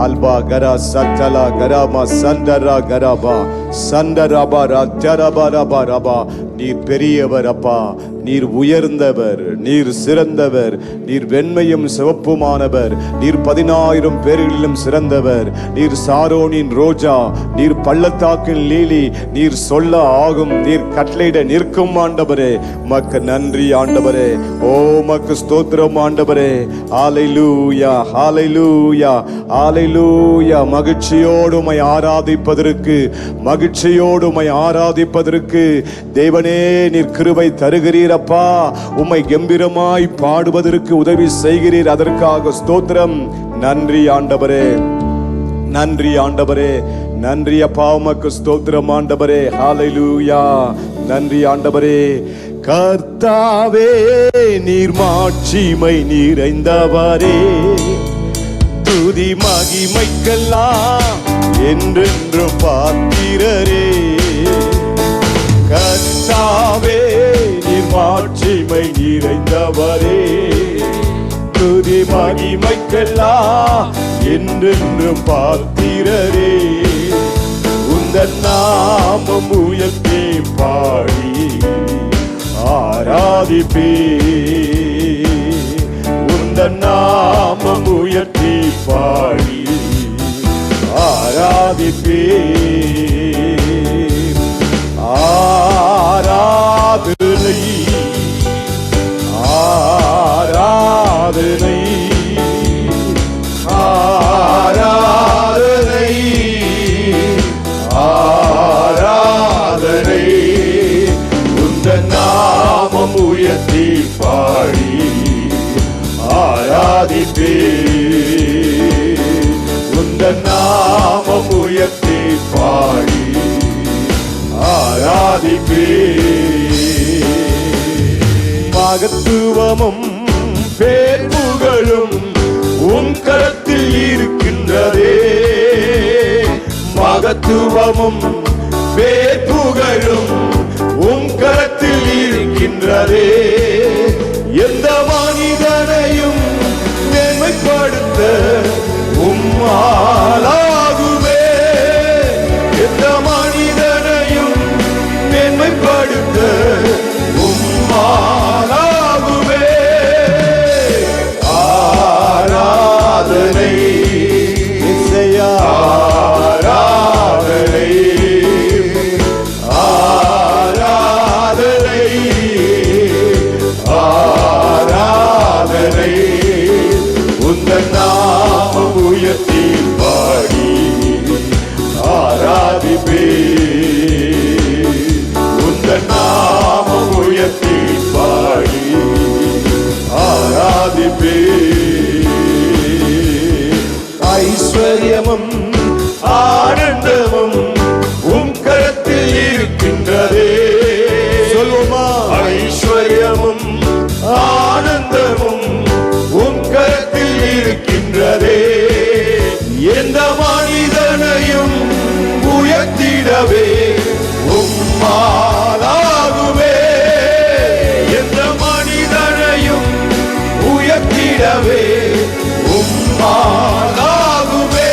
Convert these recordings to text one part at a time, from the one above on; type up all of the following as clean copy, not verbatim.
Alpha கரா சத்தலா Karama சந்தரா கராபா சந்தராபா ராஜரபா ரபா ரபா. நீர் பெரியவர் அப்பா, நீர் உயர்ந்தவர், நீர் சிறந்தவர், நீர் வெண்மையும் சிவப்புமானவர், நீர் 10,000 பேர்களிலும் சிறந்தவர், நீர் சாரோனின் ரோஜா, நீர் பள்ளத்தாக்கின் லீலி, நீர் சொல்ல ஆகும், நீர் கட்டளையிட நிற்கும் ஆண்டவரே. மக்கு நன்றி ஆண்டவரே. ஓ மக்கு ஸ்தோத்திரம் ஆண்டவரே. ஹல்லேலூயா ஹல்லேலூயா ஹல்லேலூயா. மகிழ்ச்சியோடு உம்மை ஆராதிப்பதற்கு, மகிழ்ச்சியோடு உம்மை ஆராதிப்பதற்கு தேவனே நீர் கிருபை தருகிறீர் அப்பா. உம்மை கம்பீரமாய் பாடுவதற்கு உதவி செய்கிறீர். அதற்காக ஸ்தோத்திரம். நன்றி ஆண்டவரே, நன்றி ஆண்டவரே, நன்றி அப்பா. உமக்கு ஸ்தோத்திரம் ஆண்டவரே. ஹல்லேலூயா. நன்றி ஆண்டவரே. கர்த்தாவே நீர் மாட்சிமை நிறைந்தவரே, துதி மகிமைக்கெல்லாம் என்றென்றும் பாத்திரரே. கர்த்தாவே நீர் மாட்சிமை நிறைந்தவரே, துதி மகிமைக்கெல்லாம் என்றென்றும் பாத்திரரே. உந்தன் நாமம் உயர்த்தி பாடி ஆராதிப்பே, உந்தன் நாமம் உயர்த்தி பாடி ஆராதிப்பே. ஆராதனை ஆராதனை ஆராதனை ஆராதனை. உந்தன் நாமம் உயர்த்தி பாடி ஆராதிப்பே, உந்தன் நாமம் உயர்த்தி பாடி ஆராதிப்பே. மகத்துவமும் பேர்புகழும் உம் கரத்தில் இருக்கின்றதே, மகத்துவமும் பேர்புகழும் உம் கரத்தில் இருக்கின்றதே. எந்த மனிதனையும் மேன்மைப்படுத்த உம்மாலாகுமே, எந்த மனிதனையும் மேன்மைப்படுத்த உம்மாலாகுமே. ஆராதனை ஆராதனை ஆராதனை ஆராதனை. உந்தன் நாமம் உயர்த்தி பாடி ஆராதிப்பே, உந்தன் நாமம் உயர்த்தி பாடி ஆராதிப்பே. ஐஸ்வர்யமும் ஆனந்தமும் உம் கரத்தில் இருக்கின்றதே. சொல்லுமா? ஐஸ்வர்யமும் ஆனந்தமும் உம் கரத்தில் இருக்கின்றதே. எந்த மனிதனையும் உயர்த்திடவே உம்மாலாகுமே, எந்த மனிதனையும் உயர்த்திடவே உம்மாலாகுமே.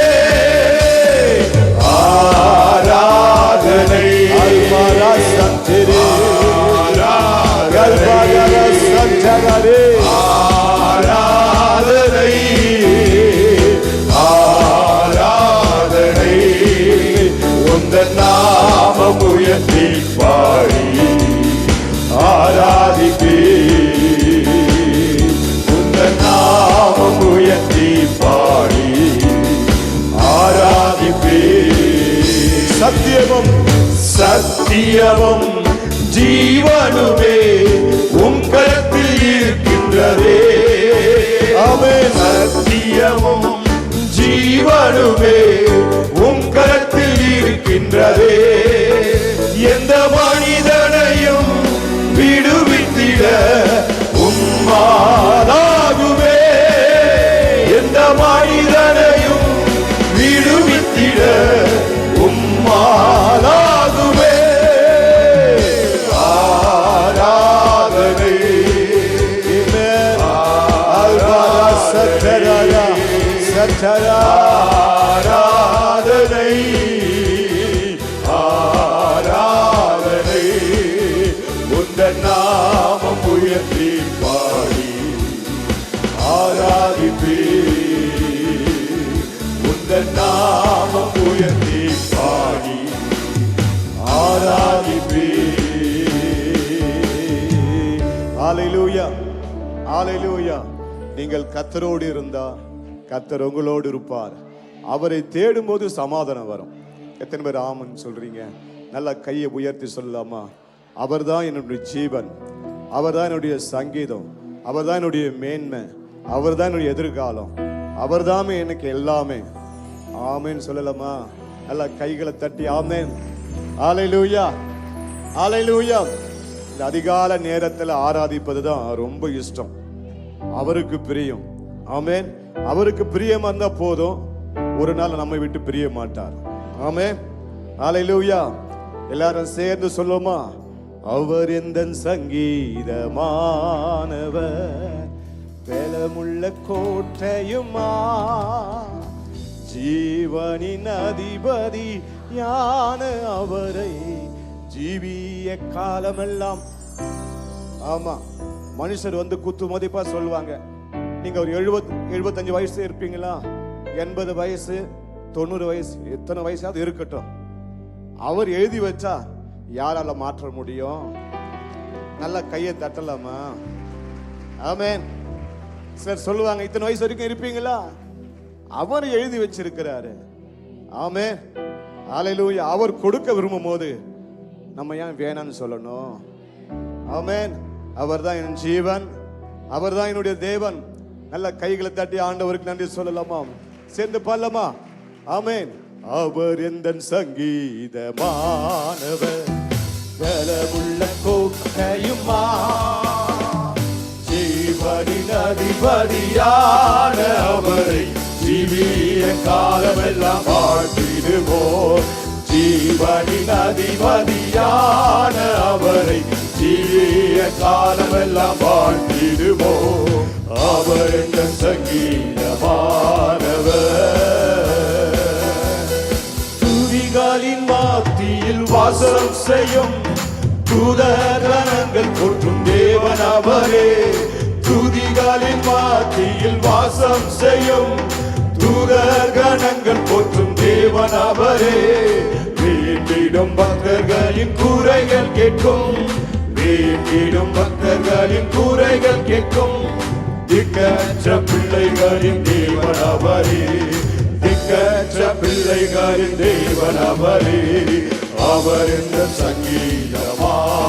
ஆராதனை ஆராதனை ஆராதனை. உந்தன் நாமம் உயர்த்தி பாடி ஆராதிப்பே, உந்தன் நாமம் உயர்த்தி பாடி ஆராதிப்பே. சத்தியமும் சத்தியமும் ஜீவனுமே உம் கரத்தில் இருக்கின்றதே. ஆமென். சத்தியமும் ஜீவனுமே உம் கரத்தில் இருக்கின்றதே. எந்த மனிதனையும் விடுவித்திட உம்மாலாகுமே, எந்த மனிதனையும் விடுவித்திட உம்மாலாகுமே. ஆராதனை சத்தரா ஹalleluya. நீங்கள் கர்த்தரோடு இருந்தா கர்த்தர் உங்களோடு இருப்பார். அவரை தேடும்போது சமாதானம் வரும். எத்தனை பேர் ஆமென் சொல்றீங்க? நல்ல கையை உயர்த்தி சொல்லலாமா? அவர்தான் என்னுடைய ஜீவன், அவர்தான் என்னுடைய சங்கீதம், அவர்தான் என்னுடைய மேன்மை, அவர்தான் என்னுடைய எதிர்காலம், அவர்தாமே எனக்கு எல்லாமே. ஆமென் சொல்லலாமா? நல்ல கைகளை தட்டி ஆமென். ஹalleluya, ஹalleluya. இந்த அதிகால நேரத்தில் ஆராதிப்பது தான் ரொம்ப இஷ்டம், அவருக்கு பிரியம். ஆமென். அவருக்கு பிரியமா இருந்தா போதும், ஒரு நாள் நம்மை விட்டு பிரிய மாட்டார். ஆமென், ஹalleluya. எல்லாரும் சேர்ந்து சொல்லுமா? அவர் எந்தன் சங்கீதமானவர், பலமுள்ள கோட்டையுமா, ஜீவனின் அதிபதி யான அவரை ஜீவிய காலமெல்லாம். ஆமா, மனுஷர் வந்து குத்து மதிப்பா சொல்லுவாங்க. நீங்க ஒரு 75 வயசு இருப்பீங்களா, 80 வயசு, 90 வயசு, எத்தனை வயசாவது இருக்கட்டும், அவர் எழுதி வச்சா யாரால மாற்ற முடியும்? நல்ல கையை தட்டலாமா? ஆமென். சார் சொல்லுவாங்க, இத்தனை வயசு வரைக்கும் இருப்பீங்களா? அவர் எழுதி வச்சிருக்கிறாரு. ஆமென், ஹalleluya. அவர் கொடுக்க விரும்பும் போது நம்ம ஏன் வேணான்னு சொல்லணும்? ஆமென். அவர்தான் என் ஜீவன், அவர்தான் என்னுடைய தேவன். நல்ல கைகளை தட்டி ஆண்டவருக்கு நன்றி சொல்லலாமா? சேர்ந்து பாடலாமா? ஆமென். அவர் எந்தன் சங்கீதமானவர், பலமுள்ள கோட்டையுமா, ஜீவனின் அதிபதியான அவரை ஜீவிய காலமெல்லாம் வாழ்த்திடுவோம். ஜீவனின் அதிபதியான அவரை ஜீவிய காலமெல்லாம் வாழ்த்திடுவோம். அவர் எங்கள் சங்கீதமானவர், துதிகளின் மத்தியில் வாசம் செய்யும் தூதகணங்கள் போற்றும் தேவன் அவரே. துதிகளின் மத்தியில் வாசம் செய்யும் தூதகணங்கள் போற்றும் தேவன் அவரே. வேண்டிடும் பக்தர்களின் குறைகள் கேட்கும், வேண்டிடும் பக்தர்களின் குறைகள் கேட்கும். திக்கற்ற பிள்ளைகளின் தேவன் அவரே, திக்கற்ற பிள்ளைகளின் தேவன் அவரே. அவர் என்ற சங்கீதமானவர்,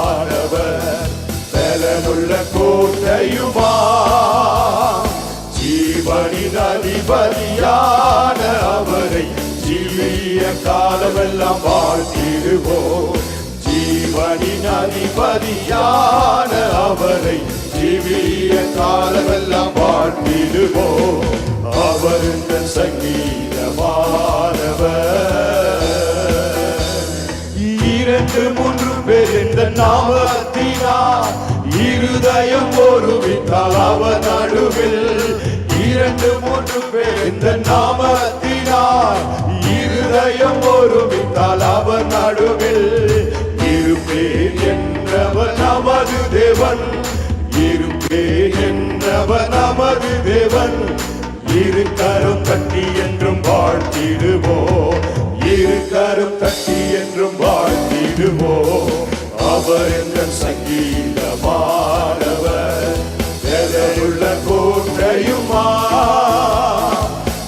பலமுள்ள கோட்டையுமா, ஜீவனின் அதிபதியான அவரை ஜீவிய காலமெல்லாம் வாழ்த்திடுவோம். ஜீவனின் அதிபதியான அவரை ஜீவிய காலமெல்லாம் வாழ்த்திடுவோம். அவர் இந்த சங்கீதமானவர். 2-3 பேர் இந்த நாமத்தினால் இருதயம் ஒருமித்தால் அவர் நடுவில். 2-3 பேர் இந்த நாமத்தினால் இருதயம் ஒருமித்தால் அவர் நடுவில். இருப்பேன் என்றவர் நமது தேவன், இருப்பேன் என்றவர் நமது தேவன். இரு கரம் தட்டி என்றும் வாழ்த்திடுவோம், இரு கரம் தட்டி என்றும் வாழ்த்திடுவோம். அவர் எங்கள் சங்கீதமானவர், பலமுள்ள கோட்டையுமா,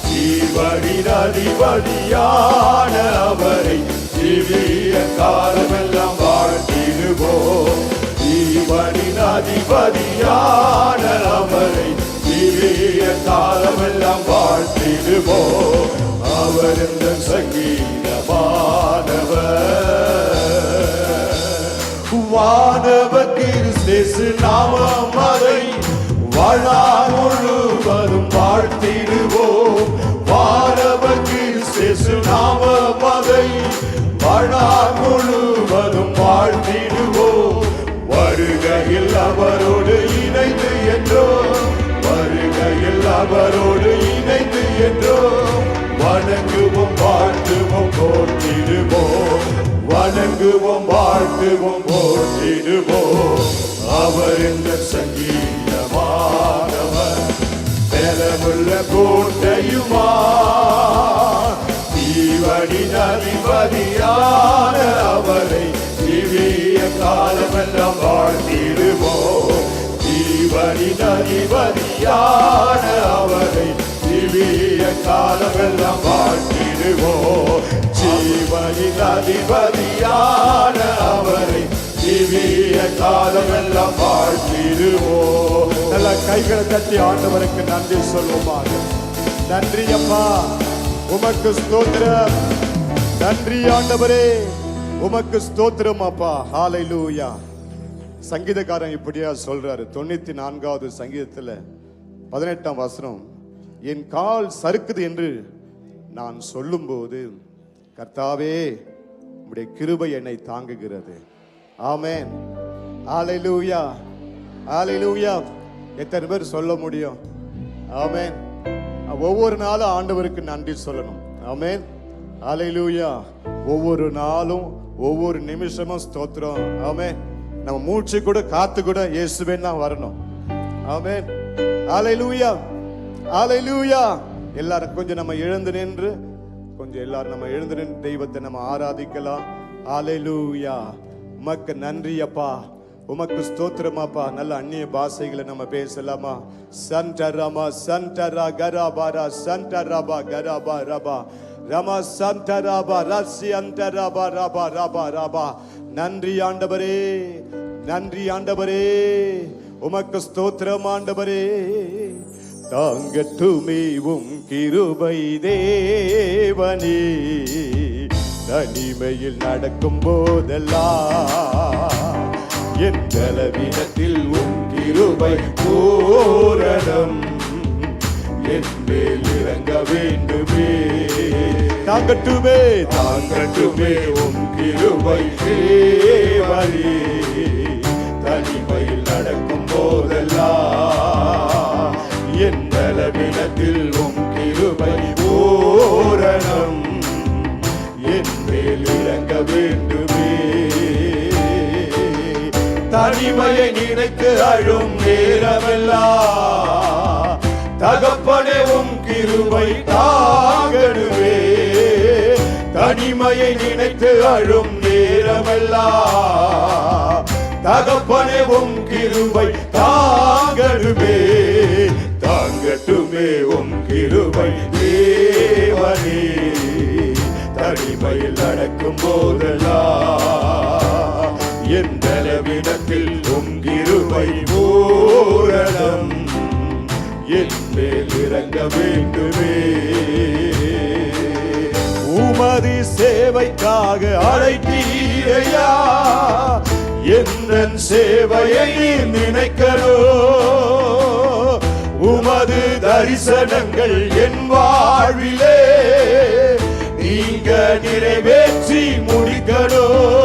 ஜீவனின் அதிபதியான அவரை ஜீவிய காலமெல்லாம் வாழ்த்திடுவோம். ஜீவனின் அதிபதியான அவரை ஜீவிய காலமெல்லாம் வாழ்த்திடுவோம். அவர் இந்த சங்கீதமானவர். வானவர் கிறிஸ்து நாமம் அதை வாழ்நாள் முழுவதும் வாழ்த்திடுவோம். வானவர் கிறிஸ்து நாமம் அதை வாழ்நாள் முழுவதும் வாழ்த்திடுவோம். வருகையில் அவரோடு இணைந்து என்றோம், வருகையில் அவரோடு இணைந்து என்றோம். வணங்குவோம் வாழ்த்துவோம் போற்றிடுவோம், வணங்குவோம் வாழ்த்துவோம் போற்றிடுவோம். அவர் இந்த சங்கீதமானவர், பலமுள்ள கோட்டையுமா, ஜீவனின் அதிபதியான அவரை ஜீவிய காலமெல்லாம் வாழ்த்திடுவோம். ஜீவ ஜீவனின் அதிபதியான அவரை திவ்ய காலமெல்லாம் வாழ்த்திடுவோம். ஜீவனின் அதிபதியான அவரை திவ்ய காலமெல்லாம் வாழ்த்திடுவோம். நல்ல கைகளை தட்டி ஆண்டவருக்கு நன்றி சொல்லுவோமாக. நன்றி அப்பா, உமக்கு ஸ்தோத்திரம். நன்றி ஆண்டவரே, உமக்கு ஸ்தோத்திரம் அப்பா. ஹல்லேலூயா. சங்கீதக்காரன் இப்படியா சொல்றாரு, 94வது சங்கீதத்துல 18ஆம் வசனம், என் கால் சறுக்குது என்று நான் சொல்லும்போது கர்த்தாவே உம்முடைய கிருபை என்னை தாங்குகிறது. ஆமென். ஹல்லேலூயா, ஹல்லேலூயா. எத்தனை பேர் சொல்ல முடியும்? ஆமென். ஒவ்வொரு நாளும் ஆண்டவருக்கு நன்றி சொல்லணும். ஆமென். ஹல்லேலூயா. ஒவ்வொரு நாளும் ஒவ்வொரு நிமிஷமும் ஸ்தோத்திரம். ஆமென். நம்ம மூச்சு கூட காத்து கூட இயேசுவே தான் வரணும். ஆமென். ஹல்லேலூயா, ஹல்லேலூயா. எல்லாரும் கொஞ்சம் நம்ம எழுந்து நின்று எல்லாரும் நம்ம எழுந்து நின்று தெய்வத்தை நம்ம ஆராதிக்கலாம். ஹல்லேலூயா. உமக்கு நன்றி அப்பா, உமக்கு ஸ்தோத்திரமாப்பா. நல்ல அந்நிய பாஷைகளை நம்ம பேசலாமா? சண்டரமா சண்டரா கராபாரா சண்டரபா கராபா ரபா ரமா சண்டரபா ரசி அண்டரபா ரபா ரபா ரபா. நன்றி ஆண்டவரே, நன்றி ஆண்டவரே, உமக்கு ஸ்தோத்திரம் ஆண்டவரே. தாங்கட்டுமே உம் கிருபை தேவனே, தனிமையில் நடக்கும் போதெல்லாம் என் பலவீனத்தில் உம் கிருபை பூரணம் என் மேல் இறங்க வேண்டுமே. தாங்கட்டுமே தாங்கட்டுமே உம் கிருபை தேவனே, தனிமையில் நடக்கும் போதெல்லாம் என் பலவீனத்தில் உம் கிருபை பூரணம் என் மேல் இறங்க வேண்டுமே. தனிமையை நினைத்து அழும் நேரமெல்லாம் தகப்பனே உம் கிருபை தாங்கடுவே. தனிமையை நினைத்து அழும் நேரமெல்லாம் தகப்பனே உம் கிருபை தாங்கடுவே. தாங்கட்டுமே உம் கிருபை தேவனே, தனிமையில் நடக்கும் போதெல்லாம் என் பலவீனத்தில் உம் கிருபை பூரணம் என் மேல் இறங்க வேண்டுமே. உமது சேவைக்காக அழைத்தீரையா, என் சேவையை நினைக்கணும். உமது தரிசனங்கள் என் வாழ்விலே நீங்க நிறைவேற்றி முடிக்கணும்.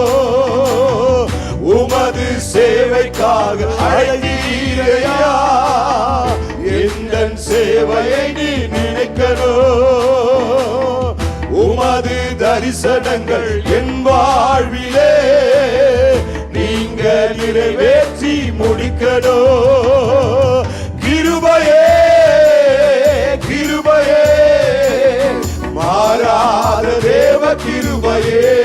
உமது சேவைக்காக அழைத்தீரையா, என் சேவையை நீ நினைக்கணும். உமது தரிசனங்கள் என் வாழ்விலே நீங்க நிறைவேற்றி முடிக்கணும். கிருபையே கிருபையே, மாறாத தேவ கிருபையே.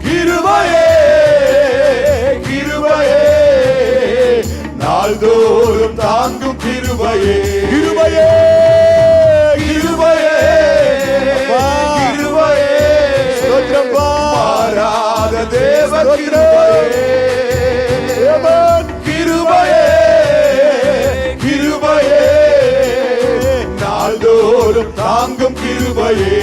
கிருபையே கிருபையே, நாள்தோறும் தாங்கும் கிருபையே. கிருபையே கிருபையே கிருபையே, மாறாத தேவ கிருபையே. கிருபையே கிருபையே, நாள்தோறும் தாங்கும் கிருபையே.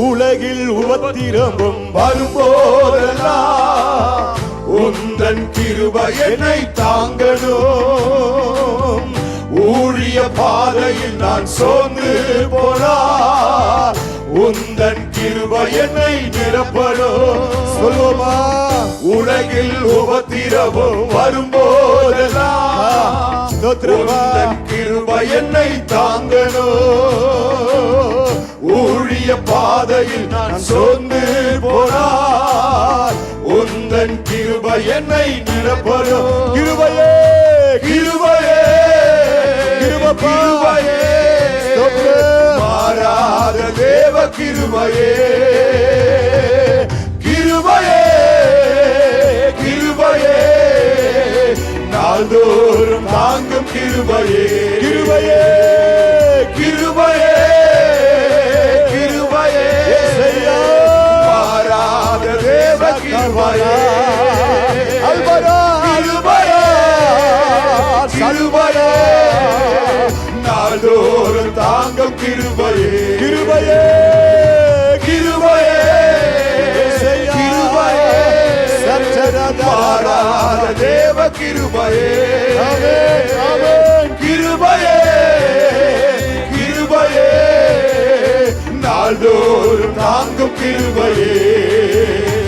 உலகில் உபத்திரமும் வரும்போதெல்லாம் உந்தன் கிருபை என்னை தாங்கணும். ஊழிய பாதையில் நான் சோர்ந்து போனால் உந்தன் கிருபை என்னை நிரப்பணும். சொல்லுமா, உலகில் உபத்திரமும் வரும்போதெல்லாம் உந்தன் கிருபை என்னை தாங்கணும். ஊழிய பாதையில் நான் சோர்ந்து போனால் உந்தன் கிருபை என்னை நிரப்பணும். கிருபையே கிருபையே கிருபையே, மாறாத தேவ கிருபையே. கிருபையே கிருபையே, நாள்தோறும் தாங்கும் கிருபையே கிருபையே கிருபையே கிருபையே மாறாத தேவ கிருபையே அல்பரா கிருபையே கிருபையே நாள்தோறும் தாங்கும் கிருபையே கிருபையே கிருபையே கிருபையே மாறாத தேவ கிருபையே ஆமென் ஆமென் கிருபையே கிருபையே நாள்தோறும் தாங்கும் கிருபையே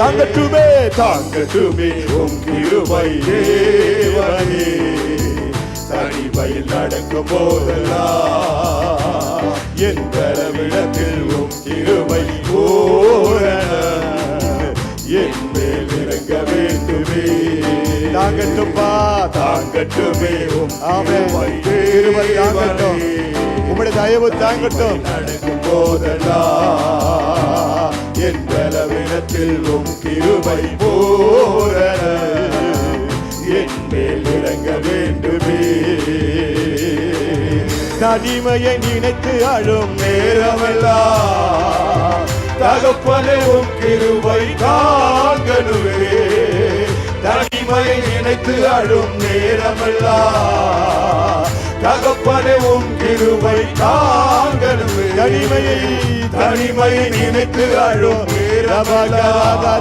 தாங்கட்டுமே தாங்கட்டுமே உம் கிருபை தேவனே தனிமையில் நடக்கும் போதெல்லாம் என் பலவிடத்தில் உம் கிருபை பூரணம் என் மேல் இறங்க வேண்டுமே தாங்கட்டும்பா தாங்கட்டுமே உம் ஆமென் கிருபை தாங்கட்டும் உம்முடைய தயவு தாங்கட்டும் நடக்கும் போதெல்லாம் என் பலவிடத்தில் உம் கிருபை பூரணம் என் மேல் இறங்க வேண்டுமே தனிமையை நினைத்து அழும் நேரமெல்லாம் தகப்பனே உம் கிருபை தாங்கணுவே தனிமையை நினைத்து அழும் நேரமெல்லாம் தகப்பனே உம் கிருபை தாங்கணுவே தனிமையை நினைத்து அழும் நேரமெல்லாம்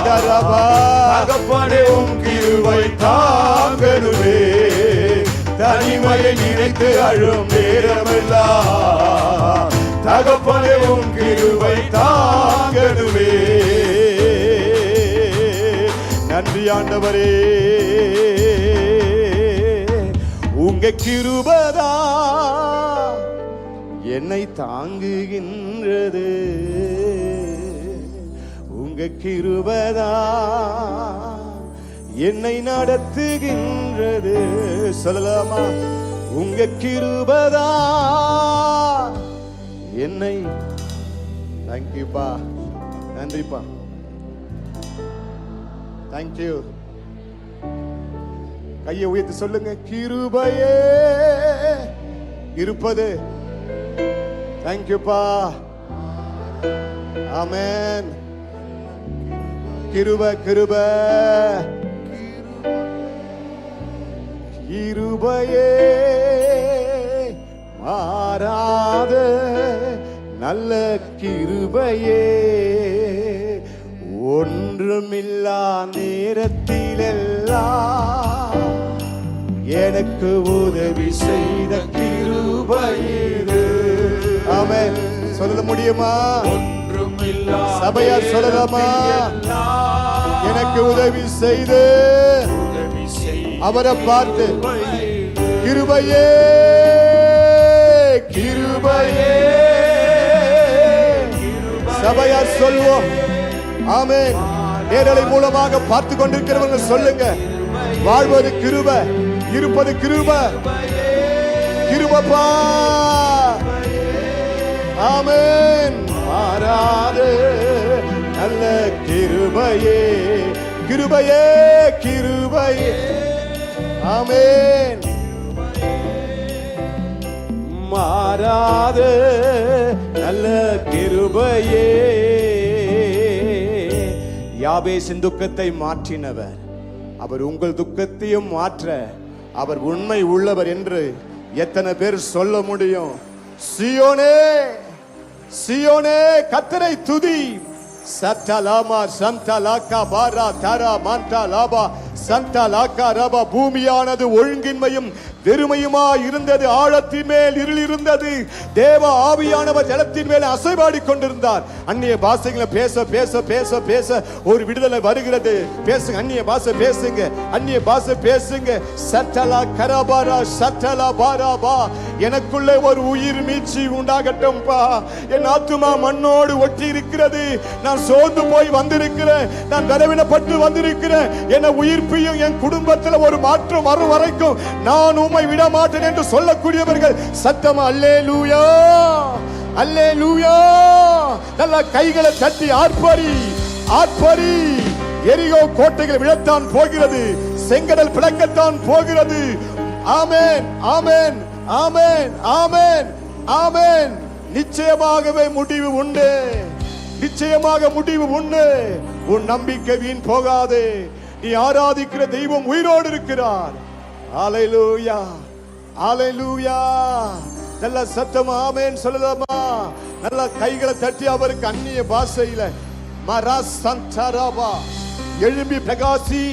தகப்பனே உம் கிருபை தாங்கணுவே தனிமையை நினைத்து அழும் நேரமெல்லாம் தகப்பனே உம் கிருபை தாங்கணுமே நன்றி ஆண்டவரே உங்க கிருபதா என்னை தாங்குகின்றது உங்க கிருபதா என்னை நடத்துகின்றது சொல்லலாமா உங்க கிருபதா என்னை தேங்க்யூப்பா நன்றிப்பா தேங்க்யூ கையை உயர்த்தி சொல்லுங்க கிருபையே இருப்பது தேங்க்யூப்பா ஆமென் கிருப கிருப கிருபையே மாறாத நல்ல கிருபையே ஒன்றுமில்லா நேரத்திலெல்லாம் எனக்கு உதவி செய்த கிருபையே ஆமென் சொல்ல முடியுமா ஒன்றுமில்லா சபையார் சொல்லலாமா எனக்கு உதவி செய்து அவரை பார்த்து கிருபையே கிருபையே சபையார் சொல்வோம் ஆமென் நேரலை மூலமாக பார்த்து கொண்டிருக்கிறவங்க சொல்லுங்க வாழ்வது கிருப இருப்பது கிருப கிருபப்பா ஆமென் மாறாது நல்ல கிருபையே கிருபையே கிருபையே ஆமென் மாறாது நல்ல கிருபையே யாபேசின் துக்கத்தை மாற்றினவர் அவர் உங்கள் துக்கத்தையும் மாற்ற அவர் உண்மை உள்ளவர் என்று எத்தனை பேர் சொல்ல முடியும் சியோனே சியோனே கர்த்தரை துதி சத்தலாமா சந்தலாக்கா பாரா தாரா மாண்டா லாபா சந்தலாக்கா ரபா பூமியானது ஒழுங்கின்மையும் வெறுமையுமா இருந்தது ஆழத்தின் மேல் இருள் இருந்தது தேவ ஆவியானவர் ஜலத்தின் மேல் அசைபாடி கொண்டிருந்தார் அந்நிய பாஷைகளை பேச பேச பேச பேச ஒரு விடுதலை வருகிறது பேசுங்க அந்நிய பாஷை பேசுங்க அந்நிய பாஷை பேசுங்க சட்டலா கரபாரா சட்டலா பாராபா எனக்குள்ளே ஒரு உயிர் மீட்சி உண்டாகட்டும்பா என் ஆத்துமா மண்ணோடு ஒட்டி இருக்கிறது நான் சோர்ந்து போய் வந்திருக்கிறேன் நான் பலவீனப்பட்டு வந்திருக்கிறேன் என உயிர்ப்பையும் என் குடும்பத்தில் ஒரு மாற்றம் வரும் வரைக்கும் நான் உம்மை விட மாட்டேன் என்று சொல்லக்கூடியவர்கள் சத்தமா அல்லேலூயா அல்லேலூயா நல்ல கைகளை தட்டி ஆர்ப்பரி ஆர்ப்பரி எரிகோ கோட்டைகள் விழத்தான் போகிறது செங்கடல் பிளக்கத்தான் போகிறது ஆமென் ஆமென் ஆமென் ஆமென் ஆமென். நிச்சயமாகவே முடிவு உண்டு, நிச்சயமாக முடிவு உண்டு. உன் நம்பிக்கை வீண் போகாதே. நீ ஆராதிக்கிற தெய்வம் உயிரோடு இருக்கிறார். ஹல்லேலூயா ஹல்லேலூயா. நல்ல சத்தமா ஆமென் சொல்லலாமா? நல்ல கைகளை தட்டி அவருக்கு அந்நிய பாஷையில மரா சந்தரபா எழும்பி பிரகாசி,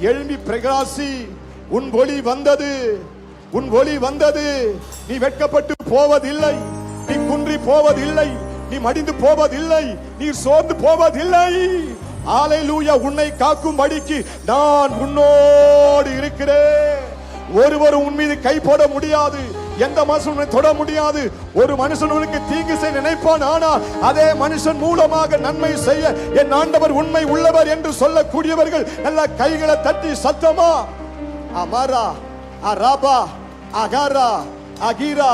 எழும்பி பிரகாசி. உன் ஒளி வந்தது, உன் ஒளி வந்தது. நீ வெட்கப்பட்டு போவதில்லை, நீ குன்றி போவதில்லை, நீ மடிந்து போவதில்லை, நீ சோர்ந்து போவதில்லை. ஹல்லேலூயா. உன்னை காக்கும்படிக்கு நான் உன்னோடு இருக்கிறேன். ஒருவரும் உன் மீது கை போட முடியாது, எந்த மனுஷனும் தொட முடியாது. ஒரு மனுஷனுக்கு தீங்கு செய்ய நினைப்பான், ஆனால் அதே மனுஷன் மூலமாக நன்மை செய்ய என் ஆண்டவர் உண்மை உள்ளவர் என்று சொல்லக்கூடியவர்கள் நல்ல கைகளை தட்டி சத்தமா அமரா அரபா அகரா அகிரா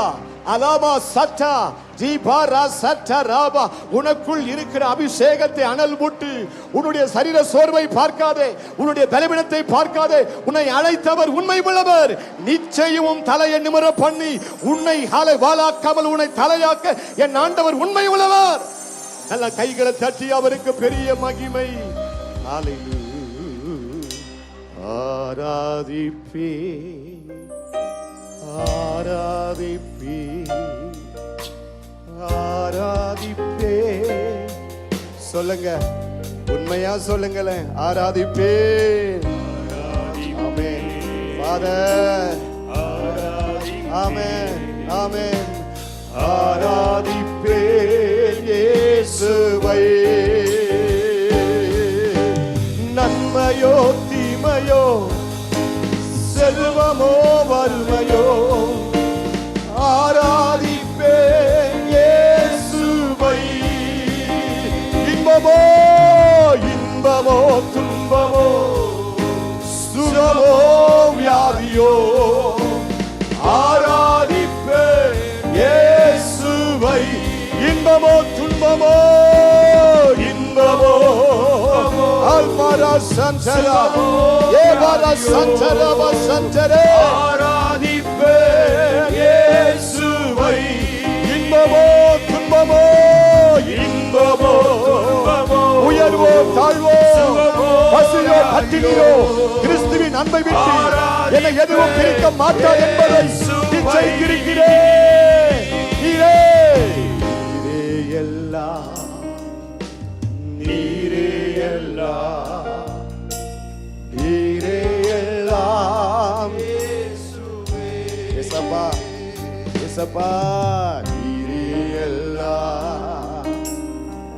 அலாமா சட்டா ஜீபாரா சட்டா ராபா. உனக்குள் இருக்கிற அபிஷேகத்தை அனல் மூட்டு. உன்னுடைய சரீர சோர்வை பார்க்காதே, உன்னுடைய பலவீனத்தை பார்க்காதே. உன்னை அழைத்தவர் உண்மை உள்ளவர். நிச்சயமும் தலையை நிமிர பண்ணி உன்னை வாளாக்காமல் உன்னை தலையாக்க என் ஆண்டவர் உண்மை உள்ளவர். நல்ல கைகளை தட்டி அவருக்கு பெரிய மகிமை. ஆராதிப்பே ஆராதிப்பே ஆராதிப்பே. சொல்லுங்க, உண்மையா சொல்லுங்களேன். ஆராதிப்பே. ஆமென் ஃபாதர். ஆமென் ஆமென். ஆராதிப்பே இயேசுவை. நன்மையோ தீமையோ, செல்வமோ வறுமையோ, ஆராதிப்பே இயேசுவை. இன்பமோ இன்பமோ துன்பமோ, சுகமோ வியாதியோ, ஆராதிப்பே இயேசுவை. இன்பமோ துன்பமோ, இன்பமோ அல்மாரா சந்தரா ஏவாரா சந்தரா சந்தரே. ஆராதிப்பே இயேசுவை. இன்பமோ துன்பமோ, இன்பமோ உயர்வோ தாழ்வோ, பசியோ பட்டினியோ, கிறிஸ்துவின் அன்பை விட்டு என்னை எதுவும் பிரிக்க மாட்டார் என்பதை நிச்சயிக்கிறேன். நீரே எல்லாம், நீரே எல்லாம், நீரே எல்லாம். ஏசப்பா ஏசப்பா, நீரே எல்லாம்,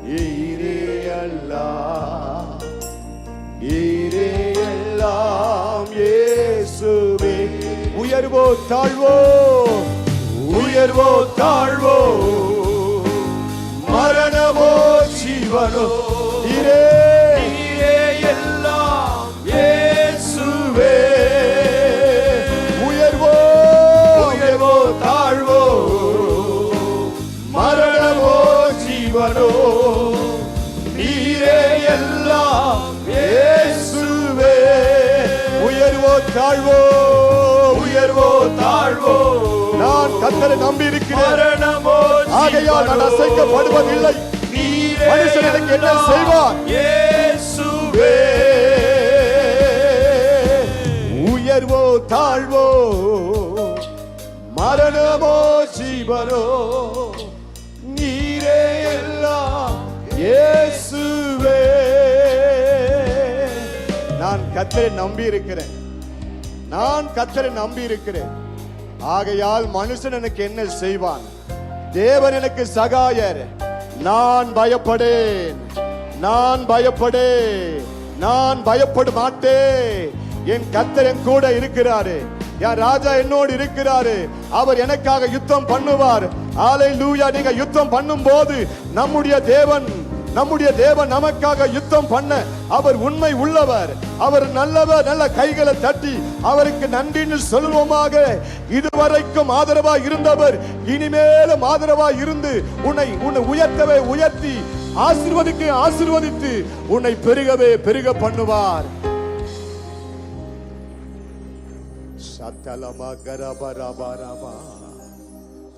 நீரே எல்லாம், நீரே எல்லாம் இயேசுவே. உயர்வோ தாழ்வோ, உயர்வோ தாழ்வோ, மரணமோ ஜீவனோ, நீரே எல்லாம் இயேசுவே. உயர்வோ உயர்வோ தாழ்வோ, மரணமோ ஜீவனோ, நீரே எல்லாம் இயேசுவே. உயர்வோ தாழ்வோ, உயர்வோ தாழ்வோ, நான் கர்த்தரை நம்பி இருக்கிறேன், ஆகையால் நான் அசைக்கப்படுவதில்லை. மனுஷன் எனக்கு என்ன செய்வார்? இயேசுவே. உயர்வோ தாழ்வோ, மரணமோ ஜீவனோ, நீரே எல்லாம் இயேசுவே. நான் கர்த்தரை நம்பி இருக்கிறேன், நான் கர்த்தரை நம்பி இருக்கிறேன். ஆகையால் மனுஷன் எனக்கு என்ன செய்வான்? தேவன் எனக்கு சகாயர். நான் பயப்படேன், நான் பயப்படேன், நான் பயப்பட மாட்டேன். என் கர்த்தர் என் கூட இருக்கிறாரு, என் ராஜா என்னோடு இருக்கிறாரு. அவர் எனக்காக யுத்தம் பண்ணுவார். ஹல்லேலூயா. நீங்க யுத்தம் பண்ணும் போது நம்முடைய தேவன் நமக்காக யுத்தம் பண்ண அவர் உண்மை உள்ளவர், அவர் நல்லவர். நல்ல கைகளை தட்டி அவருக்கு நன்றின்னு சொல்லுவோமாக. இதுவரைக்கும் ஆதரவா இருந்தவர் இனிமேலும் ஆதரவா இருந்து உன்னை உயர்த்தவே உயர்த்தி, ஆசீர்வதித்து உன்னை பெருகவே பெருக பண்ணுவார். சத்தலமா கரபரபரபா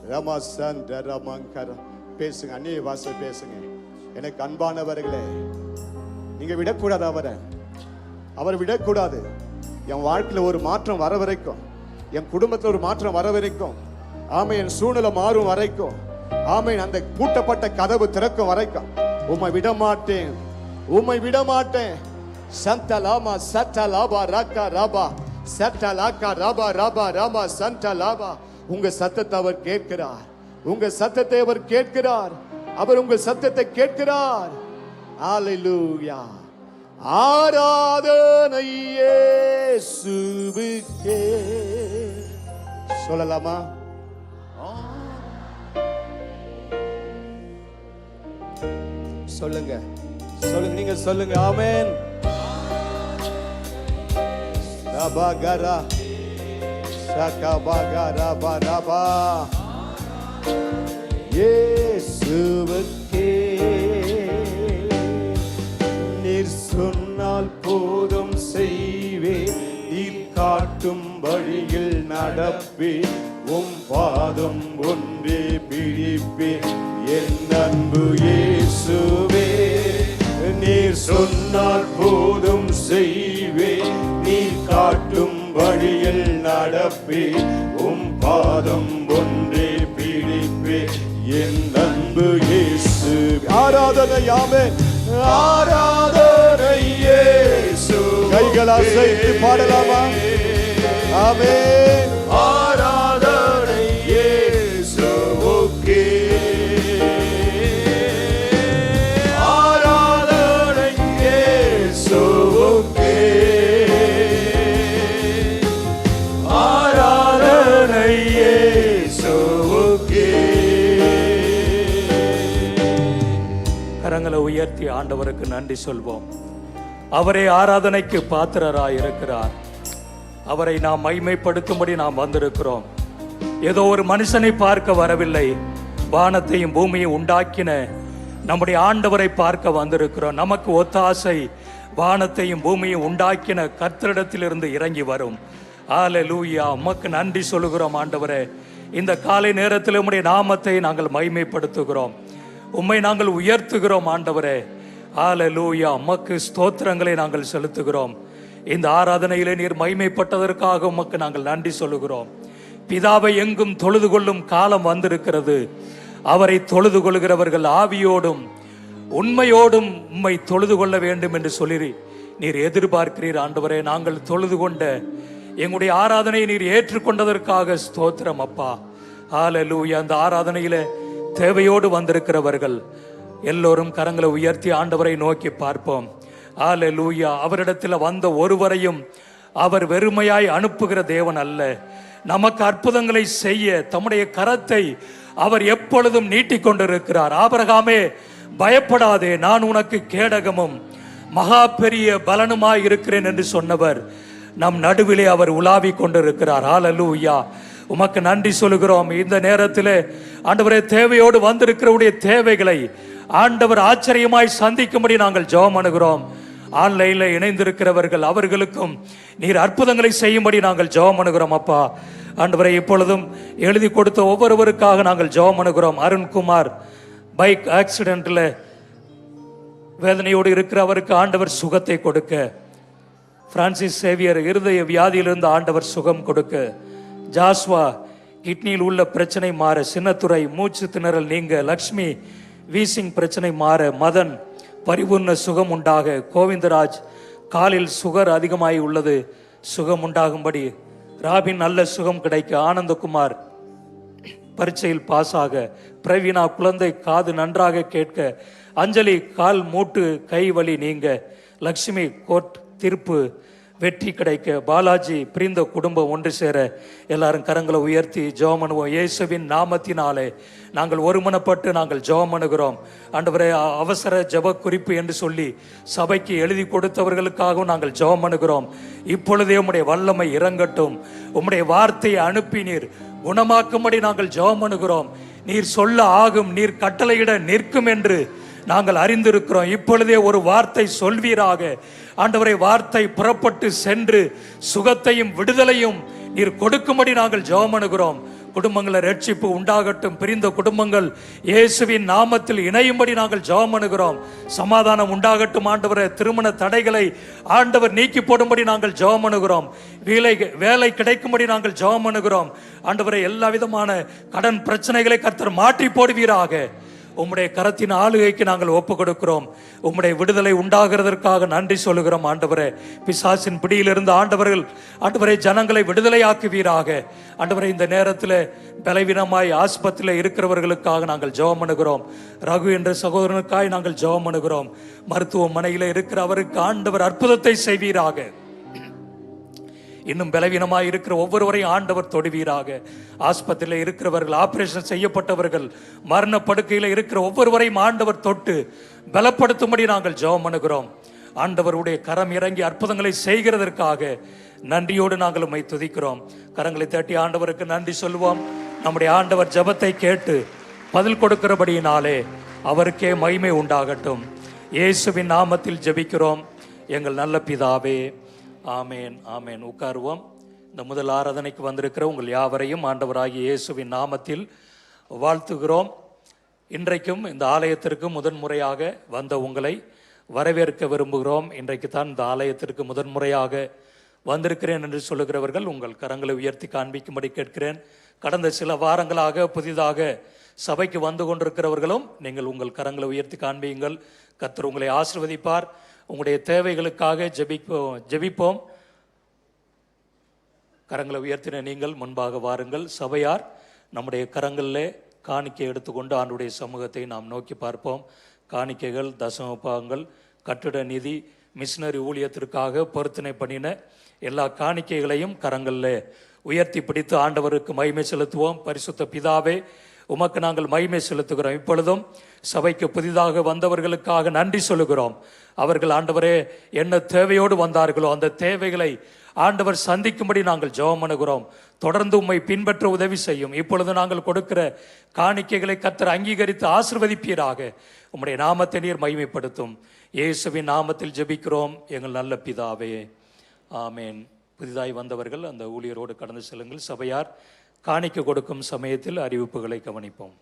ரமசந்த ரமங்கர. பேசுங்க, அந்நிய வாசல் பேசுங்க. எனக்கு அன்பானவர்களே, நீங்க விடக்கூடாது அவர் விடக்கூடாது. என் வாழ்க்கையில ஒரு மாற்றம் வர வரைக்கும், என் குடும்பத்தில் ஒரு மாற்றம் வர வரைக்கும், ஆமை என் சூழ்நிலை மாறும் வரைக்கும், ஆமை அந்த பூட்டப்பட்ட கதவு திறக்கும் வரைக்கும் உம்மை விட மாட்டேன். சந்தலாமா சத்தலாபா ராக்கா ராபா சத்தலாக்கா ராபா ராபா ராமா சந்தலாபா. உங்க சத்தத்தை அவர் கேட்கிறார், அவர் உங்கள் சத்தத்தை கேட்கிறார். ஹல்லேலூயா. ஆராதனை இயேசுவுக்கே. சொல்லலாமா? சொல்லுங்க, நீங்க சொல்லுங்க. ஆமென். ரபகரா சகபகரா பரபா இயேசுவுக்கே. நீர் சொன்னால் போதும் செய்வேன், நீர் காட்டும் வழியில் நடப்பேன், உம் பாதம் ஒன்றே பிடிப்பேன் என் அன்பு இயேசுவே. நீர் சொன்னால் போதும் செய்வேன், நீர் காட்டும் வழியில் நடப்பேன், உம் பாதம் ஒன்றே பிடிப்பேன் என் அன்பு இயேசு. ஆராதனை. ஆமென். ஆராதனை இயேசு. கைகளை அசைத்து பாடலாமா? ஆமென். ஆராதனை இயேசுவுக்கே. ஆராதனை இயேசுவுக்கே. ஆராதனை இயேசுவுக்கே. கரங்களை உயர்த்தி ஆண்டவருக்கு நன்றி சொல்வோம். அவரே ஆராதனைக்கு பாத்திரராய் இருக்கிறார். அவரை நாம் மகிமைப்படுத்தும்படி நாம் வந்திருக்கிறோம். ஏதோ ஒரு மனுஷனை பார்க்க வரவில்லை, வானத்தையும் பூமியை உண்டாக்கின நம்முடைய ஆண்டவரை பார்க்க வந்திருக்கிறோம். நமக்கு ஒத்தாசை வானத்தையும் பூமியை உண்டாக்கின கர்த்தரிடத்திலிருந்து இறங்கி வரும். ஹல்லேலூயா. உமக்கு நன்றி சொல்லுகிறோம் ஆண்டவரே. இந்த காலை நேரத்தில் உம்முடைய நாமத்தை நாங்கள் மகிமைப்படுத்துகிறோம், உம்மை நாங்கள் உயர்த்துகிறோம் ஆண்டவரே. ஹல்லேலூயா. உமக்கு ஸ்தோத்திரங்களை நாங்கள் செலுத்துகிறோம். இந்த ஆராதனையிலே நீர் மகிமைப்பட்டதற்காக உமக்கு நாங்கள் நன்றி சொல்லுகிறோம். பிதாவை எங்கும் தொழுது கொள்ளும் காலம் வந்திருக்கிறது. அவரை தொழுது கொள்கிறவர்கள் ஆவியோடும் உண்மையோடும் உம்மை தொழுது கொள்ள வேண்டும் என்று சொல்லி நீர் எதிர்பார்க்கிறீர் ஆண்டவரே. நாங்கள் தொழுது கொண்ட எங்களுடைய ஆராதனையை நீர் ஏற்றுக்கொண்டதற்காக ஸ்தோத்திரம் அப்பா. ஹல்லேலூயா. அந்த ஆராதனையில தேவையோடு வந்திருக்கிறவர்கள் எல்லோரும் கரங்களை உயர்த்தி ஆண்டவரை நோக்கி பார்ப்போம். ஹல்லேலூயா. அவரிடத்தில் வந்த ஒருவரையும் அவர் வெறுமையாய் அனுப்புகிற தேவன் அல்ல. நமக்கு அற்புதங்களை செய்ய தம்முடைய கரத்தை அவர் எப்பொழுதும் நீட்டிக்கொண்டிருக்கிறார். ஆபிரகாமே பயப்படாதே, நான் உனக்கு கேடகமும் மகா பெரிய பலனுமாய் இருக்கிறேன் என்று சொன்னவர் நம் நடுவிலே அவர் உலாவி கொண்டிருக்கிறார். ஹல்லேலூயா. உமக்கு நன்றி சொல்லுகிறோம். இந்த நேரத்தில் ஆண்டவரே தேவையோடு வந்திருக்கிறவுடைய தேவைகளை ஆண்டவர் ஆச்சரியமாய் சந்திக்கும்படி நாங்கள் ஜெபம் பண்ணுகிறோம். ஆன்லைன்ல இணைந்திருக்கிறவர்கள் அவர்களுக்கும் நீர் அற்புதங்களை செய்யும்படி நாங்கள் ஜெபம் பண்ணுகிறோம் அப்பா. ஆண்டவரை இப்பொழுதும் எழுதி கொடுத்த ஒவ்வொருவருக்காக நாங்கள் ஜெபம் பண்ணுகிறோம். அருண்குமார் பைக் ஆக்சிடென்ட்ல வேதனையோடு இருக்கிற அவருக்கு ஆண்டவர் சுகத்தை கொடுக்க, பிரான்சிஸ் சேவியர் இருதய வியாதியிலிருந்து ஆண்டவர் சுகம் கொடுக்க, ஜாஸ்வா கிட்னியில் உள்ள பிரச்சனை மாற, சின்னத்துறை மூச்சு திணறல் நீங்க, லக்ஷ்மி வீசிங் பிரச்சனை மாற, மதன் பரிபூர்ண சுகம் உண்டாக, கோவிந்தராஜ் காலில் சுகர் அதிகமாகி உள்ளது சுகம் உண்டாகும்படி, ராபின் நல்ல சுகம் கிடைக்க, ஆனந்தகுமார் பரீட்சையில் பாஸ் ஆக, பிரவீனா குழந்தை காது நன்றாக கேட்க, அஞ்சலி கால் மூட்டு கை வலி நீங்க, லக்ஷ்மி கோர்ட் தீர்ப்பு வெற்றி கிடைக்க, பாலாஜி பிரிந்த குடும்பம் ஒன்று சேர, எல்லாரும் கரங்களை உயர்த்தி ஜெபம் பண்ணுவோம். இயேசுவின் நாமத்தினாலே நாங்கள் ஒருமனப்பட்டு நாங்கள் ஜெபம் பண்ணுகிறோம். ஆண்டவரே அவசர ஜெப குறிப்பு என்று சொல்லி சபைக்கு எழுதி கொடுத்தவர்களுக்காகவும் நாங்கள் ஜெபம் பண்ணுகிறோம். இப்பொழுதே உம்முடைய வல்லமை இறங்கட்டும். உம்முடைய வார்த்தையை அனுப்பி நீர் குணமாக்கும்படி நாங்கள் ஜெபம் பண்ணுகிறோம். நீர் சொல்ல ஆகும், நீர் கட்டளையிட நிற்கும் என்று நாங்கள் அறிந்திருக்கிறோம். இப்பொழுதே ஒரு வார்த்தை சொல்வீராக ஆண்டவரை. வார்த்தை புறப்பட்டு சென்று சுகத்தையும் விடுதலையும் நீர் கொடுக்கும்படி நாங்கள் ஜெபம் பண்ணுகிறோம். குடும்பங்களை ரட்சிப்பு உண்டாகட்டும். பிரிந்த குடும்பங்கள் இயேசுவின் நாமத்தில் இணையும்படி நாங்கள் ஜெபம் பண்ணுகிறோம். சமாதானம் உண்டாகட்டும் ஆண்டவரே. திருமண தடைகளை ஆண்டவர் நீக்கி போடும்படி நாங்கள் ஜெபம் பண்ணுகிறோம். வேலை கிடைக்கும்படி நாங்கள் ஜெபம் பண்ணுகிறோம். ஆண்டவரே, எல்லா விதமான கடன் பிரச்சனைகளை கர்த்தர் மாற்றி போடுவீராக. உம்முடைய கரத்தின் ஆளுகைக்கு நாங்கள் ஒப்பு கொடுக்கிறோம். உம்முடைய விடுதலை உண்டாகிறதற்காக நன்றி சொல்லுகிறோம் ஆண்டவரே. பிசாசின் பிடியிலிருந்து ஆண்டவரை ஜனங்களை விடுதலையாக்குவீராக. ஆண்டவரை, இந்த நேரத்தில் பலவீனமாய் ஆஸ்பத்திரியில் இருக்கிறவர்களுக்காக நாங்கள் ஜெபம் பண்ணுகிறோம். ரகு என்ற சகோதரனுக்காய் நாங்கள் ஜெபம் பண்ணுகிறோம். மருத்துவமனையில் இருக்கிற அவருக்கு ஆண்டவர் அற்புதத்தை செய்வீராக. இன்னும் பலவீனமாக இருக்கிற ஒவ்வொருவரையும் ஆண்டவர் தொடுவீராக. ஆஸ்பத்திரியில் இருக்கிறவர்கள், ஆபரேஷன் செய்யப்பட்டவர்கள், மரண படுக்கையில் இருக்கிற ஒவ்வொருவரையும் ஆண்டவர் தொட்டு பலப்படுத்தும்படி நாங்கள் ஜெபம் பண்ணுகிறோம். ஆண்டவருடைய கரம் இறங்கி அற்புதங்களை செய்கிறதற்காக நன்றியோடு நாங்கள் உம்மை துதிக்கிறோம். கரங்களை தட்டி ஆண்டவருக்கு நன்றி சொல்வோம். நம்முடைய ஆண்டவர் ஜெபத்தை கேட்டு பதில் கொடுக்கிறபடியினாலே அவருக்கே மகிமை உண்டாகட்டும். இயேசுவின் நாமத்தில் ஜெபிக்கிறோம் எங்கள் நல்ல பிதாவே, ஆமேன், ஆமேன். உட்காருவோம். இந்த முதல் ஆராதனைக்கு வந்திருக்கிற உங்கள் யாவரையும் ஆண்டவராகிய இயேசுவின் நாமத்தில் வாழ்த்துகிறோம். இன்றைக்கும் இந்த ஆலயத்திற்கு முதன்முறையாக வந்த உங்களை வரவேற்க விரும்புகிறோம். இன்றைக்கு தான் இந்த ஆலயத்திற்கு முதன்முறையாக வந்திருக்கிறேன் என்று சொல்லுகிறவர்கள் உங்கள் கரங்களை உயர்த்தி காண்பிக்கும்படி கேட்கிறேன். கடந்த சில வாரங்களாக புதிதாக சபைக்கு வந்து கொண்டிருக்கிறவர்களும் நீங்கள் உங்கள் கரங்களை உயர்த்தி காண்பியுங்கள். கர்த்தர் உங்களை ஆசீர்வதிப்பார். உங்களுடைய தேவைகளுக்காக ஜெபிப்போம். கரங்களை உயர்த்தின நீங்கள் முன்பாக வாருங்கள். சபையார் நம்முடைய கரங்களிலே காணிக்கை எடுத்துக்கொண்டு ஆண்டுடைய சமூகத்தை நாம் நோக்கி பார்ப்போம். காணிக்கைகள், தசமபாகங்கள், கட்டிட நிதி, மிஷினரி ஊழியத்திற்காக பொருத்தனை பண்ணின எல்லா காணிக்கைகளையும் கரங்களில் உயர்த்தி பிடித்து ஆண்டவருக்கு மகிமை செலுத்துவோம். பரிசுத்த பிதாவே, உமக்கு நாங்கள் மகிமை செலுத்துகிறோம். இப்பொழுதும் சபைக்கு புதிதாக வந்தவர்களுக்காக நன்றி சொல்லுகிறோம். அவர்கள் ஆண்டவரே என்ன தேவையோடு வந்தார்களோ அந்த தேவைகளை ஆண்டவர் சந்திக்கும்படி நாங்கள் ஜெபம் பண்ணுகிறோம். தொடர்ந்து உம்மை பின்பற்ற உதவி செய்யும். இப்பொழுது நாங்கள் கொடுக்கிற காணிக்கைகளை கர்த்தர் அங்கீகரித்து ஆசீர்வதிப்பீராக. உம்முடைய நாமத்தை நீர் மகிமைப்படுத்தும். இயேசுவின் நாமத்தில் ஜெபிக்கிறோம் எங்கள் நல்ல பிதாவே, ஆமேன். புதிதாய் வந்தவர்கள் அந்த ஊழியரோடு கடந்து செல்லுங்கள். சபையார் காணிக்கை கொடுக்கும் சமயத்தில் அறிவிப்புகளை கவனிப்போம்.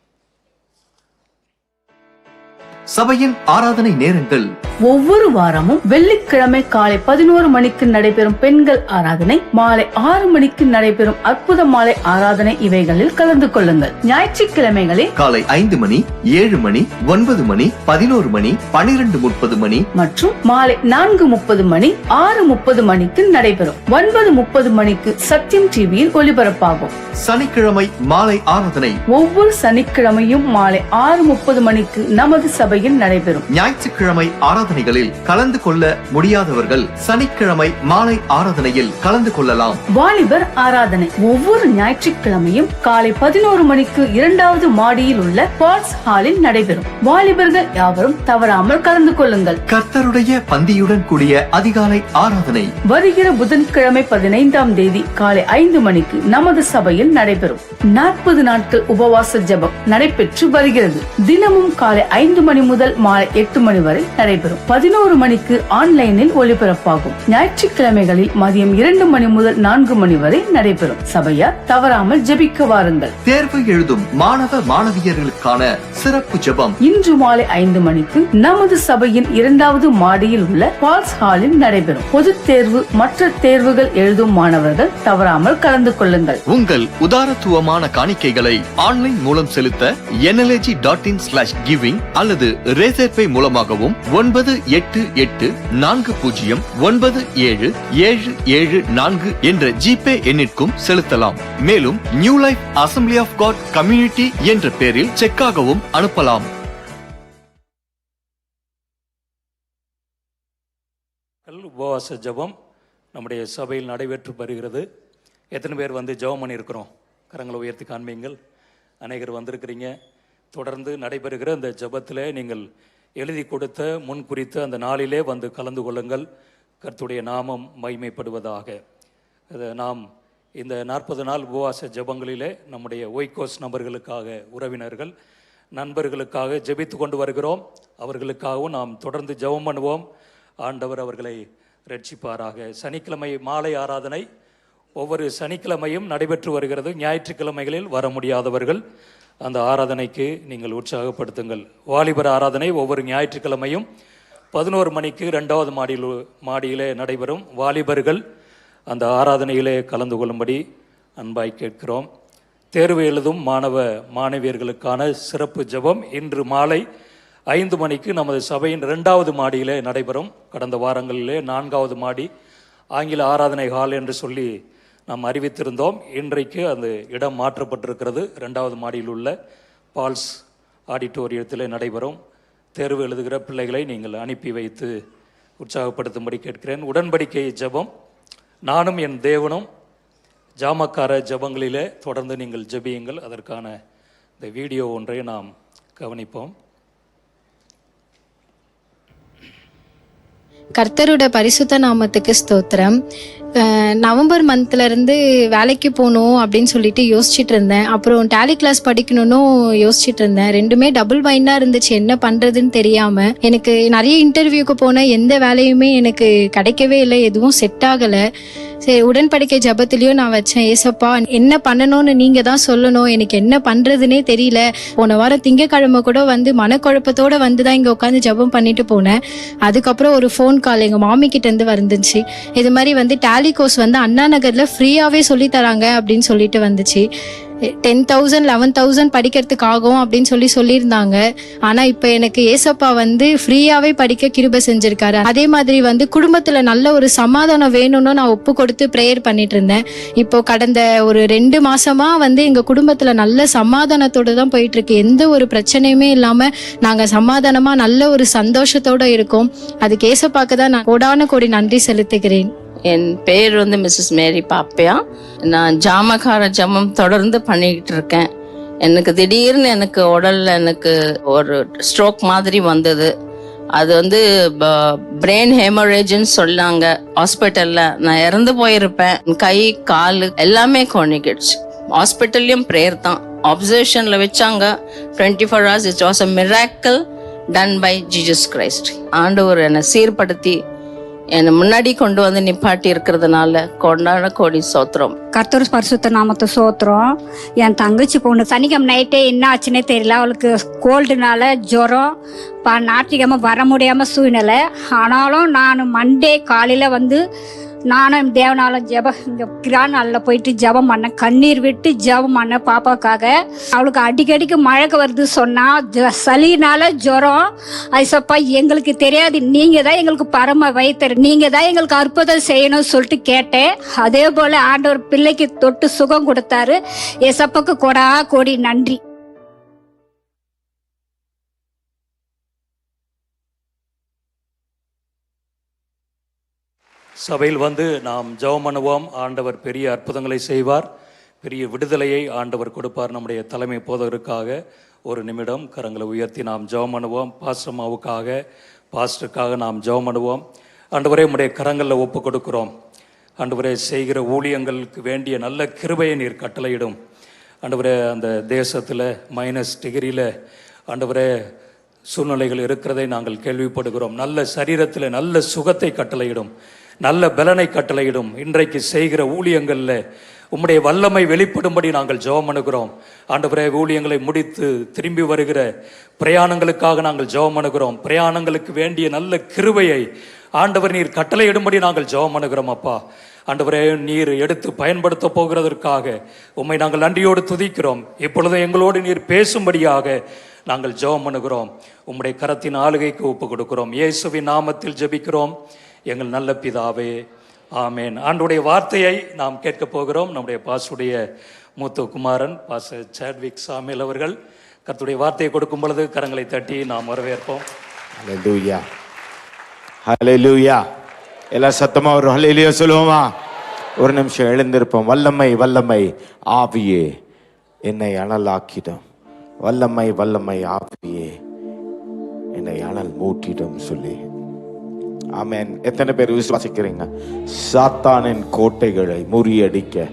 சபையின் ஆராதனை நேரங்கள் ஒவ்வொரு வாரமும் வெள்ளிக்கிழமை காலை 11 மணிக்கு நடைபெறும் பெண்கள் ஆராதனை, மாலை 6 மணிக்கு நடைபெறும் அற்புத மாலை ஆராதனை, இவைகளில் கலந்து கொள்ளுங்கள். ஞாயிற்றுக்கிழமைகளில் காலை 5 மணி, 7 மணி, 9 மணி, 11 மணி, 12:30 மணி மற்றும் மாலை 4:30 மணி, 6:30 மணிக்கு நடைபெறும். 9:30 மணிக்கு சத்தியம் டிவியில் ஒளிபரப்பாகும். சனிக்கிழமை மாலை ஆராதனை ஒவ்வொரு சனிக்கிழமையும் மாலை 6:30 மணிக்கு நமது சபையில் நடைபெறும். ஞாயிற்றுக்கிழமை ஆராதனைகளில் கலந்து கொள்ள முடியாதவர்கள் சனிக்கிழமை மாலை ஆராதனையில் கலந்து கொள்ளலாம். வாலிபர் ஆராதனை ஒவ்வொரு ஞாயிற்றுக்கிழமையும் காலை 11 மணிக்கு 2வது மாடியில் உள்ள பால்ஸ் ஹாலில் நடைபெறும். வாலிபர்கள் யாவரும் தவறாமல் கலந்து கொள்ளுங்கள். கர்த்தருடைய பந்தியுடன் கூடிய அதிகாலை ஆராதனை வருகிற புதன்கிழமை 15ஆம் தேதி காலை 5 மணிக்கு நமது சபையில் நடைபெறும். 40 நாட்கள் உபவாச ஜெபம் நடைபெற்று வருகிறது. தினமும் காலை 5 மணி முதல் மாலை 8 மணி வரை நடைபெறும். 11 மணிக்கு ஆன்லைனில் ஒளிபரப்பாகும். ஞாயிற்றுக்கிழமைகளில் மதியம் 2 மணி முதல் 4 மணி வரை நடைபெறும். சபையார் தவறாமல் ஜெபிக்க வாருங்கள். தேர்வு எழுதும் மாணவ மாணவியர்களுக்கான சிறப்பு ஜெபம் இன்று மாலை 5 மணிக்கு நமது சபையின் 2வது மாடியில் உள்ள பால்ஸ் ஹாலில் நடைபெறும். பொது தேர்வு மற்ற தேர்வுகள் எழுதும் மாணவர்கள் தவறாமல் கலந்து கொள்ளுங்கள். உங்கள் உதாரத்துவமான காணிக்கைகளை ஆன்லைன் மூலம் செலுத்த nlg.in/giving அல்லது ரேசர் பே மூலமாகவும் 984040977774 என்ற ஜிபே எண்ணிற்கும் செலுத்தலாம். மேலும் New Life Assembly of God Community என்ற பெயரில் செக்காகவும் அனுப்பலாம். உபவாச ஜெபம் நம்முடைய சபையில் நடைபெற்று வருகிறது. எத்தனை பேர் வந்து ஜெபம் பண்ணியிருக்கிறோம்? கரங்களை உயர்த்தி காண்பீங்கள். அநேகர் வந்திருக்கிறீங்க. தொடர்ந்து நடைபெறுகிற இந்த ஜெபத்தில் நீங்கள் எழுதி கொடுத்த முன் குறித்த அந்த நாளிலே வந்து கலந்து கொள்ளுங்கள். கர்த்தருடைய நாமம் மகிமைப்படுவதாக. நாம் இந்த 40 நாள் உபவாச ஜெபங்களிலே நம்முடைய ஒய்கோஸ் நபர்களுக்காக, உறவினர்கள், நண்பர்களுக்காக ஜெபித்து கொண்டு வருகிறோம். அவர்களுக்காகவும் நாம் தொடர்ந்து ஜெபம் பண்ணுவோம். ஆண்டவர் அவர்களை ரட்சிப்பாராக. சனிக்கிழமை மாலை ஆராதனை ஒவ்வொரு சனிக்கிழமையும் நடைபெற்று வருகிறது. ஞாயிற்றுக்கிழமைகளில் வர முடியாதவர்கள் அந்த ஆராதனைக்கு நீங்கள் உற்சாகப்படுத்துங்கள். வாலிபர் ஆராதனை ஒவ்வொரு ஞாயிற்றுக்கிழமையும் 11 மணிக்கு 2வது மாடியிலே நடைபெறும். வாலிபர்கள் அந்த ஆராதனையிலே கலந்து கொள்ளும்படி அன்பாய் கேட்கிறோம். தேர்வு எழுதும் மாணவியர்களுக்கான சிறப்பு ஜெபம் இன்று மாலை 5 மணிக்கு நமது சபையின் 2வது மாடியிலே நடைபெறும். கடந்த வாரங்களிலே 4வது மாடி ஆங்கில ஆராதனை ஹால் என்று சொல்லி நாம் அறிவித்திருந்தோம். இன்றைக்கு அந்த இடம் மாற்றப்பட்டிருக்கிறது. 2வது மாடியில் உள்ள பால்ஸ் ஆடிட்டோரியத்திலே நடைபெறும். தேர்வு எழுதுகிற பிள்ளைகளை நீங்கள் அனுப்பி வைத்து உற்சாகப்படுத்தும்படி கேட்கிறேன். உடன்படிக்கை ஜெபம், நானும் என் தேவனும் ஜாமக்கார ஜெபங்களிலே தொடர்ந்து நீங்கள் ஜெபியுங்கள். அதற்கான இந்த வீடியோ ஒன்றை நாம் கவனிப்போம். கர்த்தரோட பரிசுத்த நாமத்துக்கு ஸ்தோத்திரம். நவம்பர் மந்த்ல இருந்து வேலைக்கு போகணும் அப்படின்னு சொல்லிட்டு யோசிச்சுட்டு இருந்தேன். அப்புறம் டேலி கிளாஸ் படிக்கணும்னு யோசிச்சுட்டு இருந்தேன். ரெண்டுமே டபுள் மைண்டா இருந்துச்சு. என்ன பண்றதுன்னு தெரியாம எனக்கு நிறைய இன்டர்வியூக்கு போன எந்த வேலையுமே எனக்கு கிடைக்கவே இல்லை, எதுவும் செட் ஆகல. சரி, உடன்படிக்கை ஜபத்திலயும் நான் வச்சேன், ஏசப்பா என்ன பண்ணணும்னு நீங்க தான் சொல்லணும், எனக்கு என்ன பண்றதுன்னே தெரியல. போன வாரம் திங்கக்கிழமை கூட மனக்குழப்பத்தோட வந்துதான் இங்க உட்காந்து ஜபம் பண்ணிட்டு போனேன். அதுக்கப்புறம் ஒரு ஃபோன் கால் எங்க மாமி கிட்ட இருந்து வந்துச்சு. இது மாதிரி டேலி கோர்ஸ் அண்ணா நகர்ல ஃப்ரீயாவே சொல்லி தராங்க அப்படின்னு சொல்லிட்டு வந்துச்சு. 10,000 11,000 படிக்கிறதுக்கு ஆகும் அப்படின்னு சொல்லியிருந்தாங்க. ஆனா இப்ப எனக்கு ஏசப்பா ஃப்ரீயாவே படிக்க கிருபை செஞ்சிருக்காரு. அதே மாதிரி குடும்பத்துல நல்ல ஒரு சமாதானம் வேணும்னு நான் ஒப்பு கொடுத்து பிரேயர் பண்ணிட்டு இருந்தேன். இப்போ கடந்த ஒரு 2 மாசமா எங்க குடும்பத்துல நல்ல சமாதானத்தோட தான் போயிட்டு இருக்கு. எந்த ஒரு பிரச்சனையுமே இல்லாம நாங்க சமாதானமா நல்ல ஒரு சந்தோஷத்தோட இருக்கோம். அதுக்கு ஏசப்பாக்கு தான் நான் கோடான கோடி நன்றி செலுத்துகிறேன். என் பேர் மிஸ்ஸஸ் மேரி பாப்பையா. நான் ஜாமக்கார ஜபம் தொடர்ந்து பண்ணிக்கிட்டு இருக்கேன். எனக்கு திடீர்னு எனக்கு உடல்ல எனக்கு ஒரு ஸ்ட்ரோக் மாதிரி வந்தது. அது பிரெயின் ஹெமரேஜ்னு சொன்னாங்க ஹாஸ்பிட்டல்ல. நான் இறந்து போயிருப்பேன். கை கால் எல்லாமே கொணிக்கிடுச்சு. ஹாஸ்பிட்டல்லையும் ப்ரேயர் தான். அப்சர்வேஷன்ல வச்சாங்க 24 hours. It was a miracle done by Jesus Christ. ஆண்டவர் என்னை சீர்படுத்தி என்னை முன்னாடி கொண்டு நிப்பாட்டி இருக்கிறதுனால கொண்டாட கோடி சோத்திரம். கர்த்தர் பரிசுத்த நாமத்தை சோத்திரம். என் தங்கச்சி பொண்ணு சனிக்கிழமை நைட்டே என்ன ஆச்சுன்னே தெரியல. அவளுக்கு கோல்டுனால ஜுரம், ஞாயிற்றுக்கிழமை வர முடியாம சூழ்நிலை. ஆனாலும் நான் மண்டே காலையில நானும் தேவனாலும் இங்க கிரானில் போயிட்டு ஜபம் பண்ணேன். கண்ணீர் விட்டு ஜபம் பண்ணேன் பாப்பாக்காக. அவளுக்கு அடிக்கடிக்கு மழை வருது சொன்னா, சளினால ஜுரம். ஐசப்பா எங்களுக்கு தெரியாது, நீங்க தான் எங்களுக்கு பரம வைத்தர், நீங்க தான் எங்களுக்கு அற்புதம் செய்யணும்னு சொல்லிட்டு கேட்டேன். அதே போல ஆண்டவர் பிள்ளைக்கு தொட்டு சுகம் கொடுத்தாரு. ஏசப்பாக்கு கோடா கோடி நன்றி. சபையில் நாம் ஜெபம் பண்ணுவோம். ஆண்டவர் பெரிய அற்புதங்களை செய்வார், பெரிய விடுதலையை ஆண்டவர் கொடுப்பார். நம்முடைய தலைமை போதகருக்காக ஒரு நிமிடம் கரங்களை உயர்த்தி நாம் ஜெபம் பண்ணுவோம். பாஸ்டர்மாவுக்காக, பாஸ்டருக்காக நாம் ஜெபம் பண்ணுவோம். ஆண்டவரே, உம்முடைய கரங்களில் ஒப்பு கொடுக்கிறோம். ஆண்டவரே, செய்கிற ஊழியங்களுக்கு வேண்டிய நல்ல கிருபையை நீர் கட்டளையிடும். ஆண்டவரே, அந்த தேசத்தில் -டிகிரியில் ஆண்டவரே சூழ்நிலைகள் இருக்கிறதை நாங்கள் கேள்விப்படுகிறோம். நல்ல சரீரத்தில் நல்ல சுகத்தை கட்டளையிடும், நல்ல பலனை கட்டளையிடும். இன்றைக்கு செய்கிற ஊழியங்களில் உம்முடைய வல்லமை வெளிப்படும்படி நாங்கள் ஜெபம் பண்ணுகிறோம். ஆண்டவரே, ஊழியங்களை முடித்து திரும்பி வருகிற பிரயாணங்களுக்காக நாங்கள் ஜெபம் பண்ணுகிறோம். பிரயாணங்களுக்கு வேண்டிய நல்ல கிருபையை ஆண்டவர் நீர் கட்டளையிடும்படி நாங்கள் ஜெபம் பண்ணுகிறோம். அப்பா ஆண்டவரே, நீர் எடுத்து பயன்படுத்த போகிறதற்காக உம்மை நாங்கள் நன்றியோடு துதிக்கிறோம். இப்பொழுது எங்களோடு நீர் பேசும்படியாக நாங்கள் ஜெபம் பண்ணுகிறோம். உம்முடைய கரத்தின் ஆளுகைக்கு ஒப்பு கொடுக்கிறோம். இயேசுவின் நாமத்தில் ஜெபிக்கிறோம் எங்கள் நல்ல பிதாவே, ஆமேன். ஆண்டுடைய வார்த்தையை நாம் கேட்க போகிறோம். நம்முடைய பாசுடைய மூத்த குமாரன் பாஸ்டர் சாட்விக் சாமுவேல் அவர்கள் கர்த்தருடைய வார்த்தையை கொடுக்கும் பொழுது கரங்களை தட்டி நாம் வரவேற்போம். ஹல்லேலூயா, ஹல்லேலூயா. எல்லாம் சத்தமா ஒரு ஹல்லேலூயா சொல்லுவோமா? ஒரு நிமிஷம் எழுந்திருப்போம். வல்லமை வல்லமை ஆவியே என்னை அனலாக்கிடும், வல்லமை வல்லமை ஆவியே என்னை அனல் மூட்டிடும் சொல்லி. ஆமென். எத்தனை பேர் விசுவாசிக்கிறீங்க? சாத்தானின் கோட்டைகளை முறியடிக்க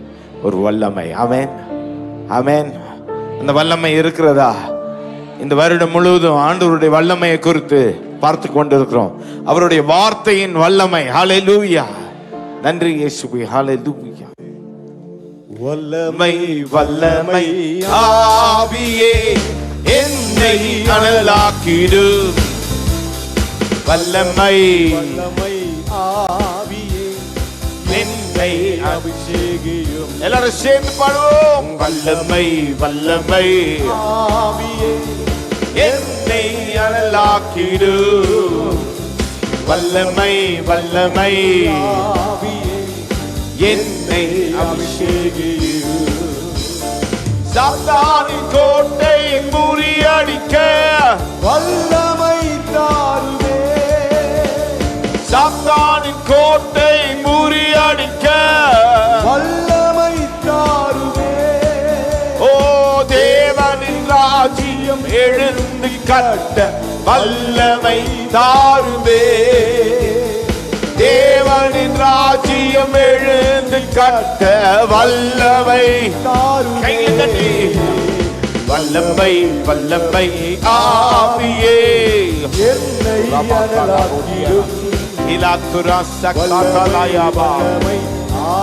ஒரு வல்லமை. ஆமென், ஆமென். அந்த வல்லமை இருக்கிறதா? இந்த வருடம் முழுவதும் ஆண்டவருடைய வல்லமையை குறித்து பார்த்து கொண்டிருக்கிறோம். அவருடைய வார்த்தையின் வல்லமை. ஹல்லேலூயா. நன்றி இயேசுவே. ஹல்லேலூயா. வல்லமை வல்லமை ஆவியே என்னை அனலாக்கிடு. வல்லமை வல்லமை ஆவியே என்னை அபிஷேகியும். எல்லாரும் சேர்ந்து பாடுவோம். வல்லமை வல்லமை ஆவியே என்னை அனலாக்கிடு. வல்லமை வல்லமை ஆவியே என்னை அபிஷேகியும். சாத்தானின் கோட்டை முறியடிக்க வல்லமை தாருவே. சாத்தானின் கோட்டை முறியடிக்க வல்லமை தாருவே. ஓ தேவனின் ராஜ்யம் எழுந்து கட்ட வல்லமை தாருவே. தேவனின் ராஜ்யம் எழுந்து கட்ட வல்லமை கையில் தட்டி. வல்லமை வல்லமை ஆவியே என்னை அனலாக்கிடும். இலாத்துரா சக்கலாயாபா.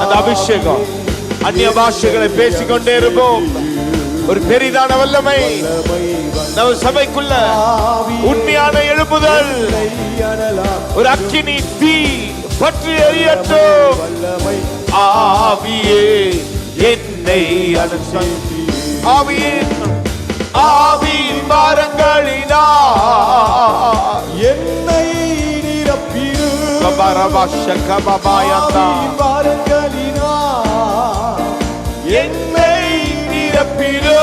அந்த அபிஷேகம் அந்நிய பாஷைகளை பேசிக்கொண்டே இருப்போம். ஒரு பெரிதான வல்லமை நம்ம சபைக்குள்ள உண்மையான எழுப்புதல். ஒரு அக்கினி தீ பற்றி எரியட்டும். ஆவியே என்னை ஆவியின் பாரங்களினா என்னை நிரப்பிடு. கபரபாஷகபாயந்தா பாரங்களினா என்னை நிரப்பிடு.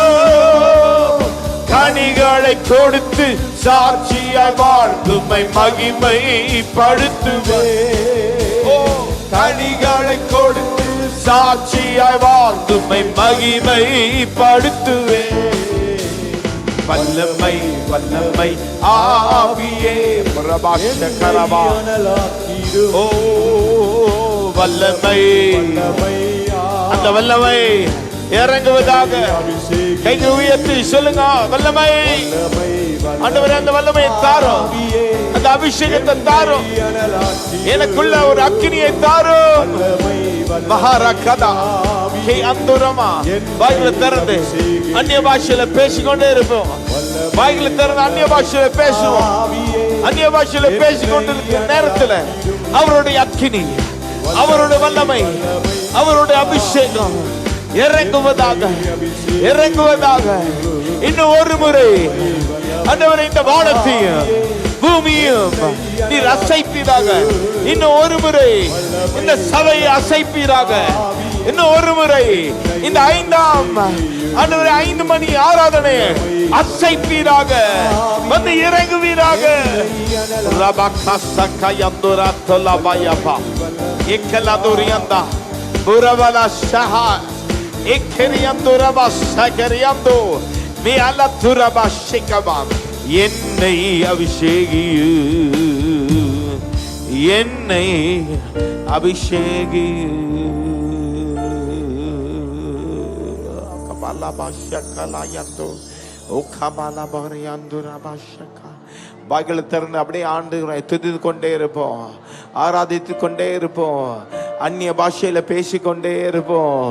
கனிகளை கொடுத்து சாட்சியாய் வாழ்ந்துமை மகிமை படுத்துவே. ஓ கனிகளை கொடுத்து சாட்சியாய் வாழ்ந்துமை மகிமை படுத்துவே. வல்லமை வல்லமை ஆவியே பிரபாஷகரபா. ஓ வல்லமை அந்த வல்லமை இறங்குவதாக. கைகள் உயர்த்தி சொல்லுங்க. வல்லமை ஆண்டவரே, அந்த வல்லமையை தாரும். அந்த அபிஷேகத்தை தாரும். எனக்குள்ள ஒரு அக்கினியை தாரும். மகாராகதா கே அந்துரமா. வாய்களை திறந்து அந்நிய பாஷையில பேசிக்கொண்டே இருப்போம். வாய்களை திறந்து அந்நிய பாஷையில பேசுவோம். அந்நிய பாஷையில பேசிக்கொண்டிருக்கிற நேரத்தில் அவருடைய அக்கினி, அவருடைய வல்லமை, அவருடைய அபிஷேகம் இறங்குவதாக இறங்குவதாக. இன்னும் ஒரு முறை ஆண்டவரே, இந்த வானத்தையும் பூமியும் நீர் அசைப்பீராக. இன்னும் ஒரு முறை இந்த சபையை அசைப்பீராக. இன்னும் ஒரு முறை இந்த 5ஆம் ஆண்டவரே 5 மணி ஆராதனை அசைப்பீராக. வந்து இறங்குவீராக. ரபகசகயந்துரா தலபயபா இக்கலதுரியந்தா புரவல ஷஹா இக்கரியந்துரபா சகரியந்து மியலதுரபா ஷிகபா. என்னை அபிஷேகியு, என்னை அபிஷேகியு. கபலபா ஷகலயந்து ஓ கபலபா ரியந்துரபா ஷகா. வாய்களை திறந்து அப்படியே ஆண்டவரை துதித்து கொண்டே இருப்போம். ஆராதித்து கொண்டே இருப்போம். அந்நிய பாஷையில பேசிக்கொண்டே இருப்போம்.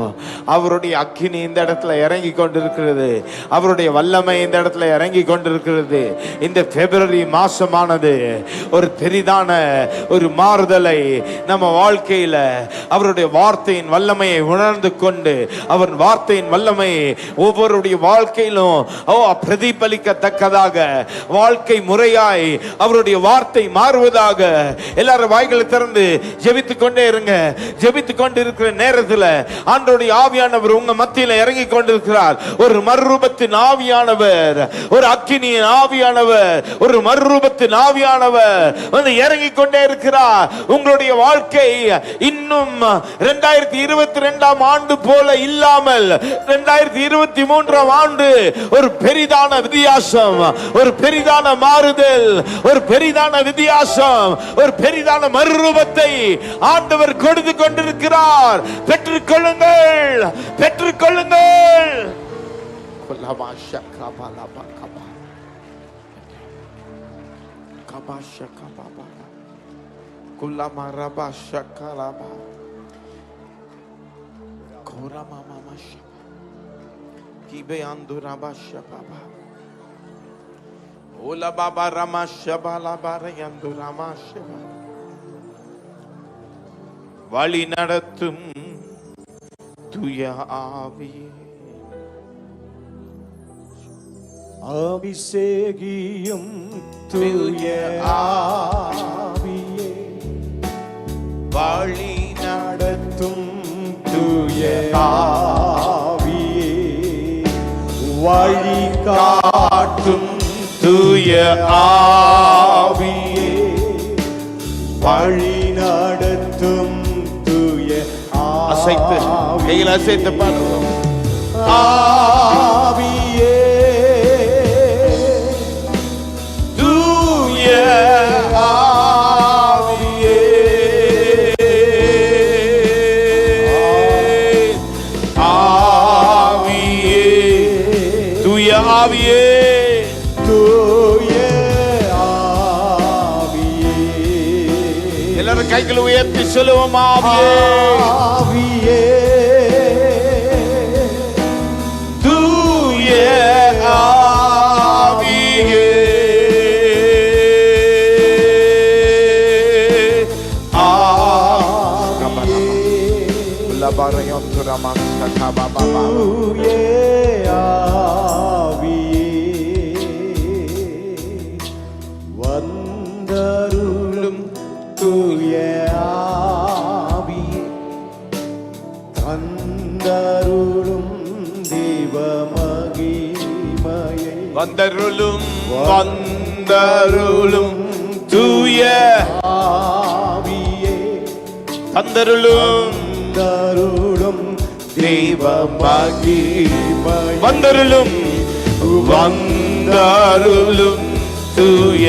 அவருடைய அக்கினி இந்த இடத்துல இறங்கி கொண்டிருக்கிறது. அவருடைய வல்லமை இந்த இடத்துல இறங்கி கொண்டிருக்கிறது. இந்த பிப்ரவரி மாசமானது ஒரு பெரிதான ஒரு மாறுதலை நம்ம வாழ்க்கையில அவருடைய வார்த்தையின் வல்லமையை உணர்ந்து கொண்டு அவர் வார்த்தையின் வல்லமையை ஒவ்வொருடைய வாழ்க்கையிலும் பிரதிபலிக்கத்தக்கதாக வாழ்க்கை முறையாய் அவருடைய வார்த்தை மாறுவதாக. எல்லாரும் வாய்களை திறந்து ஜெபித்துக் கொண்டே இருங்க. ஜெபித்துக் கொண்டிருக்கிற நேரத்தில் ஆண்டவருடைய ஆவியானவர் உங்க மத்தியில இறங்கி கொண்டிருக்கிறார். ஒரு மறுரூபத்தின் ஆவியானவர், ஒரு அக்கினியின் ஆவியானவர், ஒரு மறுரூபத்தின் ஆவியானவர் வந்து இறங்கி கொண்டே இருக்கிறார். உங்களுடைய வாழ்க்கை இன்னும் 2022ஆம் ஆண்டு போல இல்லாமல் 2023ஆம் ஆண்டு ஒரு பெரிதான வித்தியாசம், ஒரு பெரிதான மாறுதல், ஒரு பெரிதான வித்தியாசம், ஒரு பெரிதான மறுரூபத்தை ஆண்டவர் கொடுத்து கொண்டிருக்கிறார். பெற்றுக்கொள்ளுங்கள், பெற்றுக்கொள்ளுங்கள். Kora mama masha. Kibe andura basha baba. Ola baba ramasha bala bara andura masha. வழி நடத்தும் தூய ஆவியே அபிஷேகியும் தூய ஆவியே வழி நடத்தும் தூய ஆவியே வழி காட்டும் தூய ஆவியே வழி நடத்தும் தூய அசைத்து கையில் அசைத்து பாடுவோம் ஆவியே தூய ஆவியே ஆவியே தூய ஆவியே தூய ஆவியே எல்லாரும் கைகளை உயர்த்தி சொல்லுவோம் ஆவியே ஆவியே தூய ஆவியே தூய ஆவியே வந்தருளும் தூய ஆவியே தந்தருளும் தேவ மகிமையை வந்தருளும் வந்தருளும் தூய ஆவியே தந்தருளும் தருளும் தெய்வ மகிமை வந்தருளும் வந்தருளும் தூய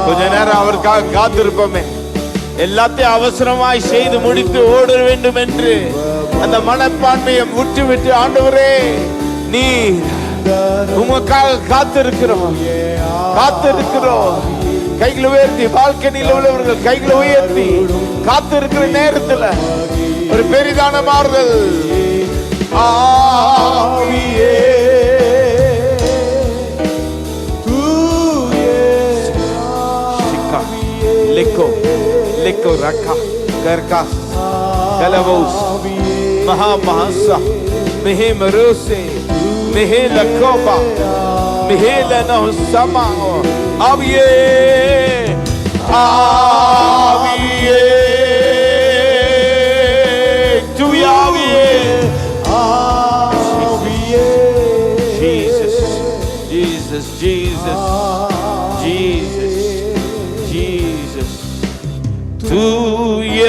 கொஞ்ச நேரம் அவருக்காக காத்திருப்போமே எல்லாத்தையும் அவசரமாய் செய்து முடித்து ஓட வேண்டும் என்று அந்த மனப்பான்மையை விட்டு ஆண்டவரே நீ உமக்காக காத்திருக்கிறோம் கைகளை உயர்த்தி பால்கனியில் உள்ளவர்கள் கைகளை உயர்த்தி காத்திருக்கிற நேரத்தில் ஒரு பெரிதான மாறுதல் ஆவியே தூய ஆவியே Leko raka karka galavos maha mahasa mehe marose mehe lakoba mehe lano sama aviye aviye tu aviye ஆவியே Jesus Jesus Jesus Jesus Jesus தூய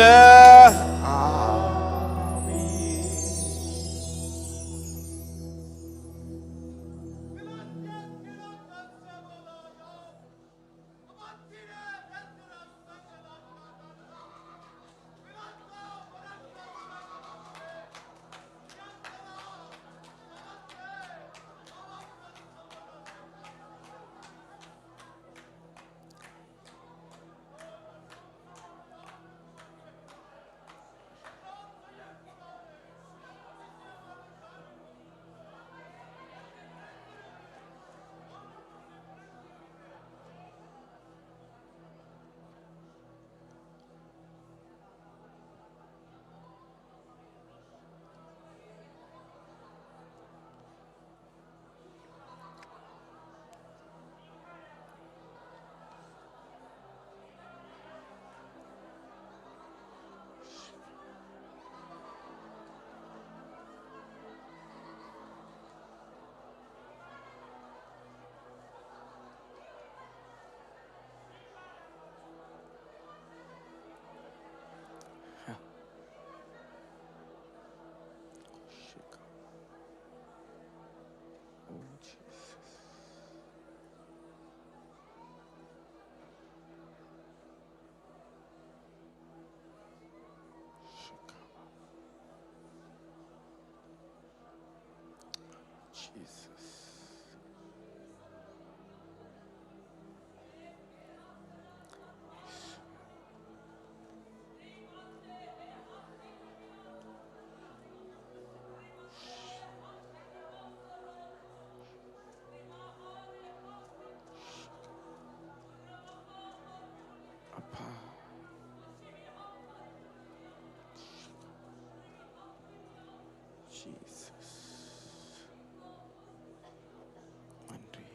நன்றி.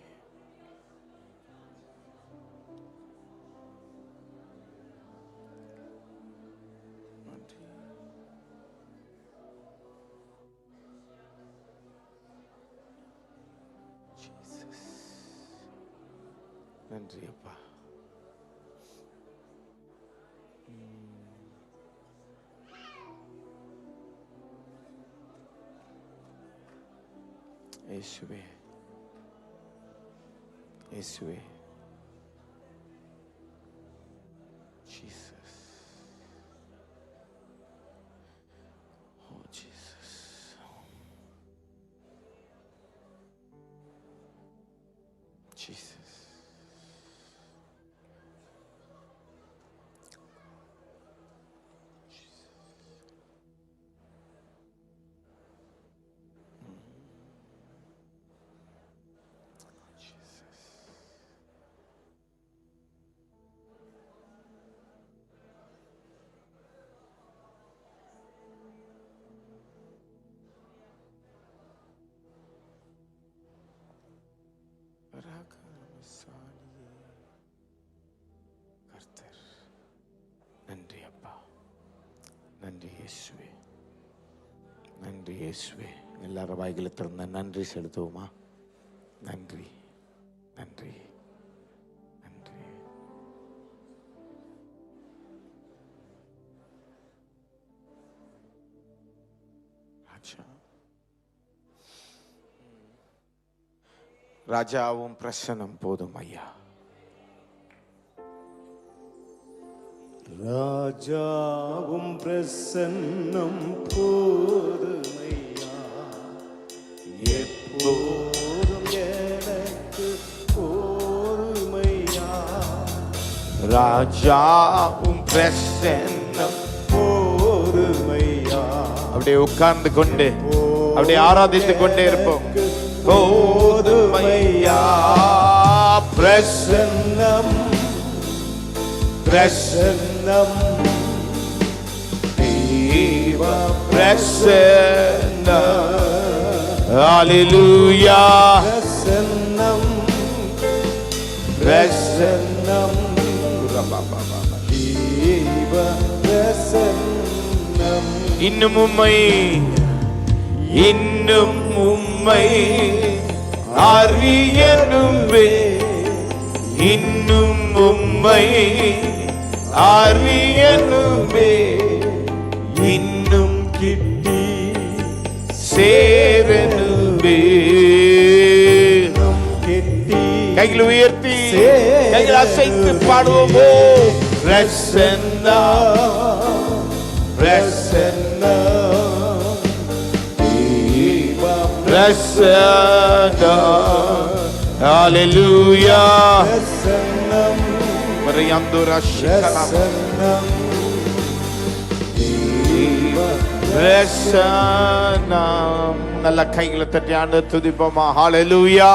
நன்றி அப்பா. இயேசுவே, இயேசுவே, Jesus. Oh Jesus. Jesus. கர்த்தர், நன்றி அப்பா, நன்றி இயேசுவே, நன்றி இயேசுவே. எல்லாரும் வாய்களை திறந்த நன்றி செலுத்துவோமா? நன்றி, நன்றி, நன்றி. ராஜா, ராஜாவும் பிரசன்னம் போதும் ஐயா. ராஜாவும் பிரசன்னம் போதுமையா, எப்போதும் எனக்கு போதுமையா. ராஜாவும் பிரசன்னம் போதுமையா. அப்படியே உட்கார்ந்து கொண்டு அப்படியே ஆராதித்துக் கொண்டே இருப்போம். போதுமையா பிரசன்னம், பிரசன்னம், தேவ பிரசன்னம். ஹல்லேலூயா. பிரசன்னம், பிரசன்னம், தேவ பிரசன்னம். இன்னும் உம்மை, இன்னும் உம்மை அறியனும்பே, இன்னும் உம்மை அறியனும்பே, இன்னும் கிட்டி சேரனும்பே. கெட்டி கைகளை உயர்த்தி கைகளை அசைத்து பாடுவோமோ? பிரசன்னா, பிரசன்னா, பிரசன்னா. ஹல்லேலூயா. பிரசன்னம், மரியாந்தோரா ஷிகலா. பிரசன்னம், பிரசன்னம். நல்ல கைகளை தட்டி ஆண்டவரை துதிப்போமா? ஹல்லேலூயா,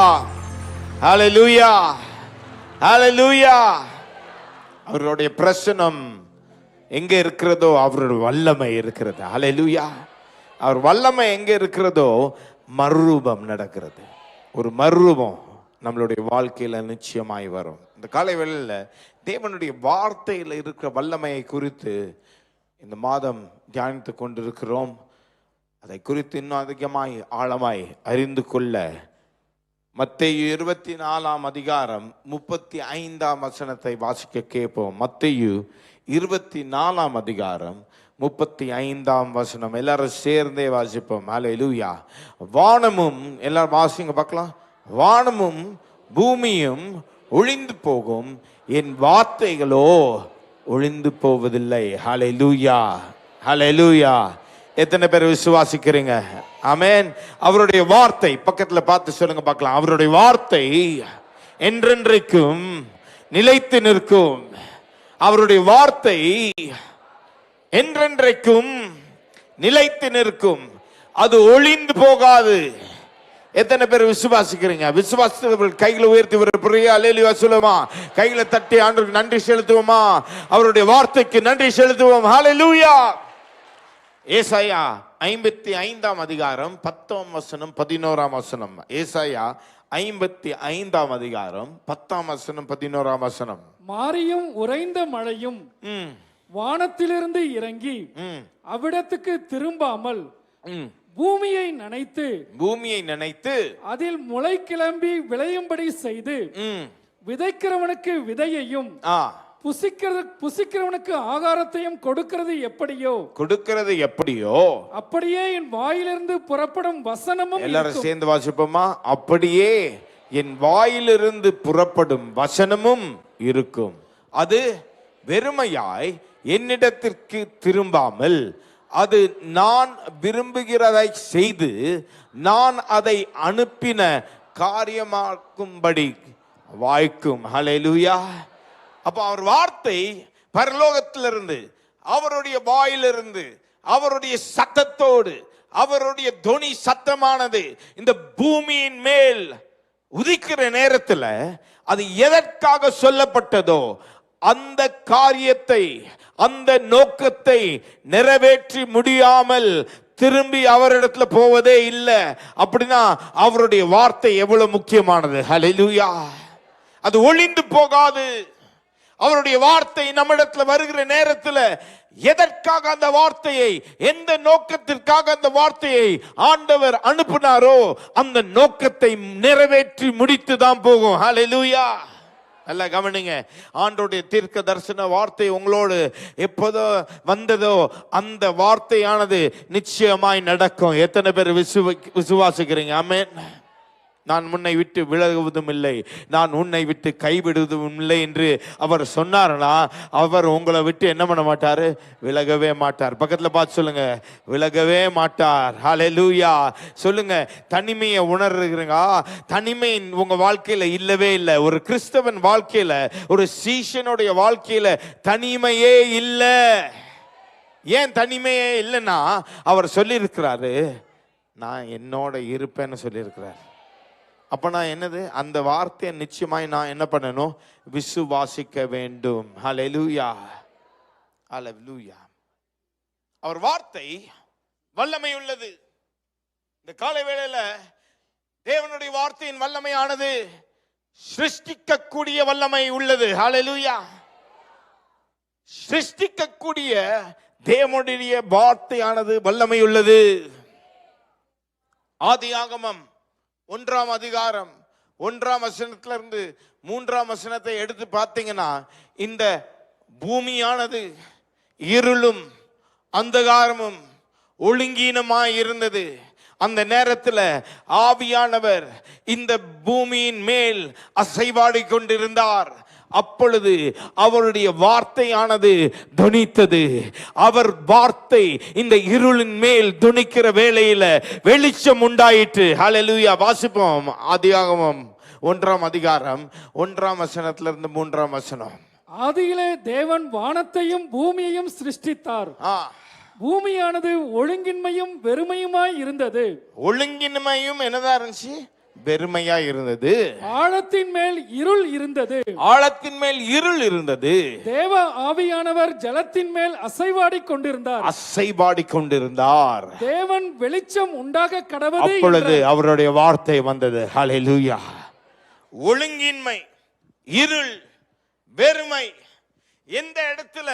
ஹல்லேலூயா, ஹல்லேலூயா. அவருடைய பிரசன்னம் எங்க இருக்கிறதோ அவருடைய வல்லமை இருக்கிறது. ஹல்லேலூயா. அவர் வல்லமை எங்க இருக்கிறதோ மறுரூபம் நடக்கிறது. ஒரு மறுரூபம் நம்மளுடைய வாழ்க்கையில நிச்சயமாய் வரும். இந்த காலை வேளையில தேவனுடைய வார்த்தையில இருக்கிற வல்லமையை குறித்து இந்த மாதம் தியானித்து கொண்டிருக்கிறோம். அதை குறித்து இன்னும் அதிகமாய் ஆழமாய் அறிந்து கொள்ள மத்தேயு 24 அதிகாரம் 35 வசனத்தை வாசிக்க கேட்போம். மத்தேயு 24 அதிகாரம் 35 வசனம் எல்லாரும் சேர்ந்தே வாசிப்போம். ஹல்லேலூயா. வானமும், எல்லாரும் வாசிங்க பார்க்கலாம். வானமும் பூமியும் ஒழிந்து போகும், என் வார்த்தைகளோ ஒழிந்து போவதில்லை. ஹல்லேலூயா, ஹல்லேலூயா. எத்தனை பேர் விசுவாசிக்கிறீங்க? ஆமென். அவருடைய வார்த்தை பக்கத்துல பார்த்து சொல்லுங்க பார்க்கலாம். அவருடைய வார்த்தை என்றென்றைக்கும் நிலைத்து நிற்கும். அவருடைய வார்த்தை என்றென்றைக்கும் நிலைத்து நிற்கும், அது ஒளிந்து போகாது. எத்தனை பேர் விசுவாசிக்கிறீங்க? விசுவாசித்தவர்கள் கைகளை உயர்த்தி ஒரு பெரிய அல்லேலூயா சொல்லுமா? கைகளை தட்டி ஆண்டவருக்கு நன்றி செலுத்துவோமா? அவருடைய வார்த்தைக்கு நன்றி செலுத்துவோம். ஹல்லேலூயா. ஏசாயா 55ஆம் அதிகாரம் 10ஆம் வசனம் 11ஆம் வசனம். ஏசாயா 55ஆம் அதிகாரம் 10ஆம் வசனம் 11ஆம் வசனம். மாரியும் உறைந்த மழையும் வானத்திலிருந்து இறங்கி அவ்விடத்துக்கு திரும்பாமல் பூமியை நனைத்து அதில் முளை கிளம்பி விளையும்படி செய்து விதைக்கிறவனுக்கு விதையையும் புசிக்கிறவனுக்கு ஆகாரத்தையும் கொடுக்கிறது எப்படியோ அப்படியே என் வாயிலிருந்து புறப்படும் வசனமும். எல்லாரும் சேர்ந்து வாசிப்போமா? அப்படியே என் வாயிலிருந்து புறப்படும் வசனமும் இருக்கும். அது வெறுமையாய் என்னிடத்திற்கு திரும்பாமல் அது நான் விரும்புகிறதை செய்து நான் அதை அனுப்பின காரியமாக்கும்படி வாய்க்கும். ஹல்லேலூயா. அப்ப அவர் வார்த்தை பரலோகத்திலிருந்து, அவருடைய வாயிலிருந்து, அவருடைய சத்தத்தோடு, அவருடைய தொனி சத்தமானது இந்த பூமியின் மேல் உதிக்கிற நேரத்தில் அது எதற்காக சொல்லப்பட்டதோ அந்த காரியத்தை, அந்த நோக்கத்தை நிறைவேற்றி முடியாமல் திரும்பி அவரிடத்துல போவதே இல்லை. அப்படின்னா அவருடைய வார்த்தை எவ்வளவு முக்கியமானது. ஹல்லேலூயா. அது ஒளிந்து போகாது. அவருடைய வார்த்தை நம்மிடத்துல வருகிற நேரத்தில் எதற்காக அந்த வார்த்தையை, எந்த நோக்கத்திற்காக அந்த வார்த்தையை ஆண்டவர் அனுப்பினாரோ அந்த நோக்கத்தை நிறைவேற்றி முடித்து தான் போகும். ஹல்லேலூயா. நல்லா கவனிங்க. ஆண்டவருடைய தீர்க்க தரிசன வார்த்தை உங்களோடு எப்போதோ வந்ததோ அந்த வார்த்தையானது நிச்சயமாய் நடக்கும். எத்தனை பேர் விசுவாசிக்கிறீங்க? ஆமென். நான் உன்னை விட்டு விலகுவதும் இல்லை, நான் உன்னை விட்டு கைவிடுவதும் இல்லை என்று அவர் சொன்னார்னா அவர் உங்களை விட்டு என்ன பண்ண மாட்டாரு? விலகவே மாட்டார். பக்கத்துல பார்த்து சொல்லுங்க, விலகவே மாட்டார். ஹல்லேலூயா. சொல்லுங்க, தனிமையை உணர்றீங்க? தனிமை உங்க வாழ்க்கையில இல்லவே இல்லை. ஒரு கிறிஸ்தவன் வாழ்க்கையில, ஒரு சீஷனுடைய வாழ்க்கையில தனிமையே இல்லை. ஏன் தனிமையே இல்லைன்னா அவர் சொல்லியிருக்கிறாரு, நான் என்னோட இருப்பேன்னு சொல்லியிருக்கிறார். அப்ப நான் என்னது? அந்த வார்த்தையை நிச்சயமாய் நான் என்ன பண்ணணும்? விசுவாசிக்க வேண்டும். ஹல்லேலூயா. ஹல்லேலூயா. அவர் வார்த்தை வல்லமை உள்ளது. இந்த காலை வேளையில தேவனுடைய வார்த்தையின் வல்லமையானது சிருஷ்டிக்கக்கூடிய வல்லமை உள்ளது. ஹல்லேலூயா. சிருஷ்டிக்கக்கூடிய தேவனுடைய வார்த்தையானது வல்லமை உள்ளது. ஆதியாகமம் 1ஆம் அதிகாரம் 1ஆம் வசனத்திலிருந்து 3ஆம் வசனத்தை எடுத்து பார்த்தீங்கன்னா இந்த பூமியானது இருளும் அந்தகாரமும் ஒழுங்கீனமாய் இருந்தது. அந்த நேரத்தில் ஆவியானவர் இந்த பூமியின் மேல் அசைவாடி கொண்டிருந்தார். அப்பொழுது அவருடைய வார்த்தையானது துணித்தது. அவர் வார்த்தை இந்த இருளின் மேல் துணிக்கிற வேளையில வெளிச்சம் உண்டாயிற்று. ஹல்லேலூயா. வாசிப்போம். ஆதியாகமம் 1ஆம் அதிகாரம் 1ஆம் வசனத்திலிருந்து 3ஆம் வசனம். ஆதியிலே தேவன் வானத்தையும் பூமியையும் சிருஷ்டித்தார். பூமியானது ஒழுங்கின்மையும் வெறுமையுமாய் இருந்தது. ஒழுங்கின்மையும் என்னதான் இருந்துச்சு? வெறுமையா இருந்தது. ஆழத்தின் மேல் இருள் இருந்தது. ஆழத்தின் மேல் இருள் இருந்தது. தேவ ஆவியானவர் ஜலத்தின் மேல் அசைவாடி கொண்டிருந்தார். தேவன் வெளிச்சம் உண்டாக கடவது. அப்பொழுது அவருடைய வார்த்தை வந்தது. ஹல்லேலூயா. ஒழுங்கின்மை, இருள், வெறுமை, எந்த இடத்துல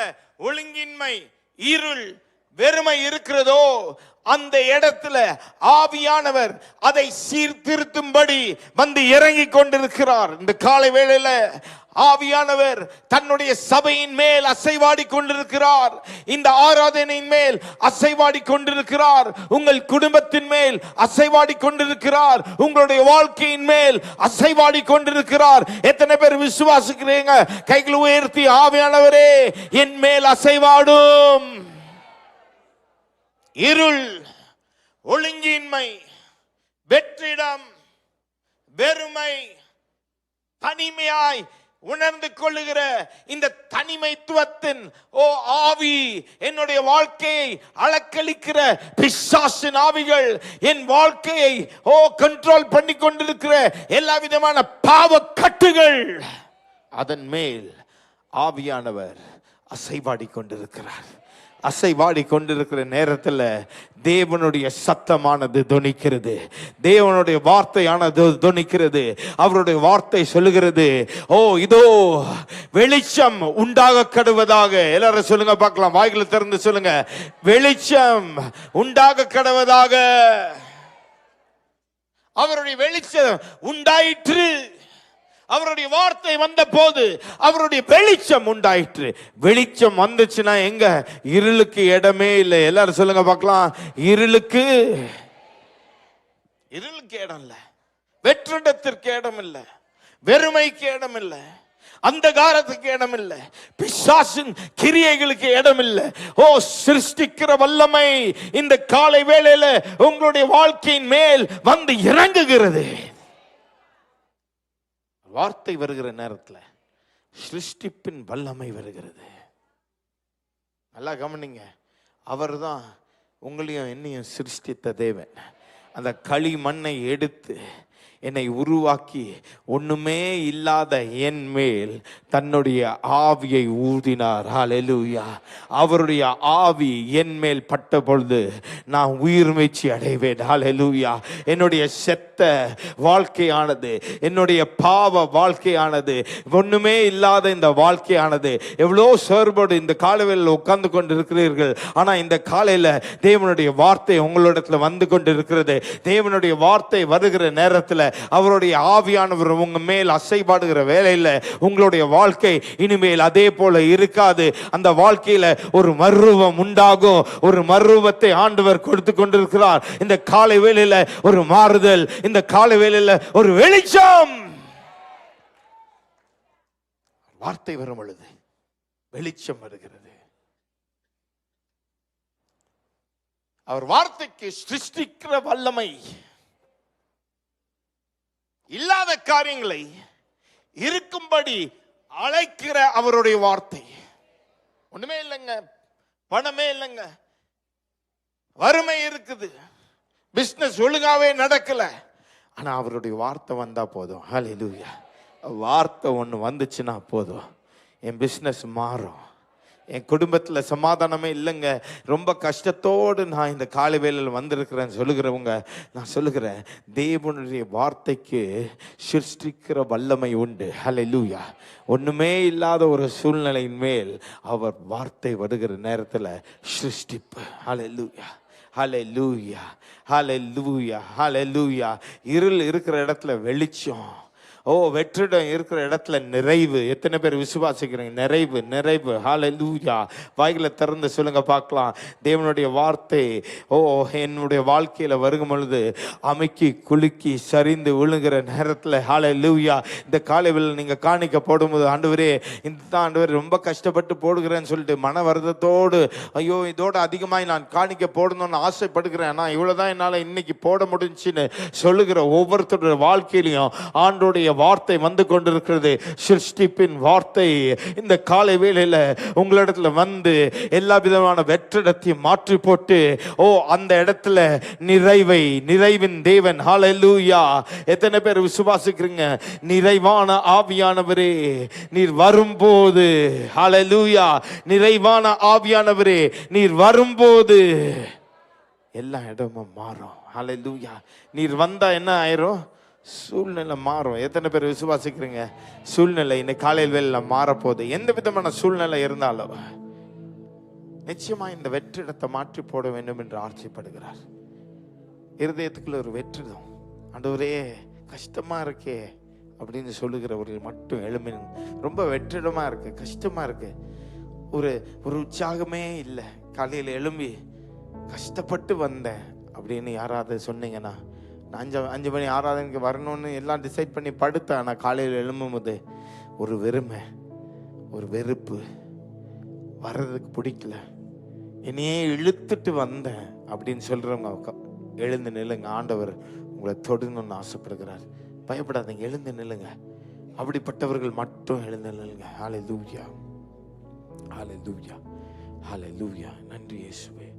ஒழுங்கின்மை, இருள், வெறுமை இருக்கிறதோ அந்த இடத்துல ஆவியானவர் அதை சீர்திருத்தும்படி வந்து இறங்கி கொண்டிருக்கிறார். இந்த காலை வேளையில ஆவியானவர் தன்னுடைய சபையின் மேல் அசைவாடி கொண்டிருக்கிறார். இந்த ஆராதனையின் மேல் அசைவாடி கொண்டிருக்கிறார். உங்கள் குடும்பத்தின் மேல் அசைவாடி கொண்டிருக்கிறார். உங்களுடைய வாழ்க்கையின் மேல் அசைவாடி கொண்டிருக்கிறார். எத்தனை பேர் விசுவாசிக்கிறீங்க? கைகளை உயர்த்தி, ஆவியானவரே என் மேல் அசைவாடும். இருள், ஒழுங்கின்மை, வெற்றிடம், வெறுமை, தனிமையாய் உணர்ந்து கொள்ளுகிற இந்த தனிமைத்துவத்தின் ஆவி என்னுடைய வாழ்க்கையை அலக்களிக்கிற பிசாசின் ஆவிகள், என் வாழ்க்கையை கண்ட்ரோல் பண்ணி கொண்டிருக்கிற எல்லா விதமான பாவ கட்டுகள், அதன் மேல் ஆவியானவர் அசைவாடி கொண்டிருக்கிறார். அசைவாடி கொண்டிருக்கிற நேரத்தில் தேவனுடைய சத்தமானது தொனிக்கிறது, தேவனுடைய வார்த்தையானது தொனிக்கிறது. அவருடைய வார்த்தை சொல்லுகிறது, ஓ இதோ வெளிச்சம் உண்டாக கடவுவதாக. எல்லாரும் சொல்லுங்க பார்க்கலாம், வாய்களை திறந்து சொல்லுங்க, வெளிச்சம் உண்டாக கடவுவதாக. அவருடைய வெளிச்சம் உண்டாயிற்று. அவருடைய வார்த்தை வந்த போது அவருடைய வெளிச்சம் உண்டாயிற்று. வெளிச்சம் வந்துச்சுன்னா எங்க இருளுக்கு இடமே இல்லை. எல்லாரும் சொல்லுங்க பார்க்கலாம், இருளுக்கு இடம் இல்லை, வெற்றிடத்திற்கு இடம் இல்லை, வெறுமைக்கு இடம் இல்லை, அந்தகாரத்துக்கு இடம் இல்லை, பிசாசின் கிரியைகளுக்கு இடம் இல்லை. ஓ சிருஷ்டிக்கிற வல்லமை இந்த காலை வேளையில உங்களுடைய வாழ்க்கையின் மேல் வந்து இறங்குகிறது. வார்த்தை வருகிற நேரத்தில் சிருஷ்டிப்பின் வல்லமை வருகிறது. நல்லா கவனிங்க, அவர் தான் உங்களையும் என்னையும் சிருஷ்டித்த தேவன். அந்த களி மண்ணை எடுத்து என்னை உருவாக்கி ஒண்ணுமே இல்லாத என் மேல் தன்னுடைய ஆவியை ஊதினார். ஹல்லேலூயா. அவருடைய ஆவி என் மேல் பட்ட பொழுது நான் உயிர் மீட்சி அடைவேன். ஹல்லேலூயா. என்னுடைய செத்த வாழ்க்கையானது, என்னுடைய பாவ வாழ்க்கையானது, ஒண்ணுமே இல்லாத இந்த வாழ்க்கையானது, எவ்வளோ சோர்வோடு இந்த காலையில் உட்கார்ந்து கொண்டு இருக்கிறீர்கள். ஆனா இந்த காலையில தேவனுடைய வார்த்தை உங்களிடத்துல வந்து கொண்டு இருக்கிறது. தேவனுடைய வார்த்தை வருகிற நேரத்தில் அவருடைய ஆவியானவர் உங்க மேல் அசைபாடுகிற வேளையில் உங்களுடைய வாழ்க்கை இனிமேல் அதே போல இருக்காது. அந்த வாழ்க்கையில ஒரு மறுரூபம் உண்டாகும். ஒரு மறுரூபத்தை ஆண்டவர் கொடுத்து கொண்டிருக்கிறார். இந்த காலை வேளையில ஒரு மாறுதல், இந்த காலை வேளையில ஒரு வெளிச்சம். வார்த்தை வரும் பொழுது வெளிச்சம் வருகிறது. அவர் வார்த்தைக்கு சிருஷ்டிக்கிற வல்லமை, இல்லாத காரியங்களை இருக்கும்படி அழைக்கிற அவருடைய வார்த்தை. ஒண்ணுமே இல்லைங்க, பணமே இல்லைங்க, வறுமை இருக்குது, பிசினஸ் ஒழுங்காவே நடக்கல, ஆனா அவருடைய வார்த்தை வந்தா போதும். ஹல்லேலூயா. வார்த்தை ஒன்று வந்துச்சுன்னா போதும், என் பிசினஸ் மாறும், என் குடும்பத்தில் சமாதானமே இல்லைங்க, ரொம்ப கஷ்டத்தோடு நான் இந்த காலை வேளையில் வந்திருக்கிறேன் சொல்லுகிறவங்க, நான் சொல்லுகிறேன், தேவனுடைய வார்த்தைக்கு சிருஷ்டிக்கிற வல்லமை உண்டு. ஹல்லேலூயா. ஒண்ணுமே இல்லாத ஒரு சூழ்நிலையின் மேல் அவர் வார்த்தை வருகிற நேரத்தில் சிருஷ்டிப்பு. ஹல்லேலூயா, ஹல்லேலூயா, ஹல்லேலூயா, ஹல்லேலூயா. இருள் இருக்கிற இடத்துல வெளிச்சம். ஓ வெற்றிடம் இருக்கிற இடத்துல நிறைவு. எத்தனை பேர் விசுவாசிக்கிறீங்க? நிறைவு, நிறைவு. ஹல்லேலூயா. வாய்களை திறந்து சொல்லுங்க பார்க்கலாம். தேவனுடைய வார்த்தை ஓ என்னுடைய வாழ்க்கையில வருகும் பொழுது அமைக்கி குலுக்கி சரிந்து விழுகிற நேரத்தில் ஹல்லேலூயா. இந்த காலையில் நீங்க காணிக்க போடும்போது, ஆண்டவரே இந்த ஆண்டவர் ரொம்ப கஷ்டப்பட்டு போடுகிறேன்னு சொல்லிட்டு மன வருத்தத்தோடு, ஐயோ இதோட அதிகமாக நான் காணிக்க போடணும்னு ஆசைப்படுகிறேன், ஆனால் இவ்வளவுதான் என்னால் இன்னைக்கு போட முடிஞ்சுன்னு சொல்லுகிற ஒவ்வொருத்தருடைய வாழ்க்கையிலையும் ஆண்டோடைய வார்த்தை வந்து கொண்டிருக்கிறது. சிருஷ்டிப்பின் வார்த்தை இந்த காலை வேளையில உங்களிடத்துல வந்து எல்லா விதமான வெற்றிடத்தையும் மாற்றி போட்டு ஓ அந்த இடத்துல நிறைவை, நிறைவின் தேவன். ஹல்லேலூயா. எத்தனை பேர் விசுவாசிக்கிறீங்க? நிறைவான ஆவியானவரே நீர் வரும்போது, ஹல்லேலூயா, நிறைவான ஆவியானவரே நீர் வரும்போது எல்லா இடமும் மாறும். ஹல்லேலூயா. நீர் வந்தா என்ன ஆயிரும்? சூழ்நிலை மாறும். எத்தனை பேர் விசுவாசிக்கிறீங்க? சூழ்நிலை இன்னைக்கு காலையில் வேளையில் மாறப்போகுது. எந்த விதமான சூழ்நிலை இருந்தாலும் நிச்சயமா இந்த வெற்றிடத்தை மாற்றி போட வேண்டும் என்று ஆசைப்படுகிறார். இருதயத்துக்குள்ள ஒரு வெற்றிடம், ஆண்டவரே கஷ்டமா இருக்கே அப்படின்னு சொல்லுகிறவர்கள் மட்டும் எழுமின். ரொம்ப வெற்றிடமா இருக்கு, கஷ்டமா இருக்கு, ஒரு உற்சாகமே இல்லை, காலையில் எழும்பி கஷ்டப்பட்டு வந்தேன் அப்படின்னு யாராவது சொன்னீங்கன்னா, நான் 5 மணி ஆராதனைக்கு வரணும்னு எல்லாம் டிசைட் பண்ணி படுத்தேன், ஆனால் காலையில் எழும்பும் போது ஒரு வெறுமை, ஒரு வெறுப்பு, வர்றதுக்கு பிடிக்கல, என்னையே இழுத்துட்டு வந்தேன் அப்படின்னு சொல்றவங்க எழுந்து நில்லுங்க. ஆண்டவர் உங்களை தொடணும்னு ஆசைப்படுகிறார். பயப்படாதீங்க, எழுந்து நில்லுங்க. அப்படிப்பட்டவர்கள் மட்டும் எழுந்து நில்லுங்க. ஹல்லேலூயா, ஹல்லேலூயா, ஹல்லேலூயா. நன்றி இயேசுவே.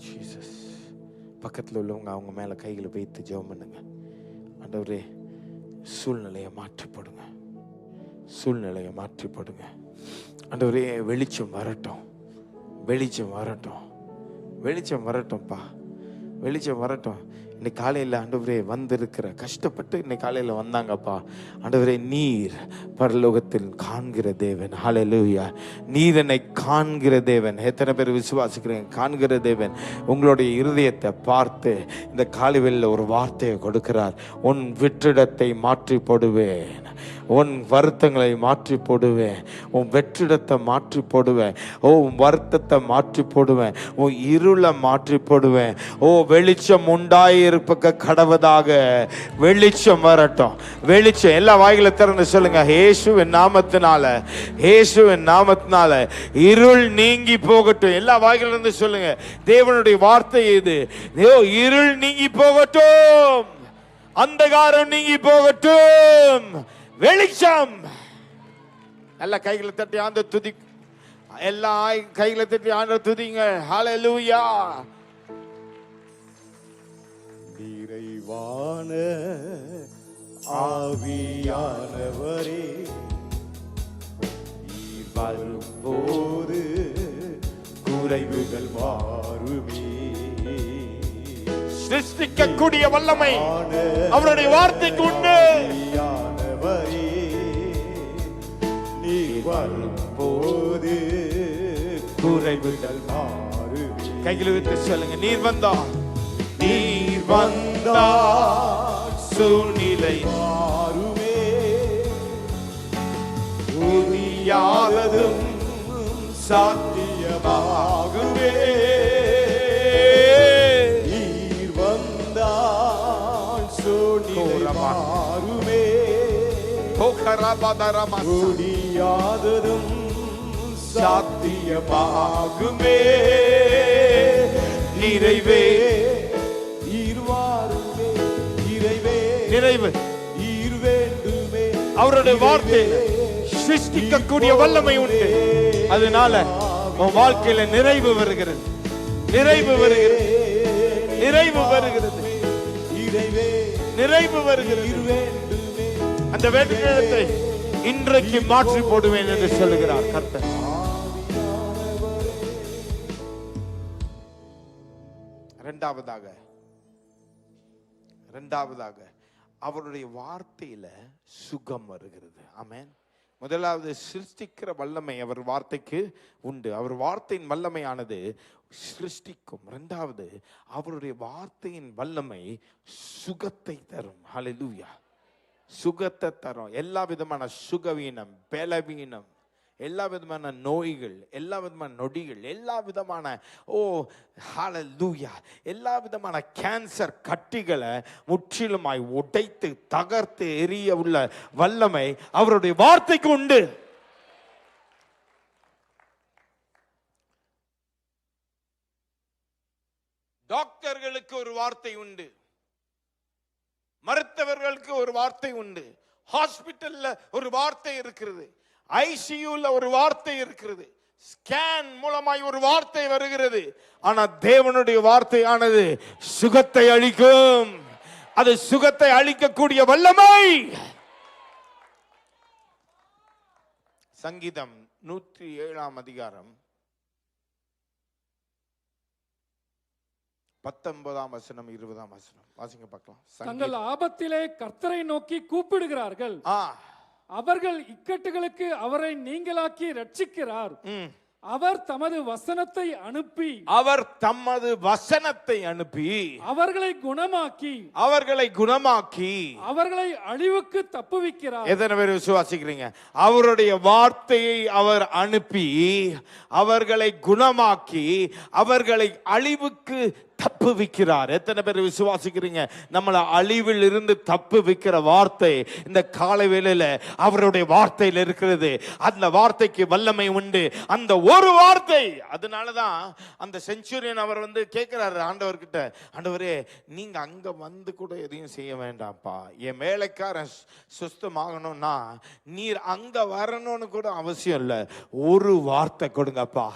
ஜீசஸ். பக்கத்தில் உள்ளவங்க அவங்க மேல கைகளை வைத்து ஜெபம் பண்ணுங்க. ஆண்டவரே சூழ்நிலையை மாற்றி போடுங்க, சூழ்நிலையை மாற்றி போடுங்க. ஆண்டவரே, வெளிச்சம் வரட்டும், வெளிச்சம் வரட்டும், வெளிச்சம் வரட்டும்ப்பா, வெளிச்சம் வரட்டும். இன்னைக்கு காலையில் ஆண்டவரே வந்திருக்கிற கஷ்டப்பட்டு இன்னைக்கு காலையில் வந்தாங்கப்பா. ஆண்டவரே, நீர் பரலோகத்தில் காண்கிற தேவன். ஹல்லேலூயா. நீர் என்னை காண்கிற தேவன். எத்தனை பேர் விசுவாசிக்கிறீங்க? காண்கிற தேவன் உங்களுடைய இருதயத்தை பார்த்து இந்த காலைவெளியில் ஒரு வார்த்தையை கொடுக்கிறார். உன் வெற்றிடத்தை மாற்றி போடுவேன், உன் வருத்தங்களை மாற்றி போடுவேன், உன் வெற்றிடத்தை மாற்றி போடுவேன், உன் வருத்தத்தை மாற்றி போடுவேன், உன் இருளை மாற்றி போடுவேன். வெளிச்சம் உண்டாயிருப்ப கடவதாக. வெளிச்சம் வரட்டும், வெளிச்சம். எல்லா வாய்களை திறந்து சொல்லுங்க, இயேசுவின் நாமத்தினால, இயேசுவின் நாமத்தினால இருள் நீங்கி போகட்டும். எல்லா வாய்களில் இருந்து சொல்லுங்க, தேவனுடைய வார்த்தை இது. இருள் நீங்கி போகட்டும், அந்தகாரம் நீங்கி போகட்டும், வெளிச்சம். எல்லா கைகளை தட்டி ஆண்ட துதி, எல்லா கைகளை தட்டி ஆண்ட துதிங்க. ஹல்லேலூயா. நிறைவான ஆவியானவரே, நீர் வரும்போது குறைவுகள் மாறுமே. சிருஷ்டிக்கக்கூடிய வல்லமை அவருடைய வார்த்தைக்கு உண்டு. நீர் வரும்போது குறைவுகள் மாறுமே. கைகளை விட்டு சொல்லுங்க, நீர் வந்தா, நீர் வந்தால் சூழ்நிலை மாறுமே. புரியாததும் சாத்தியமாகுமே. நீர் வந்தால் சூழ்நிலை மாறுமே. முடியாததும் சாத்தியமாகுமே. நிறைவே ஈர்வாருமே, நிறைவே நிறைவு ஈர் வேண்டுமே. அவருடைய வார்த்தை சிருஷ்டிக்கக்கூடிய வல்லமை உண்டு. அதனால உன் வாழ்க்கையில நிறைவு வருகிறது, நிறைவு வருகிறது, நிறைவு வருகிறது, நிறைவு வருகிறது. அந்த வேண்டுதலை இன்றைக்கு மாற்றி போடுவேன் என்று சொல்லுகிறார் கர்த்தர். இரண்டாவதாக அவருடைய வார்த்தையில சுகம் வருகிறது. ஆமென். முதலாவது, சிருஷ்டிக்கிற வல்லமை அவர் வார்த்தைக்கு உண்டு. அவர் வார்த்தையின் வல்லமையானது சிருஷ்டிக்கும். இரண்டாவது, அவருடைய வார்த்தையின் வல்லமை சுகத்தை தரும். ஹல்லேலூயா. சுகத்தை தரும். எல்லா விதமான சுகவீனம், பலவீனம், எல்லா விதமான நோய்கள், எல்லா விதமான நொடிகள், எல்லா விதமான ஹல்லேலூயா, எல்லா விதமான கேன்சர் கட்டிகளை முற்றிலுமாய் உடைத்து தகர்த்து எரிய உள்ள வல்லமை அவருடைய வார்த்தைக்கு உண்டு. டாக்டர்களுக்கு ஒரு வார்த்தை உண்டு, மருத்துவர்களுக்கு ஒரு வார்த்தை உண்டு, ஹாஸ்பிட்டல்ல ஒரு வார்த்தை இருக்கிறது, ஐசியூல ஒரு வார்த்தை இருக்கிறது, ஸ்கேன் மூலமாய் ஒரு வார்த்தை வருகிறது. ஆனா தேவனுடைய வார்த்தையானது சுகத்தை அளிக்கும். அது சுகத்தை அளிக்கக்கூடிய வல்லமை. சங்கீதம் 107 அதிகாரம் 19 வசனம் 20 வசனம் வாசிங்க பார்க்கலாம். தங்கள் ஆபத்திலே கர்த்தரை நோக்கி கூப்பிடுகிறார்கள், அவர்கள் இக்கட்டுகளுக்கு அவரை நீங்களாக்கி ரட்சிக்கிறார். அவர் தமது வசனத்தை அனுப்பி அவர்களை குணமாக்கி அவர்களை அழிவுக்கு தப்புவிக்கிறார். எத்தனை பேர் விசுவாசிக்கிறீங்க? அவருடைய வார்த்தையை அவர் அனுப்பி அவர்களை குணமாக்கி அவர்களை அழிவுக்கு தப்புவிக்கிறார். எத்தனை பேர் விசுவாசிக்கிறீங்க? நம்மளை அழிவில் இருந்து தப்புவிக்கிற வார்த்தை இந்த காலை வேளையில அவருடைய வார்த்தையில் இருக்கிறது. அந்த வார்த்தைக்கு வல்லமை உண்டு. அந்த ஒரு வார்த்தை. அதனாலதான் அந்த செஞ்சுரியன் அவர் கேட்கிறாரு ஆண்டவர்கிட்ட, ஆண்டவரே நீங்க அங்க வந்து கூட எதையும் செய்ய வேண்டாம்ப்பா, என் வேலைக்காரன் சுஸ்தமாகணும்னா நீர் அங்க வரணும்னு கூட அவசியம் இல்லை, ஒரு வார்த்தை கொடுங்கப்பா.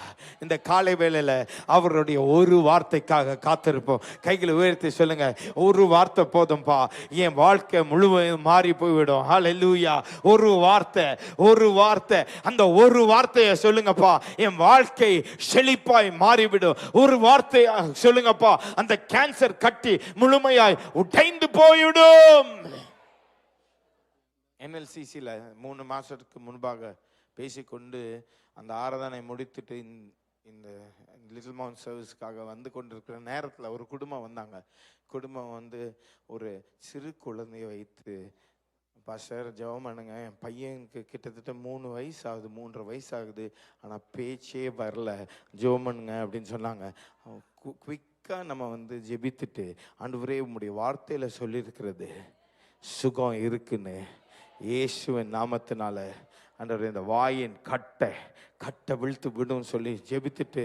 இந்த காலை வேளையில அவருடைய ஒரு வார்த்தைக்காக காத்திருப்போம். கைகளை உயர்த்தி சொல்லுங்க, ஒரு வார்த்தை போதும்பா, என் வாழ்க்கை முழுவதும் மாறி போய்விடும். ஹல்லேலூயா. ஒரு வார்த்தை, அந்த ஒரு வார்த்தையை சொல்லுங்கப்பா, என் வாழ்க்கை செழிப்பாய் மாறிவிடும். ஒரு வார்த்தை சொல்லுங்கப்பா, அந்த கேன்சர் கட்டி முழுமையாய் உடைந்து போய்விடும். NLCCல 3 மாசத்துக்கு முன்பாக பேசிக்கொண்டு அந்த ஆராதனை முடித்துட்டு இந்த லிட்டில் மவுண்ட் சர்வீஸ்க்காக வந்து கொண்டிருக்கிற நேரத்தில் ஒரு குடும்பம் வந்தாங்க. குடும்பம் வந்து ஒரு சிறு குழந்தையை வைத்து, பாஸ்டர் ஜெபம் பண்ணுங்க, என் பையனுக்கு கிட்டத்தட்ட 3 வயசு ஆகுது, 3.5 வயசு ஆகுது, ஆனால் பேச்சே வரல, ஜெபம் பண்ணுங்க அப்படின்னு சொன்னாங்க. குவிக்காக நம்ம வந்து ஜெபித்துட்டு, ஆண்டவரே உம்முடைய வார்த்தையில் சொல்லியிருக்கிறது சுகம் இருக்குன்னு இயேசுவின் நாமத்தினால ஆண்டவரே இந்த வாயின் கட்டை விழுத்து விடும் சொல்லி ஜெபித்துட்டு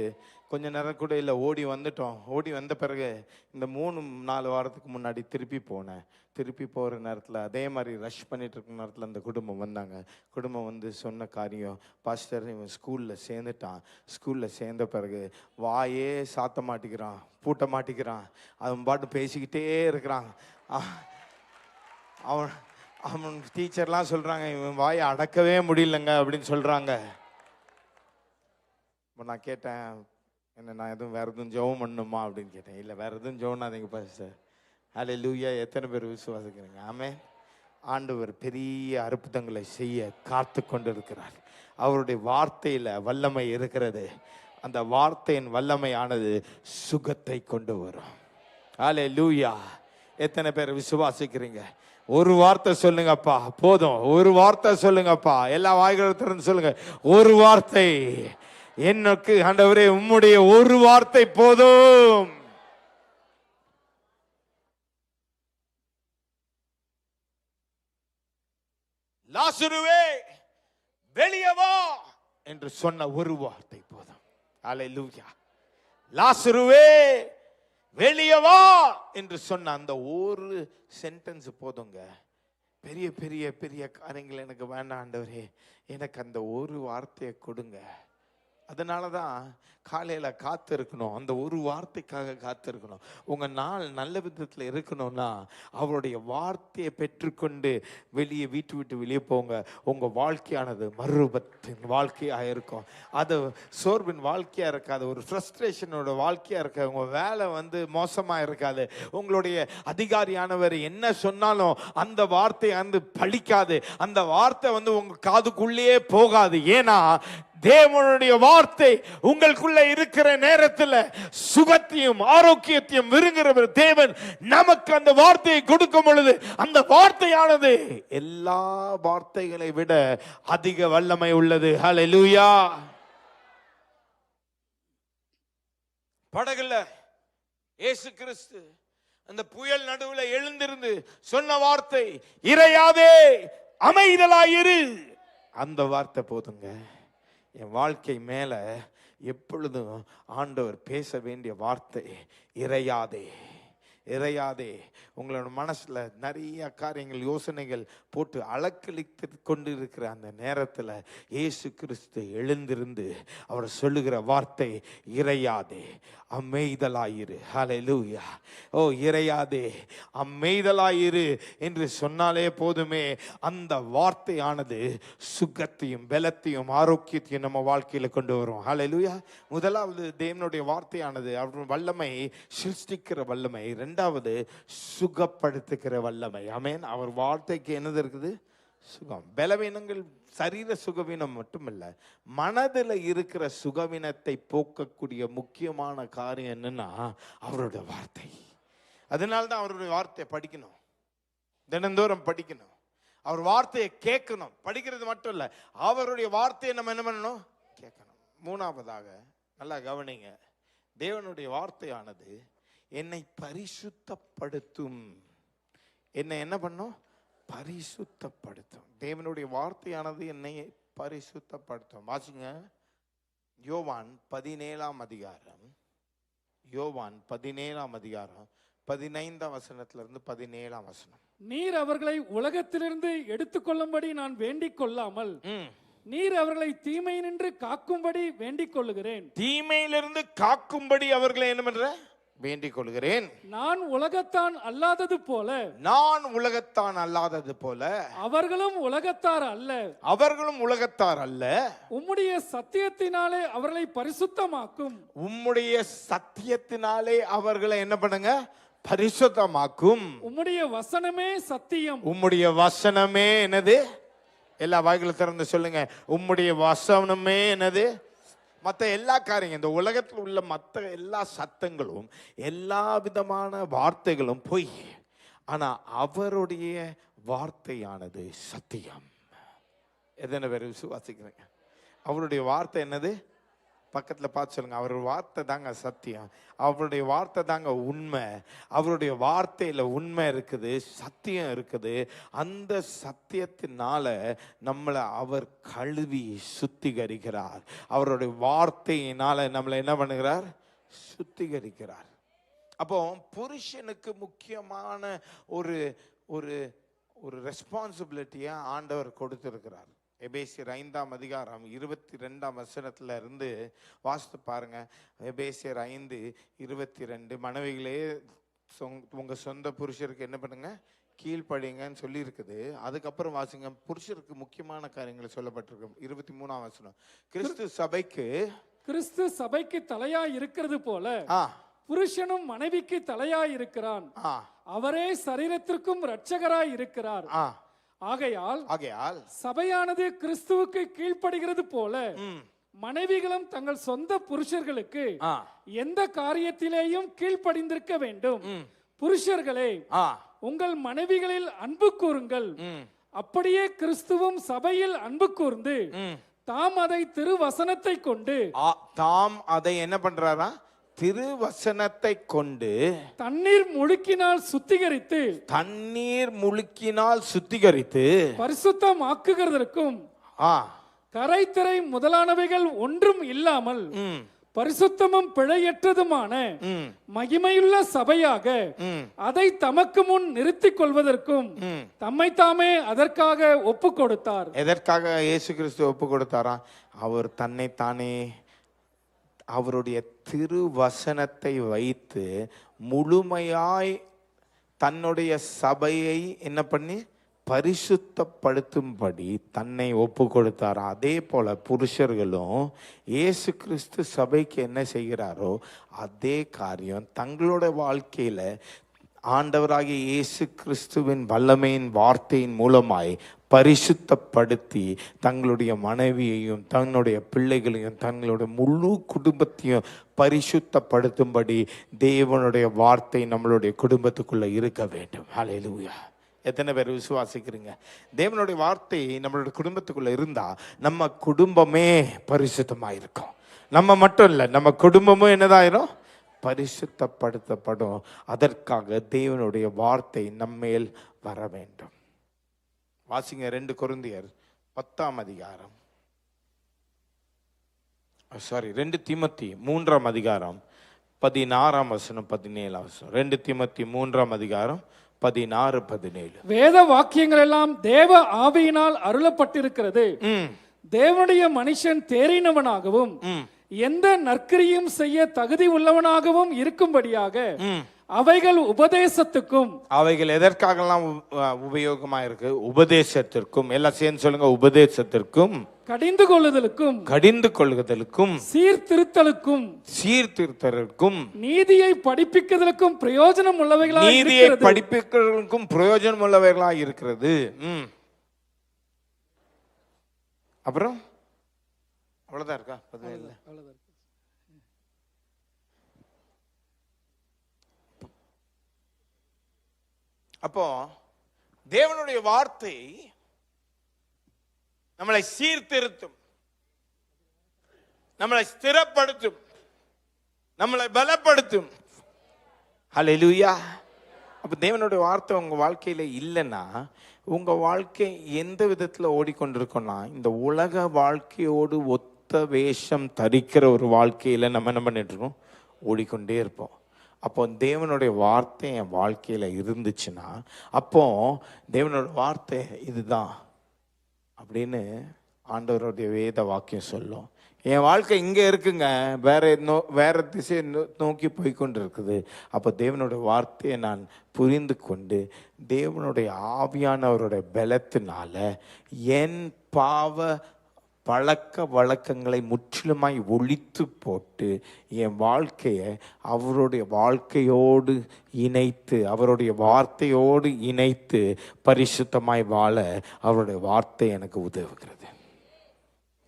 கொஞ்ச நேரம் கூட இல்லை, ஓடி வந்துட்டோம். ஓடி வந்த பிறகு இந்த 3-4 வாரத்துக்கு முன்னாடி திருப்பி போனேன். திருப்பி போகிற நேரத்தில் அதே மாதிரி ரஷ் பண்ணிட்டு இருக்கிற நேரத்தில் அந்த குடும்பம் வந்தாங்க. குடும்பம் வந்து சொன்ன காரியம், பாஸ்டர் இவன் ஸ்கூலில் சேர்ந்துட்டான், ஸ்கூலில் சேர்ந்த பிறகு வாயே சாத்த மாட்டேங்கிறான், பூட்ட மாட்டேங்கிறான், அவன் பாட்டு பேசிக்கிட்டே இருக்கிறான். அவன் டீச்சர்லாம் சொல்கிறாங்க, இவன் வாயை அடக்கவே முடியலங்க அப்படின்னு சொல்கிறாங்க. இப்போ நான் கேட்டேன், என்ன நான் எதுவும் வேறு எதுவும் ஜெபம் பண்ணணுமா அப்படின்னு கேட்டேன். இல்லை, வேறு எதுவும் ஜெபம்னாதீங்க பாஸ்டர். ஹல்லேலூயா. எத்தனை பேர் விசுவாசிக்கிறீங்க? ஆமென். ஆண்டவர் பெரிய அற்புதங்களை செய்ய காத்து கொண்டு இருக்கிறார். அவருடைய வார்த்தையில் வல்லமை இருக்கிறது. அந்த வார்த்தையின் வல்லமையானது சுகத்தை கொண்டு வரும். ஹல்லேலூயா. எத்தனை பேர் விசுவாசிக்கிறீங்க? ஒரு வார்த்தை சொல்லுங்கப்பா போதும், ஒரு வார்த்தை சொல்லுங்கப்பா, எல்லா வாய்களும் திறந்து சொல்லுங்க, ஒரு வார்த்தை எனக்கு ஆண்டவரே உம்முடைய ஒரு வார்த்தை போதும். லாசருவே வெளியே வா என்று சொன்ன ஒரு வார்த்தை போதும். ஹல்லேலூயா. லாசருவே வெளியே வா என்று சொன்ன அந்த ஒரு சென்டென்ஸ் போதுங்க. பெரிய பெரிய பெரிய காரியங்கள் எனக்கு வேண்டாம் ஆண்டவரே, எனக்கு அந்த ஒரு வார்த்தையை கொடுங்க. அதனால தான் காலையில் காத்திருக்கணும், அந்த ஒரு வார்த்தைக்காக காத்திருக்கணும். உங்கள் நாள் நல்ல விதத்தில் இருக்கணும்னா அவருடைய வார்த்தையை பெற்றுக்கொண்டு வெளியே வீட்டு விட்டு வெளியே போங்க. உங்கள் வாழ்க்கையானது மறுரூபத்தின் வாழ்க்கையாக இருக்கும். அது சோர்வின் வாழ்க்கையாக இருக்காது, ஒரு ஃப்ரஸ்ட்ரேஷனோட வாழ்க்கையாக இருக்காது. உங்கள் வேலை வந்து மோசமாக இருக்காது. உங்களுடைய அதிகாரியானவர் என்ன சொன்னாலும் அந்த வார்த்தை வந்து பலிக்காது. அந்த வார்த்தை வந்து உங்கள் காதுக்குள்ளேயே போகாது. ஏன்னா தேவனுடைய வார்த்தை உங்களுக்குள்ள இருக்கிற நேரத்தில் சுகத்தையும் ஆரோக்கியத்தையும் விரும்புகிற தேவன் நமக்கு அந்த வார்த்தையை கொடுக்கும் பொழுது அந்த வார்த்தையானது எல்லா வார்த்தைகளை விட அதிக வல்லமை உள்ளது. ஹல்லேலூயா. படகுல இயேசு கிறிஸ்து அந்த புயல் நடுவில் எழுந்திருந்து சொன்ன வார்த்தை, இறையாதே அமைதலாயிரு. அந்த வார்த்தை போதுங்க. என் வாழ்க்கை மேல எப்பொழுதும் ஆண்டவர் பேச வேண்டிய வார்த்தை இறையாதே, இறையாதே. உங்களோட மனசுல நிறைய காரியங்கள் யோசனைகள் போட்டு அலக்களித்து கொண்டு இருக்கிற அந்த நேரத்தில் இயேசு கிறிஸ்து எழுந்திருந்து அவர் சொல்லுகிற வார்த்தை இறையாதே, அமைதலாயிரு. ஹல்லேலூயா. ஓ, இறையாதே அமைதலாயிரு என்று சொன்னாலே போதுமே, அந்த வார்த்தையானது சுகத்தையும் பலத்தையும் ஆரோக்கியத்தையும் நம்ம வாழ்க்கையில கொண்டு வரும். ஹல்லேலூயா. முதலாவது தேவனுடைய வார்த்தையானது அவர் வல்லமை, சிருஷ்டிக்கிற வல்லமை. இரண்டாவது சுகப்படுத்துகிற வல்லமை. ஆமென். அவர் வார்த்தைக்கு என்னது இருக்குது? சுகம். பலவீனங்கள் சரீர சுகவீனம் மட்டுமல்ல, மனதில் இருக்கிற சுகவீனத்தை போக்கக்கூடிய முக்கியமான காரியம் என்னன்னா அவருடைய வார்த்தை. அதனால்தான் அவருடைய வார்த்தையை படிக்கணும், தினந்தோறும் படிக்கணும், அவர் வார்த்தையை கேட்கணும். படிக்கிறது மட்டும் இல்ல, அவருடைய வார்த்தையை நம்ம என்ன பண்ணணும்? கேட்கணும். மூணாவதாக நல்லா கவனிங்க, தேவனுடைய வார்த்தையானது என்னை பரிசுத்தப்படுத்தும். என்னை என்ன பண்ணும்? பரிசுத்தப்படுத்தும். தேவனுடைய வார்த்தையானது என்னை பரிசுத்தப்படுத்தும். வாசிங்க, யோவான் 17ஆம் அதிகாரம், யோவான் 17ஆம் அதிகாரம் 15ஆம் வசனத்திலிருந்து 17ஆம் வசனம். நீர் அவர்களை உலகத்திலிருந்து எடுத்துக்கொள்ளும்படி நான் வேண்டிக் கொள்ளாமல் நீர் அவர்களை தீமையினின்று காக்கும்படி வேண்டிக் கொள்ளுகிறேன். தீமையிலிருந்து காக்கும்படி அவர்களை என்ன பண்ற? வேண்டிக் கொள்கிறேன். நான் உலகத்தான் அல்லாதது போல நான் உலகத்தான் அல்லாதது போல அவர்களும் உலகத்தார் அல்ல. அவர்களும் உலகத்தார் அல்ல. உம்முடைய சத்தியத்தினாலே அவர்களை பரிசுத்தமாக்கும். உம்முடைய சத்தியத்தினாலே அவர்களை என்ன பண்ணுங்க? பரிசுத்தமாக்கும். உம்முடைய வசனமே சத்தியம். உம்முடைய வசனமே என்னது? எல்லா வாய்களை திறந்து சொல்லுங்க. உம்முடைய வசனமே என்னது? மற்ற எல்லா காரியங்கள், இந்த உலகத்தில் உள்ள மற்ற எல்லா சத்தங்களும் எல்லா விதமான வார்த்தைகளும் பொய். ஆனா அவருடைய வார்த்தையானது சத்தியம். எத்தனை பேர் விசுவாசிக்கிறீங்க? அவருடைய வார்த்தை என்னது? பக்கத்துல பார்த்து சொல்லுங்க. அவருடைய வார்த்தை தாங்க சத்தியம். அவருடைய வார்த்தை தாங்க உண்மை. அவருடைய வார்த்தையில உண்மை இருக்குது, சத்தியம் இருக்குது. அந்த சத்தியத்தினால நம்மளை அவர் கழுவி சுத்திகரிக்கிறார். அவருடைய வார்த்தையினால நம்மளை என்ன பண்ணுகிறார்? சுத்திகரிக்கிறார். அப்போ புருஷனுக்கு முக்கியமான ஒரு ஒரு ஒரு ரெஸ்பான்சிபிலிட்டியை ஆண்டவர் கொடுத்திருக்கிறார். எபேசியர் 5ஆம் அதிகாரம் 22ஆம் வசனத்துல இருந்து வாசித்து பாருங்க. எபேசியர் 5:22, மனைவிகளே உங்க சொந்த புருஷருக்கு என்ன பண்ணுங்க? கீழ்ப்படிங்கன்னு சொல்லி இருக்குது. அதுக்கப்புறம் வாசிங்க, புருஷருக்கு முக்கியமான காரியங்கள் சொல்லப்பட்டிருக்கு. 23ஆம் வசனம், கிறிஸ்து சபைக்கு தலையா இருக்கிறது போல புருஷனும் மனைவிக்கு தலையா இருக்கிறான். அவரே சரீரத்திற்கும் இரட்சகராய் இருக்கிறார். ஆகையால் சபையானது கிறிஸ்துவுக்கு கீழ்ப்படுகிறது போல மனைவிகளும் தங்கள் சொந்த புருஷர்களுக்கு எந்த காரியத்திலேயும் கீழ்ப்படிந்திருக்க வேண்டும். புருஷர்களே, உங்கள் மனைவிகளில் அன்பு கூறுங்கள். அப்படியே கிறிஸ்துவும் சபையில் அன்பு கூர்ந்து தாம் அதை திருவசனத்தை கொண்டு என்ன பண்றாரா? திருவசனத்தை கொண்டு தண்ணீர் முழுக்கினால் சுத்திகரித்து பரிசுத்தமாக்குகிறதற்கும் கரைத்திரை முதலானவைகள் ஒன்றும் இல்லாமல் பரிசுத்தமும் பிழையற்றதுமான மகிமையுள்ள சபையாக அதை தமக்கு முன் நிறுத்திக் கொள்வதற்கும் தம்மை தாமே அதற்காக ஒப்பு கொடுத்தார். எதற்காக இயேசு கிறிஸ்து ஒப்பு கொடுத்தாரா? அவர் தன்னை தானே அவருடைய திருவசனத்தை வைத்து முழுமையாய் தன்னுடைய சபையை என்ன பண்ணி பரிசுத்தப்படுத்தும்படி தன்னை ஒப்பு கொடுத்தார். அதே போல புருஷர்களும் இயேசு கிறிஸ்து சபைக்கு என்ன செய்கிறாரோ அதே காரியம் தங்களோட வாழ்க்கையில ஆண்டவராகிய இயேசு கிறிஸ்துவின் வல்லமையின் வார்த்தையின் மூலமாய் பரிசுத்தப்படுத்தி தங்களுடைய மனைவியையும் தன்னுடைய பிள்ளைகளையும் தங்களுடைய முழு குடும்பத்தையும் பரிசுத்தப்படுத்தும்படி தேவனுடைய வார்த்தை நம்மளுடைய குடும்பத்துக்குள்ள இருக்க வேண்டும். ஹல்லேலூயா. எத்தனை பேர் விசுவாசிக்கிறீங்க? தேவனுடைய வார்த்தை நம்மளுடைய குடும்பத்துக்குள்ள இருந்தா நம்ம குடும்பமே பரிசுத்தமாயிருக்கும். நம்ம மட்டும் இல்லை, நம்ம குடும்பமும் என்னதாயிரும்? பரிசுத்தப்படுத்தப்படும். அதற்காக தேவனுடைய வார்த்தை நம்மேல் வர வேண்டும். வாசிங்க 2 கொரிந்தியர் 10ஆம் அதிகாரம், 2 தீமோத்தி 3ஆம் அதிகாரம் 16ஆம் வசனம் 17ஆம் வசனம். 2 தீமோத்தி 3ஆம் அதிகாரம் 16, 17. வேத வாக்கியங்கள் எல்லாம் தேவ ஆவியினால் அருளப்பட்டிருக்கிறது. தேவனுடைய மனுஷன் தேறினவனாகவும் எந்த நற்கிரியும் செய்ய தகுதி உள்ளவனாகவும் இருக்கும்படியாக அவைகள் உபதேசத்துக்கும். அவைகள் எதற்காகலாம் உபயோகமா இருக்கு? உபதேசத்திற்கும். எல்லாம் சேர்ந்து சொல்லுங்க. உபதேசத்திற்கும், கடிந்து கொள்ளுதலுக்கும், சீர்திருத்தலுக்கும், நீதியை படிப்பிக்கிறதுக்கும் பிரயோஜனம் உள்ளவைகளாக இருக்கிறது. அப்புறம் அவ்வளவுதான் இருக்கா? அப்போ தேவனுடைய வார்த்தை நம்மளை சீர்திருத்தும், நம்மளை ஸ்திரப்படுத்தும், நம்மளை பலப்படுத்தும். ஹல்லேலூயா. அப்ப தேவனுடைய வார்த்தை உங்க வாழ்க்கையில இல்லைன்னா உங்க வாழ்க்கை எந்த விதத்துல ஓடிக்கொண்டிருக்கோம்னா இந்த உலக வாழ்க்கையோடு ஒத்த வேஷம் தரிக்கிற ஒரு வாழ்க்கையில நம்ம என்ன பண்ணிட்டு இருக்கோம்? ஓடிக்கொண்டே இருப்போம். அப்போ தேவனுடைய வார்த்தை என் வாழ்க்கையில இருந்துச்சுன்னா அப்போ தேவனுடைய வார்த்தை இதுதான் அப்படின்னு ஆண்டவருடைய வேத வாக்கியம் சொல்லும். என் வாழ்க்கை இங்கே இருக்குங்க, வேற திசையை நோக்கி போய்கொண்டு இருக்குது. அப்போ தேவனுடைய வார்த்தையை நான் புரிந்து கொண்டு தேவனுடைய ஆவியானவருடைய பலத்தினால என் பாவ பழக்க வழக்கங்களை முற்றிலுமாய் ஒழித்து போட்டு என் வாழ்க்கையை அவருடைய வாழ்க்கையோடு இணைத்து, அவருடைய வார்த்தையோடு இணைத்து பரிசுத்தமாய் வாழ அவருடைய வார்த்தை எனக்கு உதவுகிறது.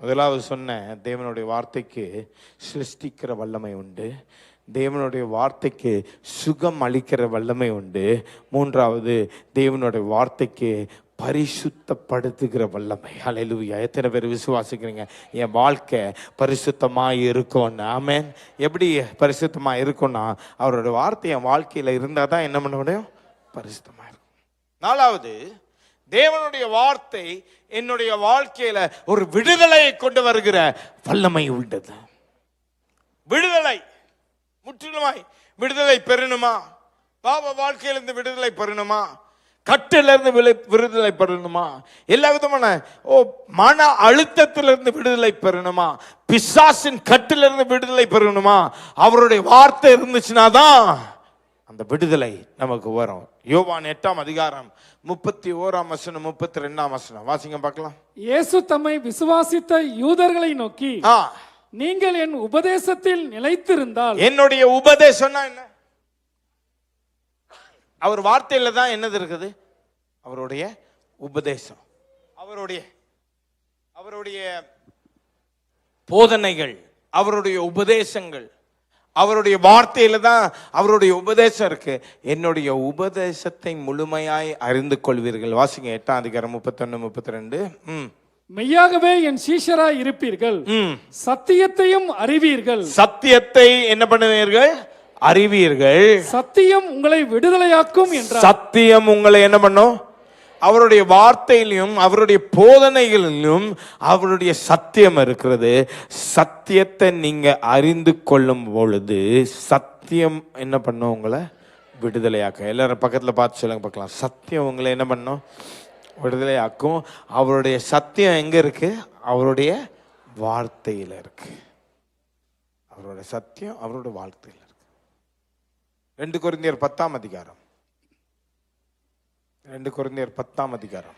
முதலாவது சொன்ன தேவனுடைய வார்த்தைக்கு சிருஷ்டிக்கிற வல்லமை உண்டு. தேவனுடைய வார்த்தைக்கு சுகம் அளிக்கிற வல்லமை உண்டு. மூன்றாவது தேவனுடைய வார்த்தைக்கு பரிசுத்தப்படுத்துகிற வல்லமை. ஹல்லேலூயா. எத்தனை பேர் விசுவாசிக்கிறீங்க என் வாழ்க்கை பரிசுத்தமாக இருக்கும்னு? ஆமென். எப்படி பரிசுத்தமாக இருக்கும்னா அவருடைய வார்த்தை என் வாழ்க்கையில் இருந்தால் தான் என்ன பண்ண முடியும்? பரிசுத்தமாக இருக்கும். நாலாவது, தேவனுடைய வார்த்தை என்னுடைய வாழ்க்கையில ஒரு விடுதலையை கொண்டு வருகிற வல்லமை உள்ளது. விடுதலை, முற்றிலுமாய் விடுதலை பெறணுமா? பாவ வாழ்க்கையிலிருந்து விடுதலை பெறணுமா? கட்டிலிருந்து விடுதலை பெறணுமா? எல்லா விதமான மன அழுத்தத்திலிருந்து விடுதலை பெறணுமா? பிசாசின் கட்டிலிருந்து விடுதலை பெறணுமா? அவருடைய வார்த்தை இருந்துச்சுன்னா தான் அந்த விடுதலை நமக்கு வரும். யோவான் 8ஆம் அதிகாரம் 31ஆம் வசனம் 32ஆம் வசனம் வாசிங்க பார்க்கலாம். இயேசு தம்மை விசுவாசித்த யூதர்களை நோக்கி, நீங்கள் என் உபதேசத்தில் நிலைத்திருந்தால். என்னுடைய உபதேசம்னா என்ன? அவர் வார்த்தையில தான் என்னது இருக்குது? அவருடைய உபதேசம், அவருடைய போதனைகள், அவருடைய உபதேசங்கள், அவருடைய வார்த்தையில தான் அவருடைய உபதேசம் இருக்கு. என்னுடைய உபதேசத்தை முழுமையாய் அறிந்து கொள்வீர்கள். வாசிங்க 8ஆம் அதிகாரம் 31 32. மெய்யாகவே என் சீஷராய் இருப்பீர்கள், சத்தியத்தையும் அறிவீர்கள். சத்தியத்தை என்ன பண்ணுவீர்கள்? அறிவீர்கள். சத்தியம் உங்களை விடுதலையாக்கும் என்றார். சத்தியம் உங்களை என்ன பண்ணும்? அவருடைய வார்த்தையிலும் அவருடைய போதனைகளிலும் அவருடைய சத்தியம் இருக்கிறது. சத்தியத்தை நீங்க அறிந்து கொள்ளும் பொழுது சத்தியம் என்ன பண்ணும்? உங்களை விடுதலையாக்கும். எல்லாரும் பக்கத்துல பார்த்து சொல்லுங்க பார்க்கலாம். சத்தியம் உங்களை என்ன பண்ணும்? விடுதலையாக்கும். அவருடைய சத்தியம் எங்க இருக்கு? அவருடைய வார்த்தையில இருக்கு. அவருடைய சத்தியம் அவருடைய வார்த்தையில இருக்கு. 2 கொரிந்தியர் 10ஆம் அதிகாரம் 2 கொரிந்தியர் 10ஆம் அதிகாரம்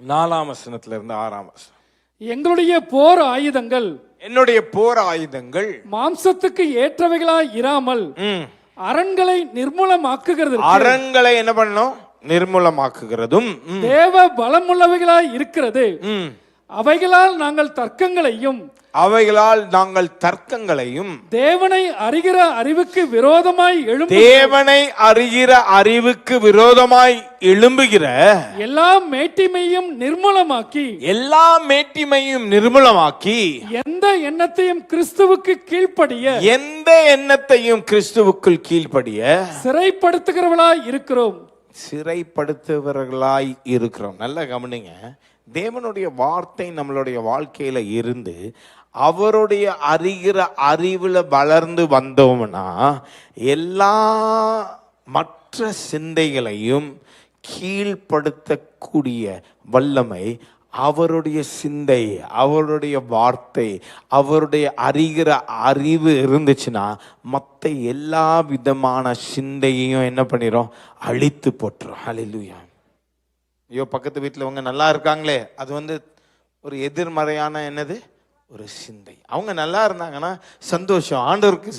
4ஆம் வசனத்துல இருந்து 6ஆம் வசனம். எங்களுடைய போர் ஆயுதங்கள், என்னுடைய போர் ஆயுதங்கள் மாம்சத்துக்கு ஏற்றவைகளாய் இராமல் அரண்களை நிர்மூலமாக்குகிறது. அரண்களை என்ன பண்ணணும்? நிர்மூலமாக்குகிறதும் தேவ பலமுள்ளவைகளாய் இருக்கிறது. அவைகளால் நாங்கள் தர்க்கங்களையும் தேவனை அறிகிற அறிவுக்கு விரோதமாய் எழும்புகிற எல்லா மேட்டிமையும் நிர்மூலமாக்கி எந்த எண்ணத்தையும் கிறிஸ்துவுக்குள் கீழ்ப்படிய சிறைப்படுத்துகிறவர்களாய் இருக்கிறோம். நல்லா கவனிங்க. தேவனுடைய வார்த்தை நம்மளுடைய வாழ்க்கையில இருந்து அவருடைய அறிகிற அறிவுல வளர்ந்து வந்தோம்னா எல்லா மற்ற சிந்தைகளையும் கீழ்ப்படுத்தக்கூடிய வல்லமை அவருடைய சிந்தை, அவருடைய வார்த்தை, அவருடைய அறிகிற அறிவு இருந்துச்சுன்னா மற்ற எல்லா விதமான சிந்தையையும் என்ன பண்ணிரும்? அழித்து போட்டுரும். ஹல்லேலூயா. ஐயோ, பக்கத்து வீட்டில் அவங்க நல்லா இருக்காங்களே, அது ஒரு எதிர்மறையான என்னது? ஒரு சிந்தை. அவங்க நல்லா இருந்தாங்கன்னா சந்தோஷம். ஆண்டவருக்கு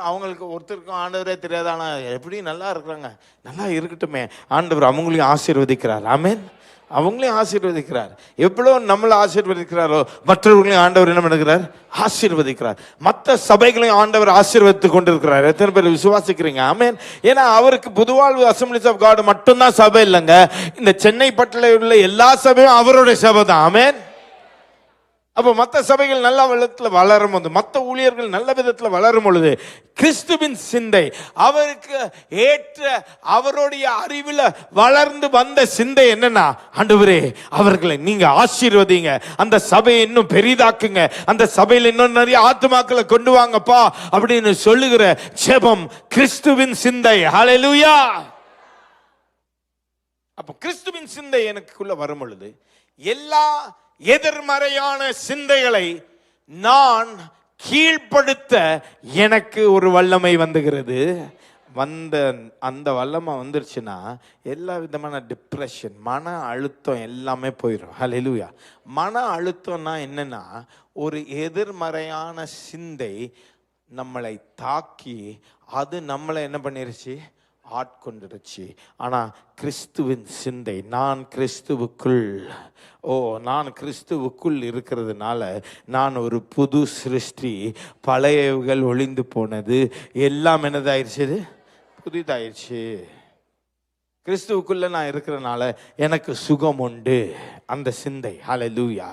அவங்களுக்கு ஒருத்தருக்கும் ஆண்டவரே தெரியாது, ஆனால் எப்படி நல்லா இருக்கிறாங்க, நல்லா இருக்கட்டுமே, ஆண்டவர் அவங்களையும் ஆசீர்வதிக்கிறார். ஆமென். அவங்களையும் ஆசீர்வதிக்கிறார். எவ்வளோ நம்மளை ஆசீர்வதிக்கிறாரோ மற்றவர்களையும் ஆண்டவர் என்ன பண்ணுகிறார்? ஆசீர்வதிக்கிறார். மற்ற சபைகளையும் ஆண்டவர் ஆசீர்வதித்து கொண்டிருக்கிறார். எத்தனை பேர் விசுவாசிக்கிறீங்க? ஆமென். ஏன்னா அவருக்கு புதுவாழ்வு அசம்பிளிஸ் ஆஃப் காட் மட்டும்தான் சபை இல்லைங்க. இந்த சென்னை பட்டில உள்ள எல்லா சபையும் அவருடைய சபை தான். ஆமென். அப்போ மற்ற சபைகள் நல்ல விதத்தில் வளரும் போது, மற்ற ஊழியர்கள் நல்ல விதத்தில் வளரும் பொழுது கிறிஸ்துவின் சிந்தை, அவருக்கு ஏற்ற அவருடைய அறிவில் வளர்ந்து வந்த சிந்தை என்னன்னா, ஆண்டவரே அவர்களை நீங்க ஆசீர்வதிங்க, அந்த சபையை இன்னும் பெரிதாக்குங்க, அந்த சபையில் இன்னும் நிறைய ஆத்துமாக்களை கொண்டு வாங்கப்பா அப்படின்னு சொல்லுகிற ஜெபம் கிறிஸ்துவின் சிந்தை. ஹல்லேலூயா. அப்போ கிறிஸ்துவின் சிந்தை எனக்குள்ள வரும் பொழுது எல்லா எதிர்மறையான சிந்தைகளை நான் கீழ்ப்படுத்த எனக்கு ஒரு வல்லமை வந்துகிறது. அந்த வல்லமை வந்துருச்சுன்னா எல்லா விதமான டிப்ரெஷன், மன அழுத்தம் எல்லாமே போயிடும். ஹல்லேலூயா. மன அழுத்தம்னா என்னன்னா, ஒரு எதிர்மறையான சிந்தை நம்மளை தாக்கி அது நம்மளை என்ன பண்ணிருச்சு, ஆட்கொண்டுடுச்சு. ஆனா கிறிஸ்துவின் சிந்தை, நான் கிறிஸ்துவுக்குள், நான் கிறிஸ்துவுக்குள் இருக்கிறதுனால நான் ஒரு புது சிருஷ்டி, பழையவைகள் ஒளிந்து போனது, எல்லாம் என்னதாயிருச்சு, புதிதாயிருச்சு. கிறிஸ்துவுக்குள்ள நான் இருக்கிறதுனால எனக்கு சுகம் உண்டு, அந்த சிந்தை. ஹல்லேலூயா.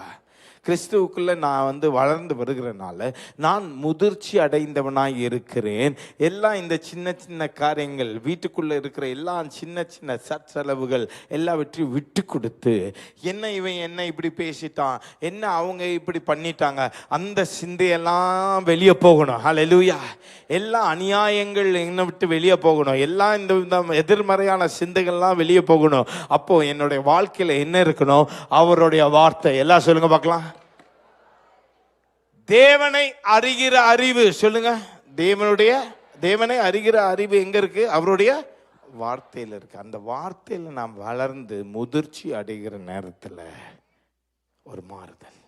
கிறிஸ்துவுக்குள்ள நான் வளர்ந்து வருகிறனால நான் முதிர்ச்சி அடைந்தவனாய் இருக்கிறேன். எல்லாம் இந்த சின்ன சின்ன காரியங்கள், வீட்டுக்குள்ள இருக்கிற எல்லா சின்ன சின்ன சச்சரவுகள் எல்லாவற்றையும் விட்டு கொடுத்து, இவன் என்ன இப்படி பேசிட்டான், என்ன அவங்க இப்படி பண்ணிட்டாங்க, அந்த சிந்தையெல்லாம் வெளியே போகணும். ஹல்லேலூயா. எல்லா அநியாயங்கள் என்னை விட்டு வெளியே போகணும். எல்லாம் இந்த எதிர்மறையான சிந்தைகள்லாம் வெளியே போகணும். அப்போ என்னுடைய வாழ்க்கையில என்ன இருக்கணும், அவருடைய வார்த்தை. எல்லாம் சொல்லுங்க பார்க்கலாம். தேவனை அறிகிற அறிவு. சொல்லுங்க. தேவனை அறிகிற அறிவு எங்க இருக்கு? அவருடைய வார்த்தையில் இருக்கு. அந்த வார்த்தையில நாம் வளர்ந்து முதிர்ச்சி அடைகிற நேரத்தில் ஒரு மாறுதல்.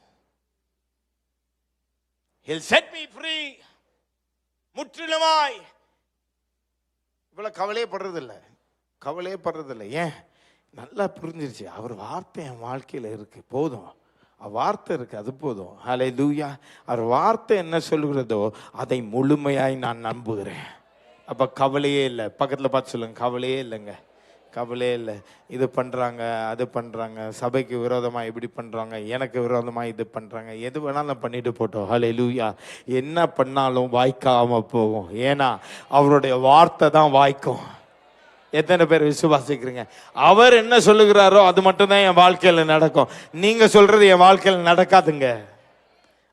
He'll set me free. முற்றிலுமாய். இவ்வளவு கவலையே படுறதில்லை. ஏன்? நல்லா புரிஞ்சிருச்சு. அவர் வார்த்தை என் வாழ்க்கையில இருக்கு, போதும். வார்த்தை இருக்கு, அது போதும். ஹல்லேலூயா. அவர் வார்த்தை என்ன சொல்லுகிறதோ அதை முழுமையாய் நான் நம்புகிறேன். அப்ப கவலையே இல்லை. பக்கத்துல பார்த்து சொல்லுங்க, கவலையே இல்லைங்க. கவலையே இல்லை. இது பண்றாங்க, அது பண்றாங்க, சபைக்கு விரோதமா இப்படி பண்றாங்க, எனக்கு விரோதமா இது பண்றாங்க, எது வேணாலும் பண்ணிட்டு போட்டோம். ஹல்லேலூயா. என்ன பண்ணாலும் வாய்க்காம போகும். ஏன்னா அவருடைய வார்த்தை தான் வாய்க்கும். எத்தனை பேர் விசுவாசிக்கிறீங்க? அவர் என்ன சொல்லுகிறாரோ அது மட்டும்தான் என் வாழ்க்கையில நடக்கும். நீங்க சொல்றது என் வாழ்க்கையில நடக்காதுங்க.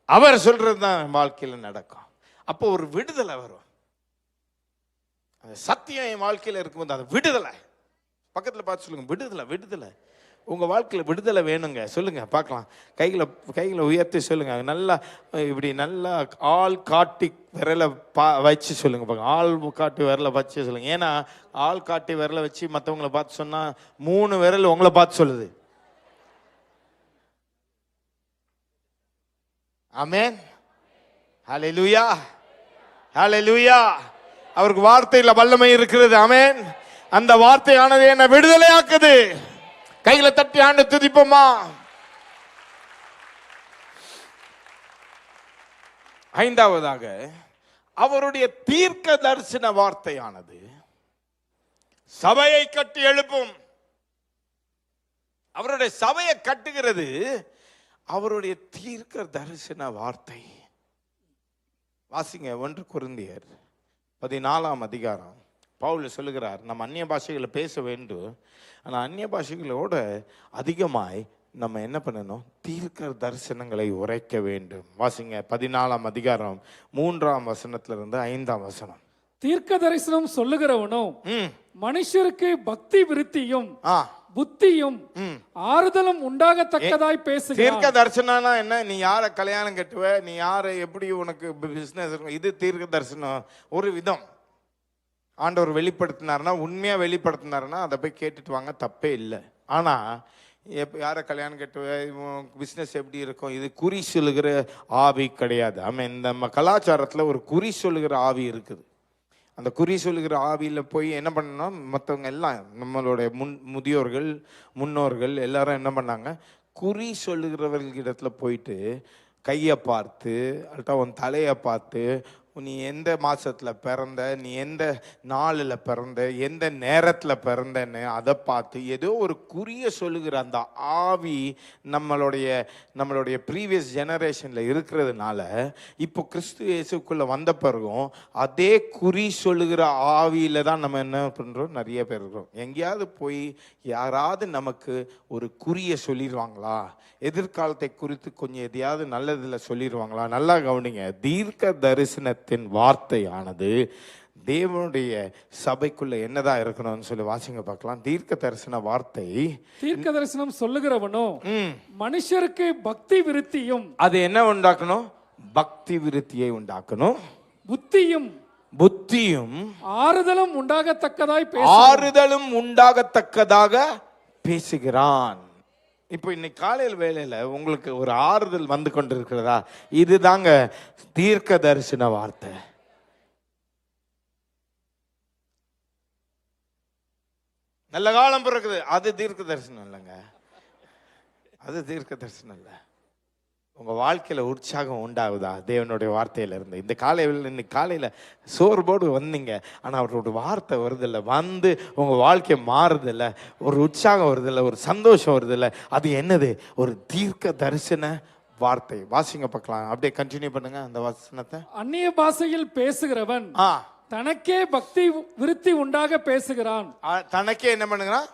அவர் சொல்றது தான் என் வாழ்க்கையில நடக்கும். அப்போ ஒரு விடுதலை வரும். அந்த சத்தியம் என் வாழ்க்கையில இருக்கும்போது அது விடுதலை. பக்கத்துல பார்த்து சொல்லுங்க, விடுதலை. உங்க வாழ்க்கையில விடுதலை வேணுங்க. சொல்லுங்க பார்க்கலாம். கைகளை உயர்த்தி சொல்லுங்க. நல்லா இப்படி நல்லா ஆள் காட்டி விரலை வச்சு சொல்லுங்க பார்க்கலாம். ஆள் காட்டி விரலை வச்சு சொல்லுங்க. ஏன்னா ஆள் காட்டி விரலை வச்சு மற்றவங்களை பார்த்து சொன்னா 3 விரல் உங்களை பார்த்து சொல்லுது. ஆமென். ஹல்லேலூயா. ஹல்லேலூயா. அவருக்கு வார்த்தையில வல்லமை இருக்கிறது. ஆமென். அந்த வார்த்தையானது என்ன விடுதலையாக்குது. கைகளை தட்டி ஆண்டு துதிப்போமா. ஐந்தாவதாக அவருடைய தீர்க்க தரிசன வார்த்தையானது சபையை கட்டி எழுப்பும். அவருடைய சபையை கட்டுகிறது அவருடைய தீர்க்க தரிசன வார்த்தை. வாசிங்க 1 கொரிந்தியர் 14ஆம் அதிகாரம். பவுல் சொல்லுகிறார், நம்ம அந்நிய பாஷைகளை பேச வேண்டும். ஆனால் அந்நிய பாஷைகளோட அதிகமாய் நம்ம என்ன பண்ணணும், தீர்க்க தரிசனங்களை உரைக்க வேண்டும். வாசிங்க 14ஆம் அதிகாரம் 3ஆம் வசனத்திலிருந்து 5ஆம் வசனம். தீர்க்க தரிசனம் சொல்லுகிறவனும் மனுஷருக்கு பக்தி விருத்தியும் புத்தியும் ஆறுதலும் உண்டாகத்தக்கதாய் பேசுகிறான். தீர்க்க தரிசனம்னா என்ன? நீ யாரை கல்யாணம் கட்டுவ, நீ யாரை எப்படி உனக்கு பிசினஸ், இது தீர்க்க தரிசனம். ஒரு விதம் ஆண்டவர் வெளிப்படுத்தினார்னா, உண்மையா வெளிப்படுத்தினார்னா அதை போய் கேட்டுட்டு வாங்க, தப்பே இல்லை. ஆனா யாரை கல்யாணம் கட்டுவ, பிசினஸ் எப்படி இருக்கும், இது குறி சொல்லுகிற ஆவி கிடையாது. ஆமாம். நம்ம கலாச்சாரத்துல ஒரு குறி சொல்லுகிற ஆவி இருக்குது. அந்த குறி சொல்லுகிற ஆவியில் போய் என்ன பண்ணணும், மற்றவங்க எல்லாம் நம்மளுடைய முன்னோர்கள் எல்லாரும் என்ன பண்ணாங்க, குறி சொல்லுகிறவர்களிடத்துல போயிட்டு கையை பார்த்து அல்லட்டா உன் தலையை பார்த்து, நீ எந்த மாசத்துல பிறந்த, நீ எந்த நாளில் பிறந்த, எந்த நேரத்தில் பிறந்தன்னு அதை பார்த்து ஏதோ ஒரு குறிய சொல்லுகிற அந்த ஆவி நம்மளுடைய ப்ரீவியஸ் ஜெனரேஷனில் இருக்கிறதுனால இப்போ கிறிஸ்து இயேசுக்குள்ளே வந்த பிறகும் அதே குறி சொல்லுகிற ஆவியில் தான் நம்ம என்ன பண்ணுறோம், நிறைய பேர் இருக்கிறோம். எங்கேயாவது போய் யாராவது நமக்கு ஒரு குறிய சொல்லிடுவாங்களா, எதிர்காலத்தை குறித்து கொஞ்சம் எதையாவது நல்லதில் சொல்லிடுவாங்களா? நல்லா கவனிங்க. தீர்க்க தரிசனத்தின் வார்த்தையானது தேவனுடைய சபைக்குள்ள என்னதான் இருக்கணும்னு சொல்லி வாசிங்க பார்க்கலாம். தீர்க்க தரிசன வார்த்தை, தீர்க்க தரிசனம் சொல்லுகிறவனோ மனுஷருக்கு பக்தி விருத்தியும், அது என்ன உண்டாக்கணும்? பக்தி விருத்தியை உண்டாக்கணும். புத்தியும் ஆறுதலும் உண்டாகத்தக்கதாய் பேசுகிறான். இப்போ இன்னைக்கு காலையில் வேளையில உங்களுக்கு ஒரு ஆறுதல் வந்து கொண்டிருக்கிறதா? இதுதாங்க தீர்க்க தரிசன வார்த்தை. நல்ல காலம் பிறகுது, அது தீர்க்க தரிசனம் இல்லைங்க, அது தீர்க்க தரிசனம் இல்லை. உங்க வாழ்க்கையில உற்சாகம் உண்டாகுதா தேவனுடைய வார்த்தையில இருந்து? இந்த காலையில் இன்னைக்கு காலையில சோர்வோடு வந்தீங்க, ஆனா அவரோட வார்த்தை வருதில்லை, வந்து உங்க வாழ்க்கை மாறுதில்லை, ஒரு உற்சாகம் வருதில்லை, ஒரு சந்தோஷம் வருதில்லை. அது என்னது? ஒரு தீர்க்க தரிசன வார்த்தை. வாசிங்க பார்க்கலாம், அப்படியே கண்டினியூ பண்ணுங்க அந்த வசனத்தை. அந்நிய பாஷையில் பேசுகிறவன் தனக்கே பக்தி விருத்தி உண்டாக பேசுகிறான். தனக்கே என்ன பண்ணுகிறான்?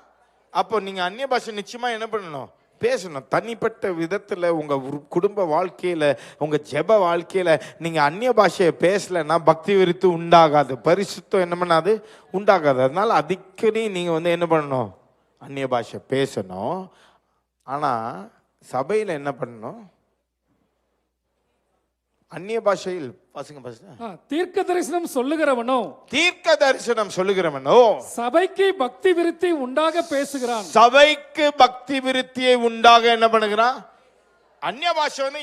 அப்போ நீங்க அந்நிய பாஷை நிச்சயமா என்ன பண்ணணும்? பேசணும். தனிப்பட்ட விதத்துல உங்க குடும்ப வாழ்க்கையில, உங்க ஜெப வாழ்க்கையில நீங்க அந்நிய பாஷையை பேசலைன்னா பக்தி விருத்தி உண்டாகாது, பரிசுத்தம் என்ன பண்ணாது? உண்டாகாது. அதனால அடிக்கடி நீங்க வந்து என்ன பண்ணணும்? அந்நிய பாஷை பேசணும். ஆனா சபையில என்ன பண்ணணும்? அந்நிய பாஷையில் தீர்க்க தரிசனம் சொல்லுகிறவனோ சபைக்கு பக்தி விருத்தி உண்டாக பேசுகிறான். சபைக்கு பக்தி விருத்தியை உண்டாக என்ன பண்ணுகிறான்? அந்நிய பாஷை வந்து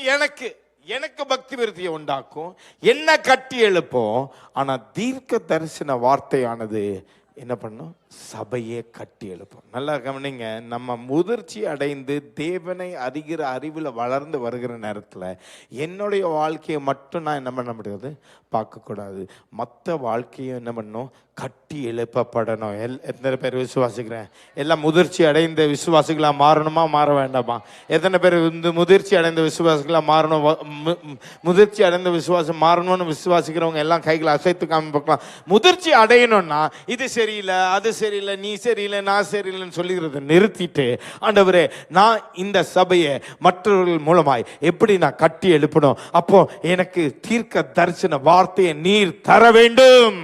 எனக்கு பக்தி விருத்தியை உண்டாக்கும், என்ன கட்டி எழுப்போம். ஆனா தீர்க்க தரிசன வார்த்தையானது என்ன பண்ணும்? சபையே கட்டி எழுப்போம். நல்லா கவனிங்க, நம்ம முதிர்ச்சி அடைந்து தேவனை அறிகிற அறிவில் வளர்ந்து வருகிற நேரத்தில் என்னுடைய வாழ்க்கையை மட்டும் நான் என்ன பண்ண முடியாது? பார்க்கக்கூடாது. மற்ற வாழ்க்கையை என்ன பண்ணணும்? கட்டி எழுப்பப்படணும். எத்தனை பேர் விசுவாசிக்கிறேன்? எல்லாம் முதிர்ச்சி அடைந்த விசுவாசிகளாக மாறணுமா, மாற வேண்டாமா? எத்தனை பேர் இந்த முதிர்ச்சி அடைந்த விசுவாசிகளாக மாறணும்? முதிர்ச்சி அடைந்த விசுவாசம் மாறணும்னு விசுவாசிக்கிறவங்க எல்லாம் கைகளை அசைத்து காமிப்பாக்கலாம். முதிர்ச்சி அடையணும்னா இது சரியில்லை, அது சரியில்லை, நீ சரியில்லை, நான் சரியில்லைன்னு சொல்லிக்கிறத நிறுத்திட்டு, ஆண்டவரே நான் இந்த சபையை மற்றவர்கள் மூலமாய் எப்படி நான் கட்டி எழுப்பணும்? அப்போ எனக்கு தீர்க்க தரிசன வார்த்தையை நீர் தர வேண்டும்.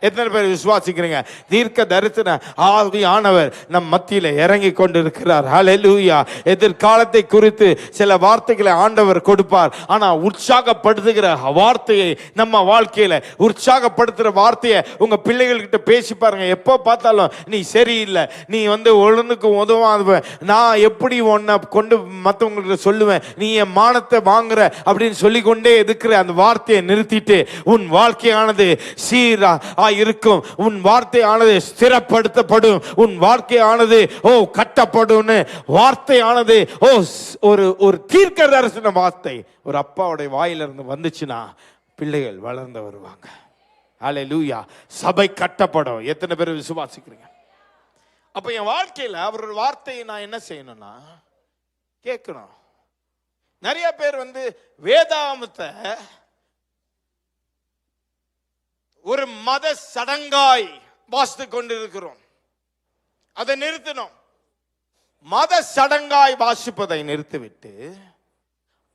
எத்தனை பேர் விசுவாசிக்கிறீங்க? தீர்க்க தரிசன ஆவியானவர் நம் மத்தியில இறங்கி கொண்டிருக்கிறார். ஹல்லேலூயா. எதிர்காலத்தை குறித்து சில வார்த்தைகளை ஆண்டவர் கொடுப்பார். ஆனா உற்சாகப்படுத்துகிற வார்த்தையை நம்ம வாழ்க்கையில உற்சாகப்படுத்துகிற வார்த்தையை உங்க பிள்ளைகள்கிட்ட பேசி பாருங்க. எப்போ பார்த்தாலும் நீ சரியில்லை, நீ வந்து ஒழுங்குக்கு உதவாத, நான் எப்படி உன்னை கொண்டு மற்றவங்களுக்கு சொல்லுவேன், நீ என் மானத்தை வாங்குற அப்படின்னு சொல்லிக்கொண்டே இருக்கிற அந்த வார்த்தையை நிறுத்திட்டு உன் வாழ்க்கையானது சீரா இருக்கும், உன் வார்த்தையானது ஸ்திரப்படுத்தப்படும், உன் வாழ்க்கையானது கட்டப்படும். வார்த்தையானது ஒரு தீர்க்க தரிசன வார்த்தை ஒரு அப்பாவுடைய வாயிலிருந்து வந்துச்சுன்னா பிள்ளைகள் வளர்ந்து வருவாங்க. ஹல்லேலூயா. சபை கட்டப்படும். எத்தனை பேர் விசுவாசிக்கிறீங்க? அப்ப என் வாழ்க்கையில அவரோட வார்த்தையை நான் என்ன செய்யணும்னா கேட்கணும். நிறைய பேர் வந்து வேதாகமத்தை ஒரு மத சடங்காய் வாசித்து கொண்டிருக்கிறோம். அதை நிறுத்தணும். மத சடங்காய் வாசிப்பதை நிறுத்திவிட்டு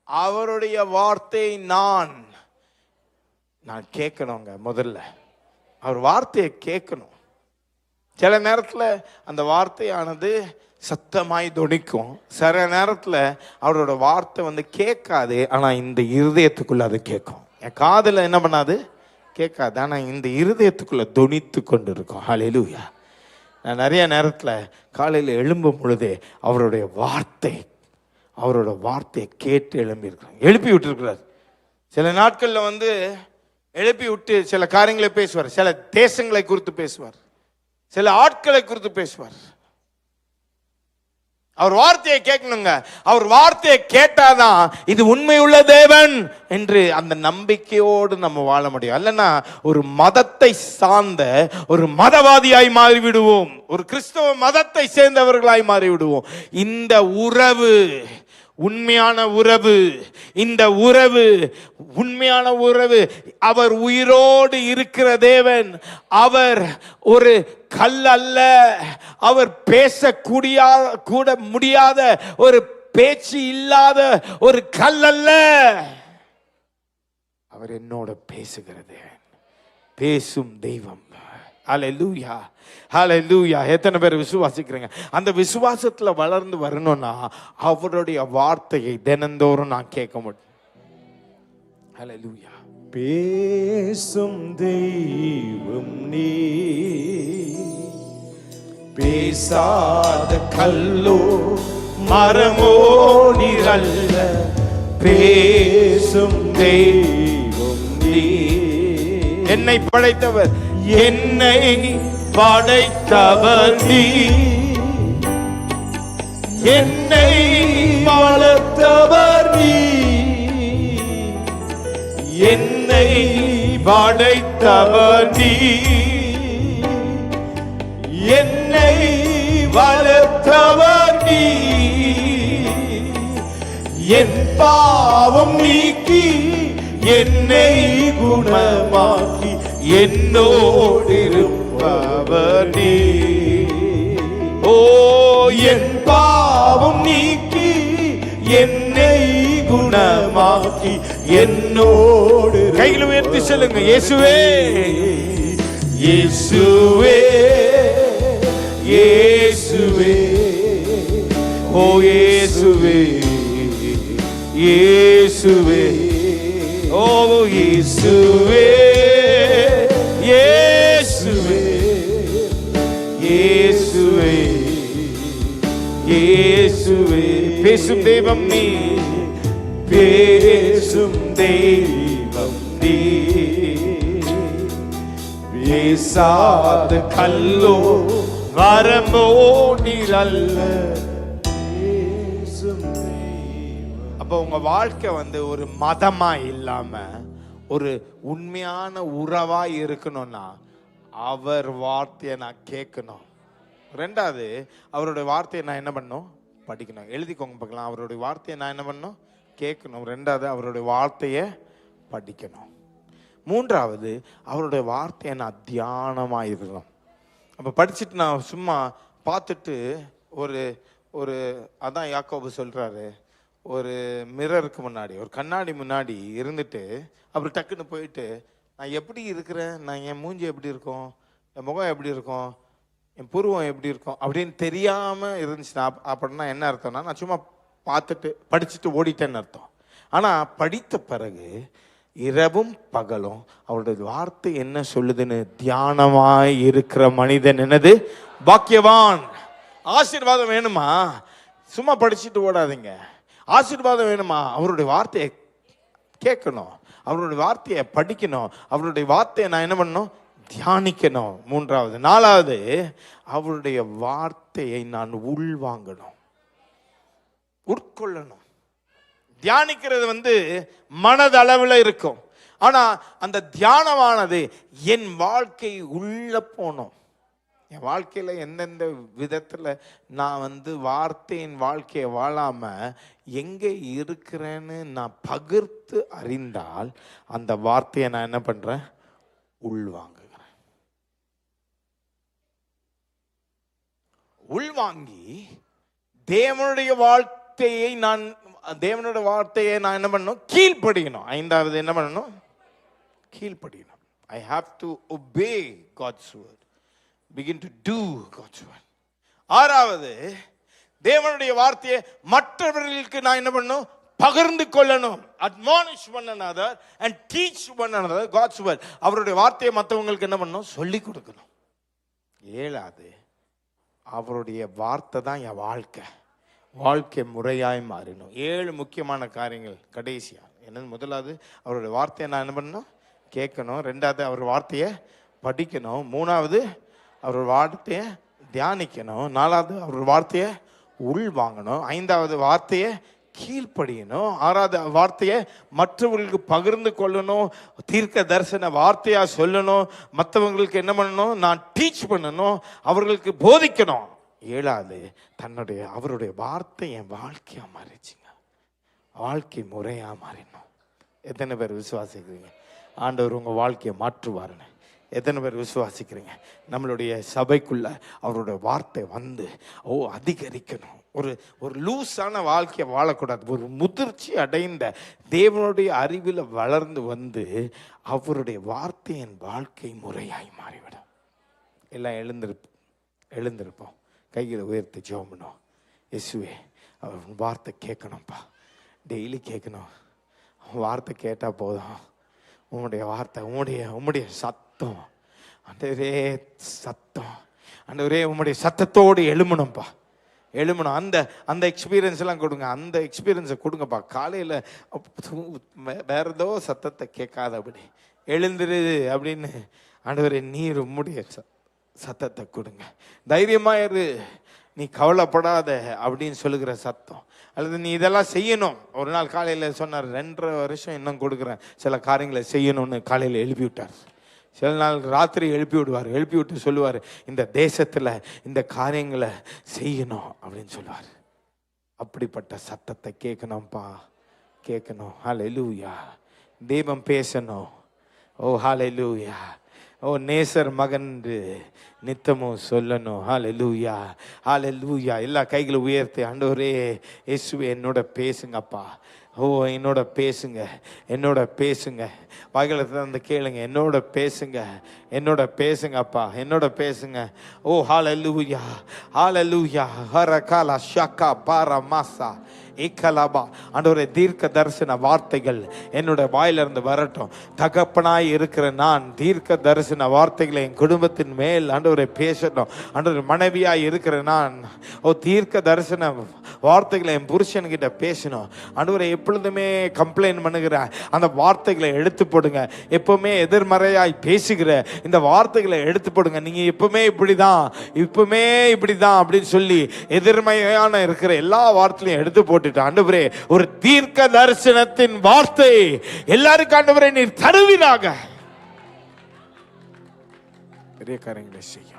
அவருடைய வார்த்தையை நான் கேட்கணுங்க. முதல்ல அவர் வார்த்தையை கேட்கணும். சில நேரத்தில் அந்த வார்த்தையானது சத்தமாய் தொனிக்கும், சில நேரத்தில் அவரோட வார்த்தை வந்து கேட்காது, ஆனால் இந்த இருதயத்துக்குள்ள அது கேட்கும். என் காதில் என்ன பண்ணாது? கேட்காது, ஆனால் இந்த இருதயத்துக்குள்ள தொனித்து கொண்டு இருக்கும். ஹல்லேலூயா. நான் நிறைய நேரத்தில் காலையில் எழும்பும் பொழுதே அவருடைய வார்த்தையை கேட்டு எழுப்பி விட்டுருக்கிறார். சில நாட்களில் வந்து எழுப்பி விட்டு சில காரியங்களை பேசுவார், சில தேசங்களை குறித்து பேசுவார், சில ஆட்களை குறித்து பேசுவார். அவர் வார்த்தையை கேட்கணுங்க. அவர் வார்த்தையை கேட்டாதான் இது உண்மையுள்ள தேவன் என்று அந்த நம்பிக்கையோடு நம்ம வாழ முடியும். அல்லனா ஒரு மதத்தை சார்ந்த ஒரு மதவாதியாய் மாறிவிடுவோம், ஒரு கிறிஸ்தவ மதத்தை சேர்ந்தவர்களாய் மாறிவிடுவோம். இந்த உறவு உண்மையான உறவு, இந்த உறவு உண்மையான உறவு. அவர் உயிரோடு இருக்கிற தேவன். அவர் ஒரு கல் அல்ல, அவர் பேசக்கூடிய கூட முடியாத ஒரு பேச்சு இல்லாத ஒரு கல் அல்ல. அவர் என்னோட பேசுகிற தேவன், பேசும் தெய்வம். ஹல்லேலூயா, ஹல்லேலூயா. எத்தனை பேர் விசுவாசிக்கிறீங்க? அந்த விசுவாசத்துல வளர்ந்து வரணும்னா அவருடைய வார்த்தையை தினந்தோறும் நான் கேட்க முடியும். ஹல்லேலூயா. பேசும் தெய்வம் நீ, பேசாத கல்லோ மரமோ நீரல்ல, பேசும் தெய்வம் நீ. என்னை படைத்தவர், என்னை படைத்தவர் நீ, என்னை வளர்த்தவர் நீ, என்னை படைத்தவர் நீ, என்னை வளர்த்தவர் நீ. என் பாவம் நீக்கி என்னை குணமாக்கி என்னோடு இருப்பவர் நீ. ஓ, என் பாவம் நீக்கி என்னை குணமாக்கி என்னோடு. கையில் உயர்த்தி சொல்லுங்க, இயேசுவே, இயேசுவே, இயேசுவே, ஓ இயேசுவே, இயேசுவே, ஓ இயேசுவே, இயேசுவே, இயேசுவே, இயேசுவே. பேசும் தெய்வம் நீ, பேசும் தெய்வம் நீ, பேசாத கல்லோ வரமோ நீரல்ல. பேசும் தெய்வம். அப்போ உங்க வாழ்க்கை ஒரு மதமா இல்லாம ஒரு உண்மையான உறவா இருக்கணும்னா அவர் வார்த்தையை நான் கேட்கணும். ரெண்டாவது, அவருடைய வார்த்தையை நான் என்ன பண்ணணும்? படிக்கணும். எழுதிக்கோங்க பார்க்கலாம். அவருடைய வார்த்தையை நான் என்ன பண்ணணும்? கேட்கணும். ரெண்டாவது, அவருடைய வார்த்தையை படிக்கணும். மூன்றாவது, அவருடைய வார்த்தையை நான் தியானமாக இருக்கணும். அப்போ படிச்சுட்டு நான் சும்மா பார்த்துட்டு ஒரு அதான் யாக்கோபு சொல்கிறாரு, ஒரு மிரருக்கு முன்னாடி, ஒரு கண்ணாடி முன்னாடி இருந்துட்டு அப்புறம் டக்குன்னு போயிட்டு நான் எப்படி இருக்கிறேன், நான் என் மூஞ்சி எப்படி இருக்கும், என் முகம் எப்படி இருக்கும், என் புருவம் எப்படி இருக்கும் அப்படின்னு தெரியாமல் இருந்துச்சுன்னா அப்படின்னா என்ன அர்த்தம்னா நான் சும்மா பார்த்துட்டு படிச்சுட்டு ஓடிட்டேன்னு அர்த்தம். ஆனால் படித்த பிறகு இரவும் பகலும் அவருடைய வார்த்தை என்ன சொல்லுதுன்னு தியானமாய் இருக்கிற மனிதன் என்னது பாக்கியவான். ஆசீர்வாதம் வேணுமா? சும்மா படிச்சுட்டு ஓடாதீங்க. ஆசீர்வாதம் வேணுமா? அவருடைய வார்த்தையை கேட்கணும், அவருடைய வார்த்தையை படிக்கணும், அவருடைய வார்த்தையை நான் என்ன பண்ணணும்? தியானிக்கணும். மூன்றாவது. நாலாவது, அவருடைய வார்த்தையை நான் உள்வாங்கணும், உட்கொள்ளணும். தியானிக்கிறது மனதளவில் இருக்கும். ஆனா அந்த தியானமானது என் வாழ்க்கை உள்ள போனோம். என் வாழ்க்கையில எந்தெந்த விதத்துல நான் வார்த்தையின் வாழ்க்கையை வாழாம எங்க இருக்கிறேன்னு நான் பகிர்ந்து அறிந்தால் அந்த வார்த்தையை நான் என்ன பண்றேன்? உள்வாங்குகிறேன். உள்வாங்கி தேவனுடைய வார்த்தையை நான் என்ன பண்ணணும்? கீழ்ப்படியணும். ஐந்தாவது என்ன பண்ணணும்? கீழ்ப்படியணும். I have to obey God's word. Begin to do God's word. ஆறாவது, தேவனுடைய வார்த்தையை மற்றவர்களுக்கு நான் என்ன பண்ணணும்? பகிர்ந்து கொள்ளணும். Admonish one another and teach one another God's word. அவருடைய வார்த்தையை மற்றவங்களுக்கு என்ன பண்ணணும்? சொல்லிக் கொடுக்கணும். ஏழாவது, அவருடைய வார்த்தை தான் என் வாழ்க்கை முறையாய் மாறணும். 7 முக்கியமான காரியங்கள் கடைசியா என்னது? முதலாவது, அவருடைய வார்த்தையை நான் என்ன பண்ணணும்? கேட்கணும். ரெண்டாவது, அவர் வார்த்தையை படிக்கணும். மூணாவது, அவர் வார்த்தையை தியானிக்கணும். நாலாவது, அவர் வார்த்தையை உள்வாங்கணும். ஐந்தாவது, வார்த்தையை கீழ்ப்படியணும். ஆறாவது, வார்த்தையை மற்றவர்களுக்கு பகிர்ந்து கொள்ளணும். தீர்க்க தரிசன வார்த்தையா சொல்லணும். மற்றவங்களுக்கு என்ன பண்ணணும்? நான் டீச் பண்ணணும், அவர்களுக்கு போதிக்கணும். ஏழாவது, அவருடைய வார்த்தை என் வாழ்க்கையா மாறிச்சுங்க, வாழ்க்கை முறையா மாறினோம். எத்தனை பேர் விசுவாசிக்கிறீங்க ஆண்டவர் உங்க வாழ்க்கையை மாற்றுவாருன்னு? எத்தனை பேர் விசுவாசிக்கிறீங்க நம்மளுடைய சபைக்குள்ள அவருடைய வார்த்தை அதிகரிக்கணும்? ஒரு ஒரு லூஸான வாழ்க்கையை வாழக்கூடாது. ஒரு முதிர்ச்சி அடைந்த தேவனுடைய அறிவில் வளர்ந்து வந்து அவருடைய வார்த்தையின் வாழ்க்கை முறையாய் மாறிவிடும். எல்லாம் எழுந்திருப்போம், கைகளை உயர்த்தி ஜெபம் பண்ணுவோம். இயேசுவே, அவர் வார்த்தை கேட்கணும்ப்பா, டெய்லி கேட்கணும். வார்த்தை கேட்டால் போதும். உம்முடைய வார்த்தை, உம்முடைய சத்தம் ஆண்டவரே, சத்தம் ஆண்டவரே, உம்முடைய சத்தத்தோடு எழுமணும்ப்பா, எழுமணும். அந்த எக்ஸ்பீரியன்ஸ் எல்லாம் கொடுங்க, அந்த எக்ஸ்பீரியன்ஸை கொடுங்கப்பா. காலையில் வேற ஏதோ சத்தத்தை கேட்காதபடி எழுந்துரு அப்படின்னு ஆண்டவரே நீர் உம்முடைய சத்தத்தை கொடுங்க. தைரியமாயிரு, நீ கவலைப்படாத அப்படின்னு சொல்லுகிற சத்தம். அல்லது நீ இதெல்லாம் செய்யணும். ஒரு நாள் காலையில் சொன்னார், 2.5 வருஷம் இன்னும் கொடுக்குறேன் சில காரியங்களை செய்யணும்னு காலையில் எழுப்பி விட்டார். சில நாள் ராத்திரி எழுப்பி விட்டு சொல்லுவார், இந்த தேசத்தில் இந்த காரியங்களை செய்யணும் அப்படின்னு சொல்லுவார். அப்படிப்பட்ட சத்தத்தை கேட்கணும்ப்பா, கேட்கணும். ஹல்லேலூயா. தெய்வம் பேசணும். ஓ ஹல்லேலூயா. ஓ நேசர் மகன் நித்தமும் சொல்லணும். ஹல்லேலூயா, ஹல்லேலூயா. எல்லா கைகளை உயர்த்தி ஆண்டவரே இயேசுவே என்னோட பேசுங்கப்பா. ஓ என்னோட பேசுங்க. வாய்களை திறந்து கேளுங்க, என்னோட பேசுங்கப்பா, என்னோட பேசுங்க. ஓ ஹல்லேலூயா, ஹல்லேலூயா. ஹரகாலா ஷக்கா பாரா மாசா ஏக்கலாபா. ஆண்டவரே, தீர்க்க தரிசன வார்த்தைகள் என்னோட வாயிலிருந்து வரட்டும். தகப்பனாய் இருக்கிற நான் தீர்க்க தரிசன வார்த்தைகளை என் குடும்பத்தின் மேல் ஆண்டவரை பேசட்டும். ஆண்டவரே, மனைவியாய் இருக்கிற நான் தீர்க்க தரிசன வார்த்தைகளை என் புருஷன்கிட்ட பேசணும். ஆண்டவரை, எப்பொழுதுமே கம்ப்ளைண்ட் பண்ணுகிற அந்த வார்த்தைகளை எடுத்து போடுங்க. எப்பவுமே எதிர்மறையாய் பேசுகிற இந்த வார்த்தைகளை எடுத்து போடுங்க. நீங்க எப்பவுமே இப்படிதான் அப்படின்னு சொல்லி எதிர்மறையான இருக்கிற எல்லா வார்த்தையும் எடுத்து போட்டு ஆண்டவரே, ஒரு தீர்க்க தரிசனத்தின் வார்த்தை எல்லாருக்கும் ஆண்டவரே நீர் தருவீராக. பெரிய காரியங்களை செய்யும்.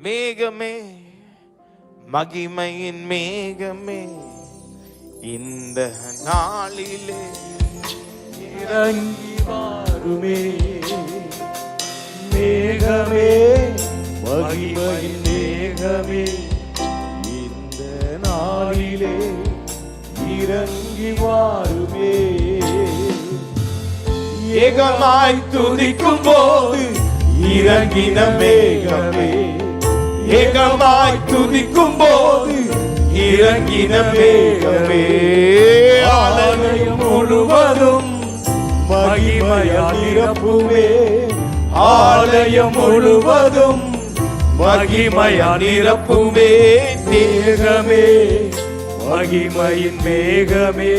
மேகமே, மகிமையின் மேகமே, இந்த நாளிலே இறங்கி வாருமே. மேகமே, மகிமையின் மேகமே, இந்த நாளிலே இறங்கி வாருமே. ஏகமாய் துதிக்கும் போது இறங்கின மேகமே, ஏகமாய் துதிக்கும் போது இறங்கின மேகமே. ஆலயம் முழுவதும் மகிமையால் நிரப்புமே, ஆலயம் முழுவதும் மகிமையால் நிரப்புமே. மேகமே, மகிமையின் மேகமே,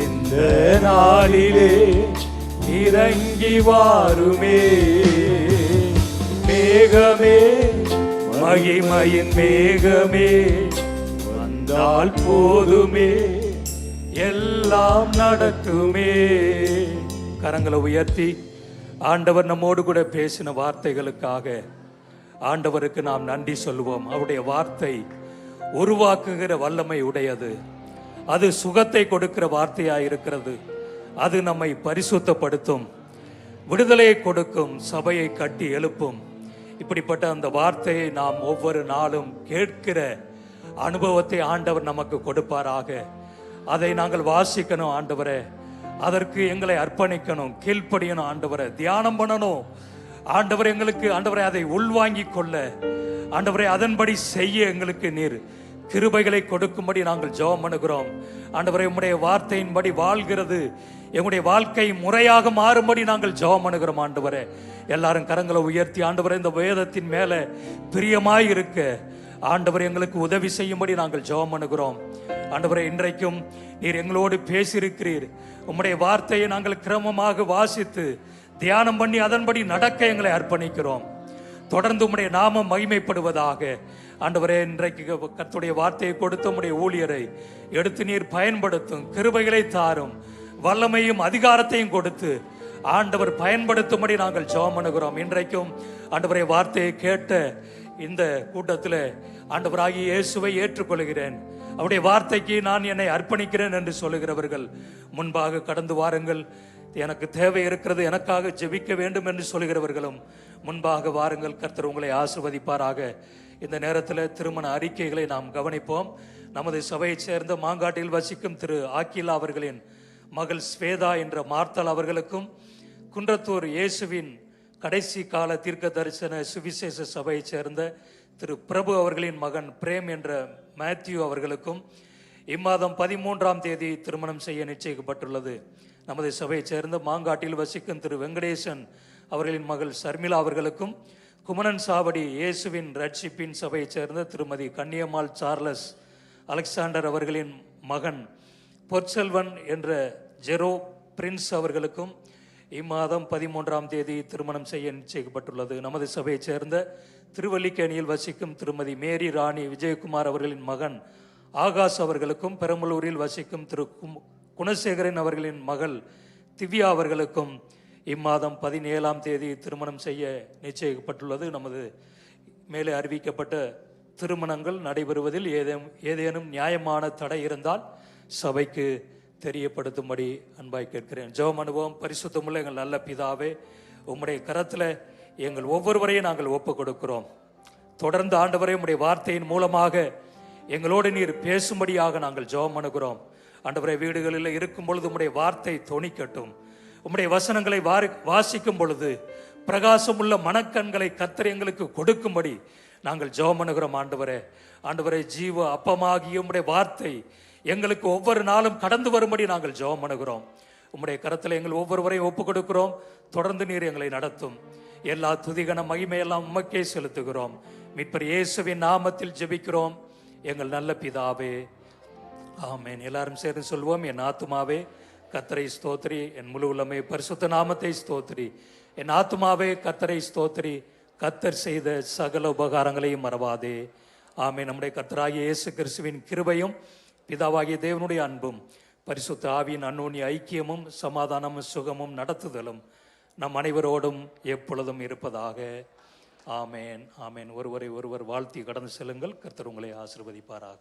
இந்த நாளிலே இறங்கி வாருமே. மேகமே, மகிமையின் மேகமே, வந்தால் போதுமே, எல்லாம் நடக்குமே. கரங்களை உயர்த்தி ஆண்டவர் நம்மோடு கூட பேசின வார்த்தைகளுக்காக ஆண்டவருக்கு நாம் நன்றி சொல்வோம். அவருடைய வார்த்தை உருவாக்குகிற வல்லமை உடையது. அது சுகத்தை கொடுக்கிற வார்த்தையாக இருக்கிறது. அது நம்மை பரிசுத்தப்படுத்தும், விடுதலையை கொடுக்கும், சபையை கட்டி எழுப்பும். இப்படிப்பட்ட அந்த வார்த்தையை நாம் ஒவ்வொரு நாளும் கேட்கிற அனுபவத்தை ஆண்டவர் நமக்கு கொடுப்பாராக. அதை நாங்கள் வாசிக்கணும் ஆண்டவரே, அதற்கு எங்களை அர்ப்பணிக்கணும், கீழ்ப்படியணும் ஆண்டவரே, தியானம் பண்ணணும் ஆண்டவரே. எங்களுக்கு ஆண்டவரே அதை உள்வாங்கி கொள்ள ஆண்டவரே, அதன்படி செய்ய எங்களுக்கு நீர் கிருபைகளை கொடுக்கும்படி நாங்கள் ஜெபம் பண்ணுகிறோம் ஆண்டவரே. உம்முடைய வார்த்தையின்படி வாழ்கிறது எங்களுடைய வாழ்க்கை முறையாக மாறும்படி நாங்கள் ஜெபம் பண்ணுகிறோம் ஆண்டவரே. எல்லாரும் கரங்களை உயர்த்தி ஆண்டவரே, இந்த வேதத்தின் மேல பிரியமாய் இருக்க ஆண்டவரே எங்களுக்கு உதவி செய்யும்படி நாங்கள் ஜெபம் பண்ணுகிறோம் ஆண்டவரே. இன்றைக்கும் நீர் எங்களோடு பேசியிருக்கிறீர். உம்முடைய வார்த்தையை நாங்கள் கிரமமாக வாசித்து தியானம் பண்ணி அதன்படி நடக்க எங்களை அர்ப்பணிக்கிறோம். தொடர்ந்து உம்முடைய நாமம் மகிமைப்படுவதாக ஆண்டவரே. இன்றைக்கு கர்த்தருடைய வார்த்தையை கொடுத்து உம்முடைய ஊழியரை எடுத்து நீர் பயன்படுத்தும், கிருபைகளை தாரும், வல்லமையும் அதிகாரத்தையும் கொடுத்து ஆண்டவர் பயன்படுத்தும்படி நாங்கள் ஜெபம் பண்ணுகிறோம். இன்றைக்கும் ஆண்டவரே வார்த்தையை கேட்ட இந்த கூட்டத்தில் ஆண்டவராகிய இயேசுவை ஏற்றுக்கொள்கிறேன், அவருடைய வார்த்தைக்கு நான் என்னை அர்ப்பணிக்கிறேன் என்று சொல்லுகிறவர்கள் முன்பாக கடந்து வாருங்கள். எனக்கு தேவை இருக்கிறது, எனக்காக ஜெபிக்க வேண்டும் என்று சொல்லுகிறவர்களும் முன்பாக வாருங்கள். கர்த்தர் உங்களை ஆசீர்வதிப்பாராக. இந்த நேரத்தில் திருமண அறிக்கைகளை நாம் கவனிப்போம். நமது சபையைச் சேர்ந்த மாங்காட்டில் வசிக்கும் திரு ஆக்கிலா அவர்களின் மகள் ஸ்வேதா என்ற மார்த்தல் அவர்களுக்கும், குன்றத்தூர் இயேசுவின் கடைசி கால தீர்க்க தரிசன சுவிசேஷ சபையைச் சேர்ந்த திரு பிரபு அவர்களின் மகன் பிரேம் என்ற மேத்யூ அவர்களுக்கும் இம்மாதம் 13ஆம் தேதி திருமணம் செய்ய நிச்சயிக்கப்பட்டுள்ளது. நமது சபையைச் சேர்ந்த மாங்காட்டில் வசிக்கும் திரு வெங்கடேசன் அவர்களின் மகள் சர்மிளா அவர்களுக்கும், குமணன் சாவடி இயேசுவின் ரட்சிப்பின் சபையைச் சேர்ந்த திருமதி கன்னியம்மாள் சார்லஸ் அலெக்சாண்டர் அவர்களின் மகன் பொற்செல்வன் என்ற ஜெரோ பிரின்ஸ் அவர்களுக்கும் இம்மாதம் 13ஆம் தேதி திருமணம் செய்ய நிச்சயிக்கப்பட்டுள்ளது. நமது சபையைச் சேர்ந்த திருவல்லிக்கேணியில் வசிக்கும் திருமதி மேரி ராணி விஜயகுமார் அவர்களின் மகன் ஆகாஷ் அவர்களுக்கும், பெரம்பலூரில் வசிக்கும் திரு குணசேகரன் அவர்களின் மகள் திவ்யா அவர்களுக்கும் இம்மாதம் 17ஆம் தேதி திருமணம் செய்ய நிச்சயிக்கப்பட்டுள்ளது. நமது மேலே அறிவிக்கப்பட்ட திருமணங்கள் நடைபெறுவதில் ஏதேனும் நியாயமான தடை இருந்தால் சபைக்கு தெரியப்படுத்தும்படி அன்பாய் கேட்கிறேன். ஜெபம் அனுபவம். பரிசுத்தமுள்ள எங்கள் நல்ல பிதாவே, உம்முடைய கரத்தில் எங்கள் ஒவ்வொருவரையும் நாங்கள் ஒப்புக் கொடுக்கிறோம். தொடர்ந்து ஆண்டவரே, உம்முடைய வார்த்தையின் மூலமாக எங்களோடு நீர் பேசும்படியாக நாங்கள் ஜெபம் அனுகிறோம். ஆண்டவரே, வீடுகளில் இருக்கும் பொழுது உம்முடைய வார்த்தை தொனிக்கட்டும். உம்முடைய வசனங்களை வாசிக்கும் பொழுது பிரகாசமுள்ள மனக்கண்களை கர்த்தர் எங்களுக்கு கொடுக்கும்படி நாங்கள் ஜெபம் அனுகிறோம். ஆண்டவரே, ஜீவ அப்பமாகிய உம்முடைய வார்த்தை எங்களுக்கு ஒவ்வொரு நாளும் கடந்து வரும்படி நாங்கள் ஜெபம் அனுகிறோம். உம்முடைய கரத்தில் எங்கள் ஒவ்வொருவரையும் ஒப்புக் கொடுக்கிறோம். தொடர்ந்து நீர் எங்களை நடத்தும். எல்லா துதிகன மகிமையெல்லாம் உமக்கே செலுத்துகிறோம். மீட்பர் இயேசுவின் நாமத்தில் ஜெபிக்கிறோம் எங்கள் நல்ல பிதாவே, ஆமென். எல்லாரும் சேர்ந்து சொல்வோம். என் ஆத்துமாவே கர்த்தரை ஸ்தோத்திரி, என் முழு உள்ளமே பரிசுத்த நாமத்தை ஸ்தோத்திரி. என் ஆத்துமாவே கர்த்தரை ஸ்தோத்திரி, கர்த்தர் செய்த சகல உபகாரங்களையும் மறவாதே. ஆமென். நம்முடைய கர்த்தராகிய இயேசு கிறிஸ்துவின் கிருபையும் பிதாவாகிய தேவனுடைய அன்பும் பரிசுத்த ஆவியின் அந்யோன்ய ஐக்கியமும் சமாதானமும் சுகமும் நடத்துதலும் நம் அனைவரோடும் எப்பொழுதும் இருப்பதாக. ஆமேன், ஆமேன். ஒருவரை ஒருவர் வாழ்த்தி கடந்து செல்லுங்கள். கர்த்தர் உங்களை ஆசீர்வதிப்பாராக.